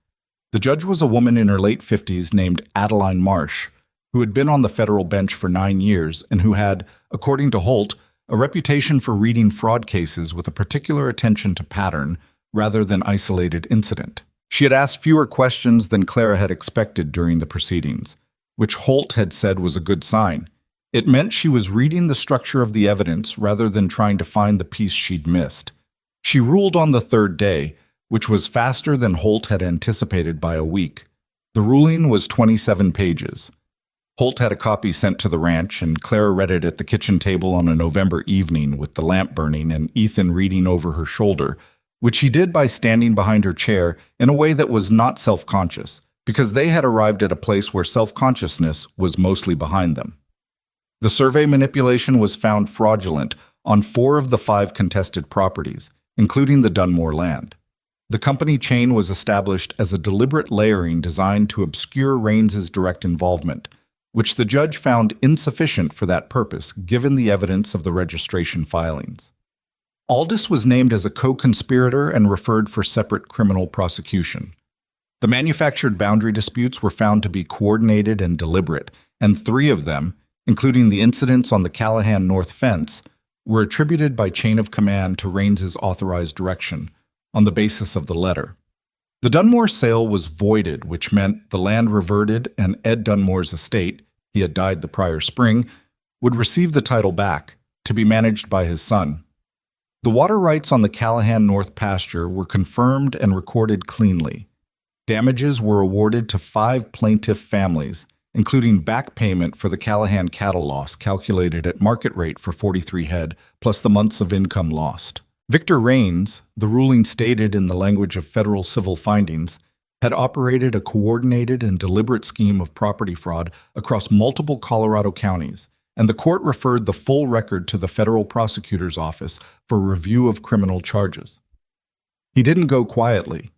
The judge was a woman in her late 50s named Adeline Marsh, who had been on the federal bench for 9 years and who had, according to Holt, a reputation for reading fraud cases with a particular attention to pattern rather than isolated incident. She had asked fewer questions than Clara had expected during the proceedings, which Holt had said was a good sign. It meant she was reading the structure of the evidence rather than trying to find the piece she'd missed. She ruled on the third day, which was faster than Holt had anticipated by a week. The ruling was 27 pages. Holt had a copy sent to the ranch, and Clara read it at the kitchen table on a November evening with the lamp burning and Ethan reading over her shoulder, which he did by standing behind her chair in a way that was not self-conscious, because they had arrived at a place where self-consciousness was mostly behind them. The survey manipulation was found fraudulent on 4 of the 5 contested properties, including the Dunmore land. The company chain was established as a deliberate layering designed to obscure Raines's direct involvement, which the judge found insufficient for that purpose given the evidence of the registration filings. Aldis was named as a co-conspirator and referred for separate criminal prosecution. The manufactured boundary disputes were found to be coordinated and deliberate, and 3 of them, including the incidents on the Callahan North Fence, were attributed by chain of command to Raines's authorized direction, on the basis of the letter. The Dunmore sale was voided, which meant the land reverted and Ed Dunmore's estate, he had died the prior spring, would receive the title back, to be managed by his son. The water rights on the Callahan North Pasture were confirmed and recorded cleanly. Damages were awarded to 5 plaintiff families, including back payment for the Callahan cattle loss calculated at market rate for 43 head, plus the months of income lost. Victor Raines, the ruling stated in the language of federal civil findings, had operated a coordinated and deliberate scheme of property fraud across multiple Colorado counties, and the court referred the full record to the federal prosecutor's office for review of criminal charges. He didn't go quietly.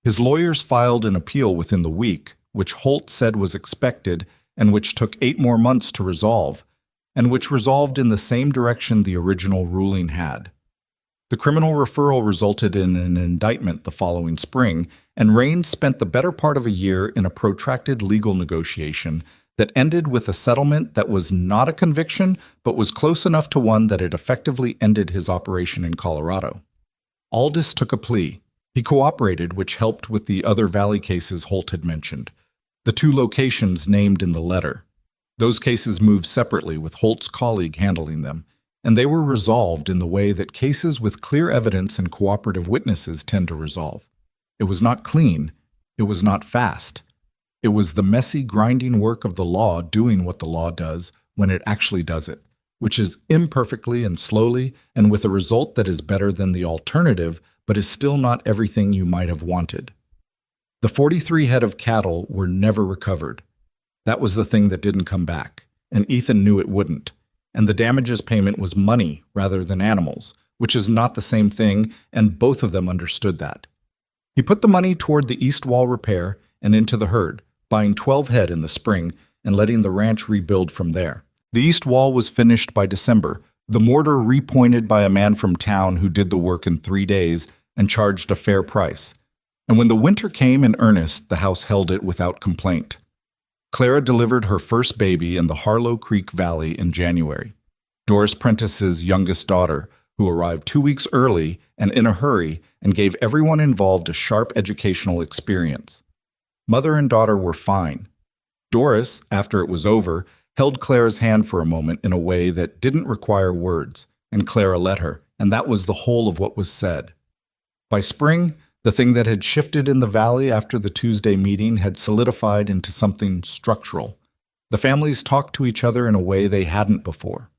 His lawyers filed an appeal within the week, which Holt said was expected and which took 8 more months to resolve, and which resolved in the same direction the original ruling had. The criminal referral resulted in an indictment the following spring, and Raines spent the better part of a year in a protracted legal negotiation that ended with a settlement that was not a conviction, but was close enough to one that it effectively ended his operation in Colorado. Aldis took a plea. He cooperated, which helped with the other Valley cases Holt had mentioned, the 2 locations named in the letter. Those cases moved separately, with Holt's colleague handling them, and they were resolved in the way that cases with clear evidence and cooperative witnesses tend to resolve. It was not clean. It was not fast. It was the messy, grinding work of the law doing what the law does when it actually does it, which is imperfectly and slowly and with a result that is better than the alternative, but is still not everything you might have wanted. The 43 head of cattle were never recovered. That was the thing that didn't come back, and Ethan knew it wouldn't. And the damages payment was money rather than animals, which is not the same thing, and both of them understood that. He put the money toward the east wall repair and into the herd, buying 12 head in the spring and letting the ranch rebuild from there. The east wall was finished by December, the mortar repointed by a man from town who did the work in 3 days and charged a fair price. And when the winter came in earnest, the house held it without complaint. Clara delivered her first baby in the Harlow Creek Valley in January. Doris Prentice's youngest daughter, who arrived 2 weeks early and in a hurry and gave everyone involved a sharp educational experience. Mother and daughter were fine. Doris, after it was over, held Clara's hand for a moment in a way that didn't require words, and Clara let her, and that was the whole of what was said. By spring, the thing that had shifted in the valley after the Tuesday meeting had solidified into something structural. The families talked to each other in a way they hadn't before.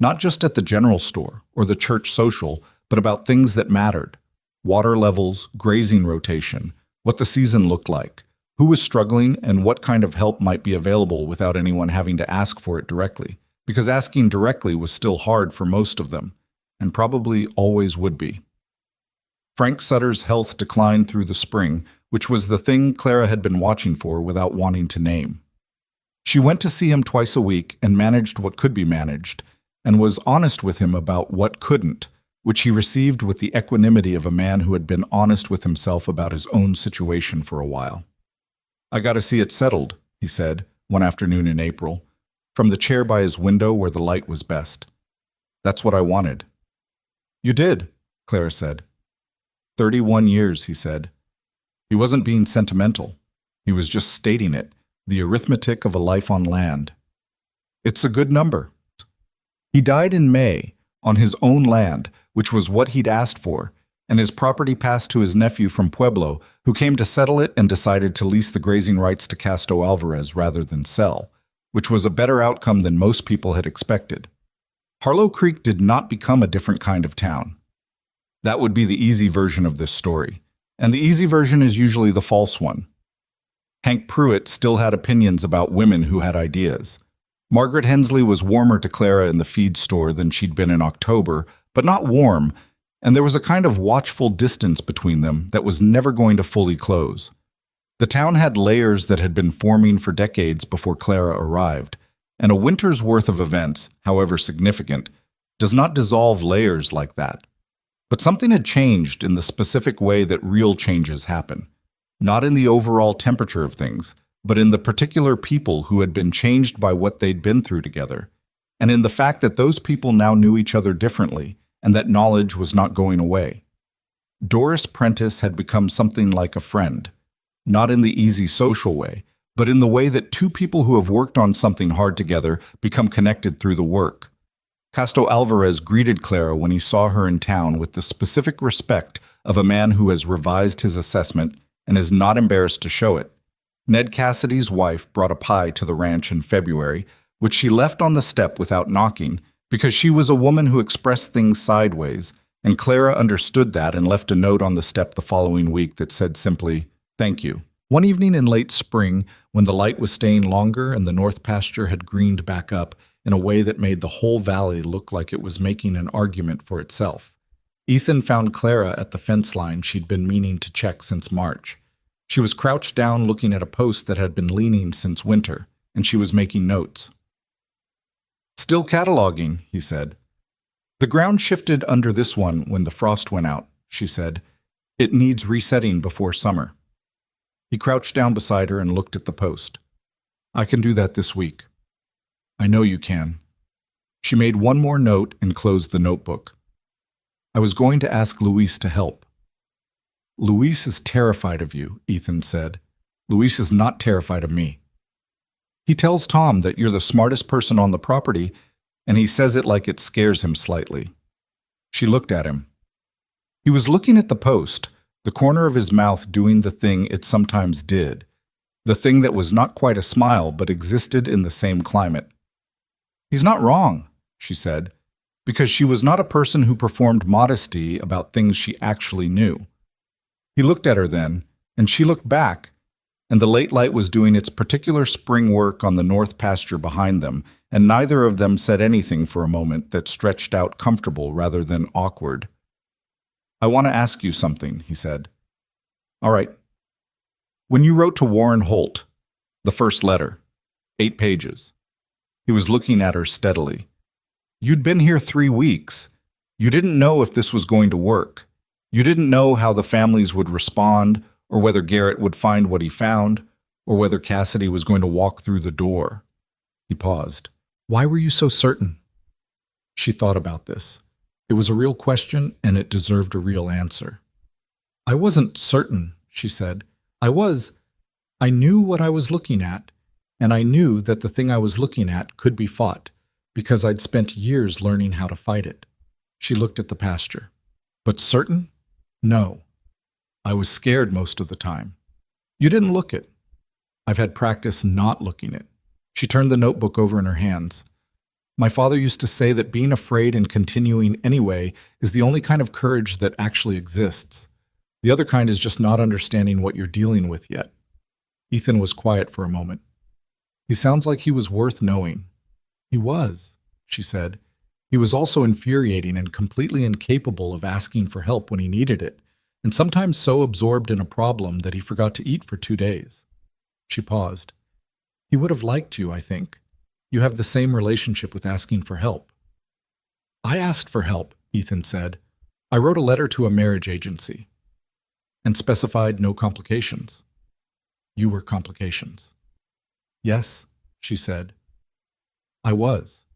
Not just at the general store or the church social, but about things that mattered. Water levels, grazing rotation, what the season looked like, who was struggling, and what kind of help might be available without anyone having to ask for it directly, because asking directly was still hard for most of them, and probably always would be. Frank Sutter's health declined through the spring, which was the thing Clara had been watching for without wanting to name. She went to see him twice a week and managed what could be managed, and was honest with him about what couldn't, which he received with the equanimity of a man who had been honest with himself about his own situation for a while. "I got to see it settled," he said, one afternoon in April, from the chair by his window where the light was best. "That's what I wanted." "You did," Clara said. 31 years, he said. He wasn't being sentimental. He was just stating it, the arithmetic of a life on land. It's a good number. He died in May, on his own land, which was what he'd asked for, and his property passed to his nephew from Pueblo, who came to settle it and decided to lease the grazing rights to Casto Alvarez rather than sell, which was a better outcome than most people had expected. Harlow Creek did not become a different kind of town. That would be the easy version of this story, and the easy version is usually the false one. Hank Pruitt still had opinions about women who had ideas. Margaret Hensley was warmer to Clara in the feed store than she'd been in October, but not warm, and there was a kind of watchful distance between them that was never going to fully close. The town had layers that had been forming for decades before Clara arrived, and a winter's worth of events, however significant, does not dissolve layers like that. But something had changed in the specific way that real changes happen, not in the overall temperature of things, but in the particular people who had been changed by what they'd been through together, and in the fact that those people now knew each other differently, and that knowledge was not going away. Doris Prentice had become something like a friend, not in the easy social way, but in the way that two people who have worked on something hard together become connected through the work. Casto Alvarez greeted Clara when he saw her in town with the specific respect of a man who has revised his assessment and is not embarrassed to show it. Ned Cassidy's wife brought a pie to the ranch in February, which she left on the step without knocking, because she was a woman who expressed things sideways, and Clara understood that and left a note on the step the following week that said simply, "Thank you." One evening in late spring, when the light was staying longer and the north pasture had greened back up in a way that made the whole valley look like it was making an argument for itself, Ethan found Clara at the fence line she'd been meaning to check since March. She was crouched down looking at a post that had been leaning since winter, and she was making notes. "Still cataloging," he said. "The ground shifted under this one when the frost went out," she said. "It needs resetting before summer." He crouched down beside her and looked at the post. I can do that this week. I know you can. She made one more note and closed the notebook. I was going to ask Luis to help. Luis is terrified of you, Ethan said. Luis is not terrified of me. He tells Tom that you're the smartest person on the property, and he says it like it scares him slightly. She looked at him. He was looking at the post, the corner of his mouth doing the thing it sometimes did, the thing that was not quite a smile but existed in the same climate. He's not wrong, she said, because she was not a person who performed modesty about things she actually knew. He looked at her then, and she looked back, and the late light was doing its particular spring work on the north pasture behind them, and neither of them said anything for a moment that stretched out comfortable rather than awkward. I want to ask you something, he said. All right. When you wrote to Warren Holt, the first letter, 8 pages. He was looking at her steadily. You'd been here 3 weeks. You didn't know if this was going to work. You didn't know how the families would respond, or whether Garrett would find what he found, or whether Cassidy was going to walk through the door. He paused. Why were you so certain? She thought about this. It was a real question, and it deserved a real answer. I wasn't certain, she said. I knew what I was looking at, and I knew that the thing I was looking at could be fought, because I'd spent years learning how to fight it. She looked at the pasture. But certain? No. I was scared most of the time. You didn't look it. I've had practice not looking it. She turned the notebook over in her hands. My father used to say that being afraid and continuing anyway is the only kind of courage that actually exists. The other kind is just not understanding what you're dealing with yet. Ethan was quiet for a moment. He sounds like he was worth knowing. He was, she said. He was also infuriating and completely incapable of asking for help when he needed it, and sometimes so absorbed in a problem that he forgot to eat for 2 days. She paused. He would have liked you, I think. You have the same relationship with asking for help. I asked for help, Ethan said. I wrote a letter to a marriage agency and specified no complications. You were complications. Yes, she said. I was.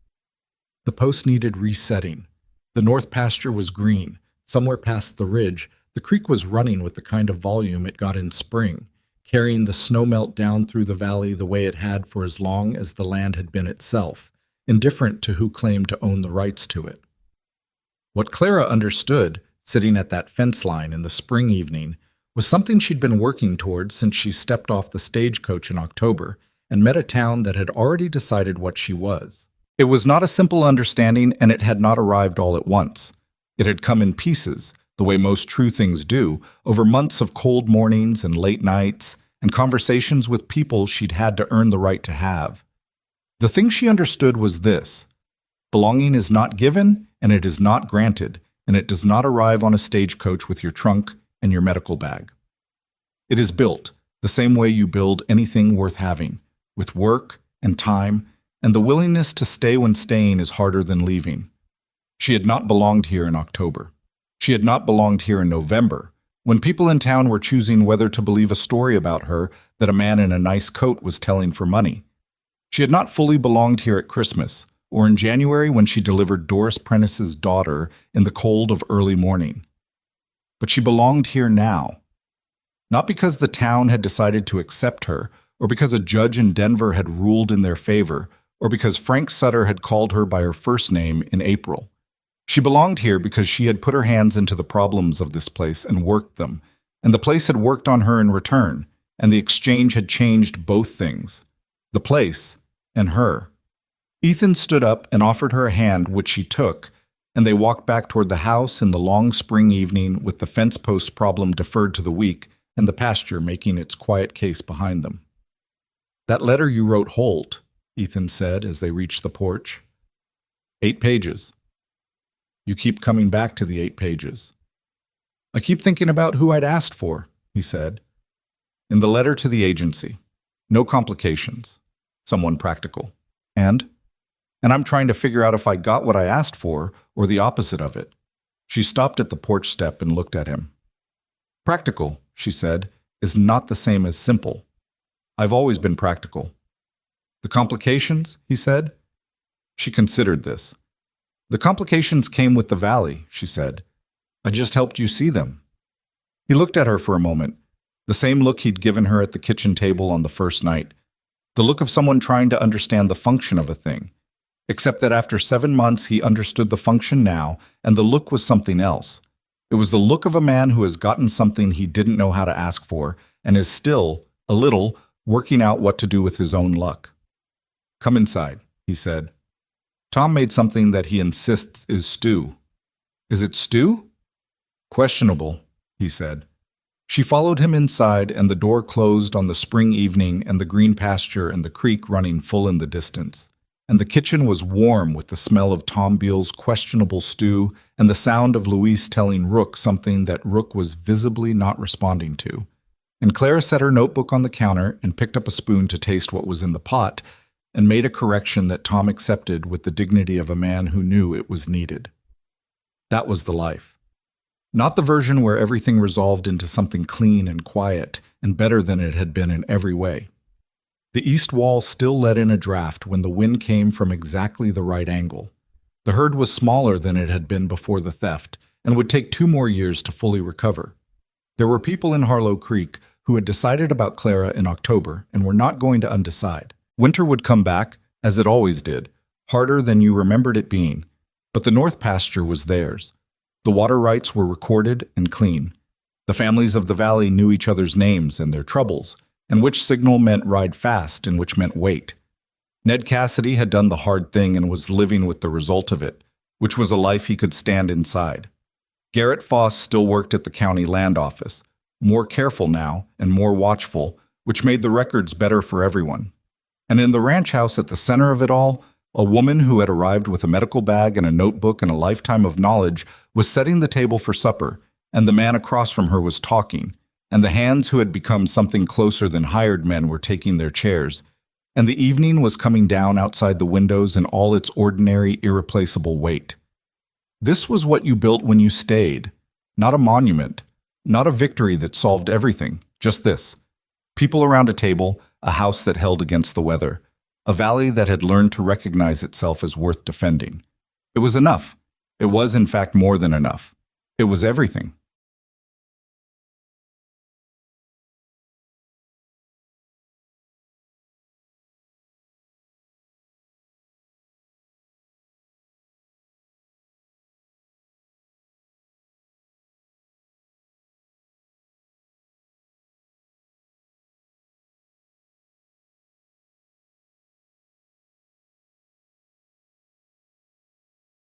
The post needed resetting. The north pasture was green. Somewhere past the ridge, the creek was running with the kind of volume it got in spring, carrying the snowmelt down through the valley the way it had for as long as the land had been itself, indifferent to who claimed to own the rights to it. What Clara understood, sitting at that fence line in the spring evening, was something she'd been working toward since she stepped off the stagecoach in October and met a town that had already decided what she was. It was not a simple understanding, and it had not arrived all at once. It had come in pieces, the way most true things do, over months of cold mornings and late nights, and conversations with people she'd had to earn the right to have. The thing she understood was this: belonging is not given, and it is not granted, and it does not arrive on a stagecoach with your trunk and your medical bag. It is built, the same way you build anything worth having, with work and time, and the willingness to stay when staying is harder than leaving. She had not belonged here in October. She had not belonged here in November, when people in town were choosing whether to believe a story about her that a man in a nice coat was telling for money. She had not fully belonged here at Christmas, or in January when she delivered Doris Prentice's daughter in the cold of early morning. But she belonged here now. Not because the town had decided to accept her, or because a judge in Denver had ruled in their favor, or because Frank Sutter had called her by her first name in April. She belonged here because she had put her hands into the problems of this place and worked them, and the place had worked on her in return, and the exchange had changed both things, the place and her. Ethan stood up and offered her a hand, which she took, and they walked back toward the house in the long spring evening with the fence post problem deferred to the week and the pasture making its quiet case behind them. That letter you wrote Holt, Ethan said as they reached the porch. 8 pages. You keep coming back to the 8 pages. I keep thinking about who I'd asked for, he said. In the letter to the agency. No complications. Someone practical. And I'm trying to figure out if I got what I asked for or the opposite of it. She stopped at the porch step and looked at him. Practical, she said, is not the same as simple. I've always been practical. The complications, he said. She considered this. The complications came with the valley, she said. I just helped you see them. He looked at her for a moment, the same look he'd given her at the kitchen table on the first night, the look of someone trying to understand the function of a thing, except that after 7 months he understood the function now, and the look was something else. It was the look of a man who has gotten something he didn't know how to ask for, and is still, a little, working out what to do with his own luck. Come inside, he said. Tom made something that he insists is stew. Is it stew? Questionable, he said. She followed him inside, and the door closed on the spring evening and the green pasture and the creek running full in the distance. And the kitchen was warm with the smell of Tom Beale's questionable stew and the sound of Louise telling Rook something that Rook was visibly not responding to. And Clara set her notebook on the counter and picked up a spoon to taste what was in the pot, and made a correction that Tom accepted with the dignity of a man who knew it was needed. That was the life. Not the version where everything resolved into something clean and quiet and better than it had been in every way. The east wall still let in a draft when the wind came from exactly the right angle. The herd was smaller than it had been before the theft and would take 2 more years to fully recover. There were people in Harlow Creek who had decided about Clara in October and were not going to undecide. Winter would come back, as it always did, harder than you remembered it being, but the north pasture was theirs. The water rights were recorded and clean. The families of the valley knew each other's names and their troubles, and which signal meant ride fast and which meant wait. Ned Cassidy had done the hard thing and was living with the result of it, which was a life he could stand inside. Garrett Foss still worked at the county land office, more careful now and more watchful, which made the records better for everyone. And in the ranch house at the center of it all, a woman who had arrived with a medical bag and a notebook and a lifetime of knowledge was setting the table for supper, and the man across from her was talking, and the hands who had become something closer than hired men were taking their chairs, and the evening was coming down outside the windows in all its ordinary, irreplaceable weight. This was what you built when you stayed, not a monument, not a victory that solved everything, just this. People around a table, a house that held against the weather, a valley that had learned to recognize itself as worth defending. It was enough. It was, in fact, more than enough. It was everything.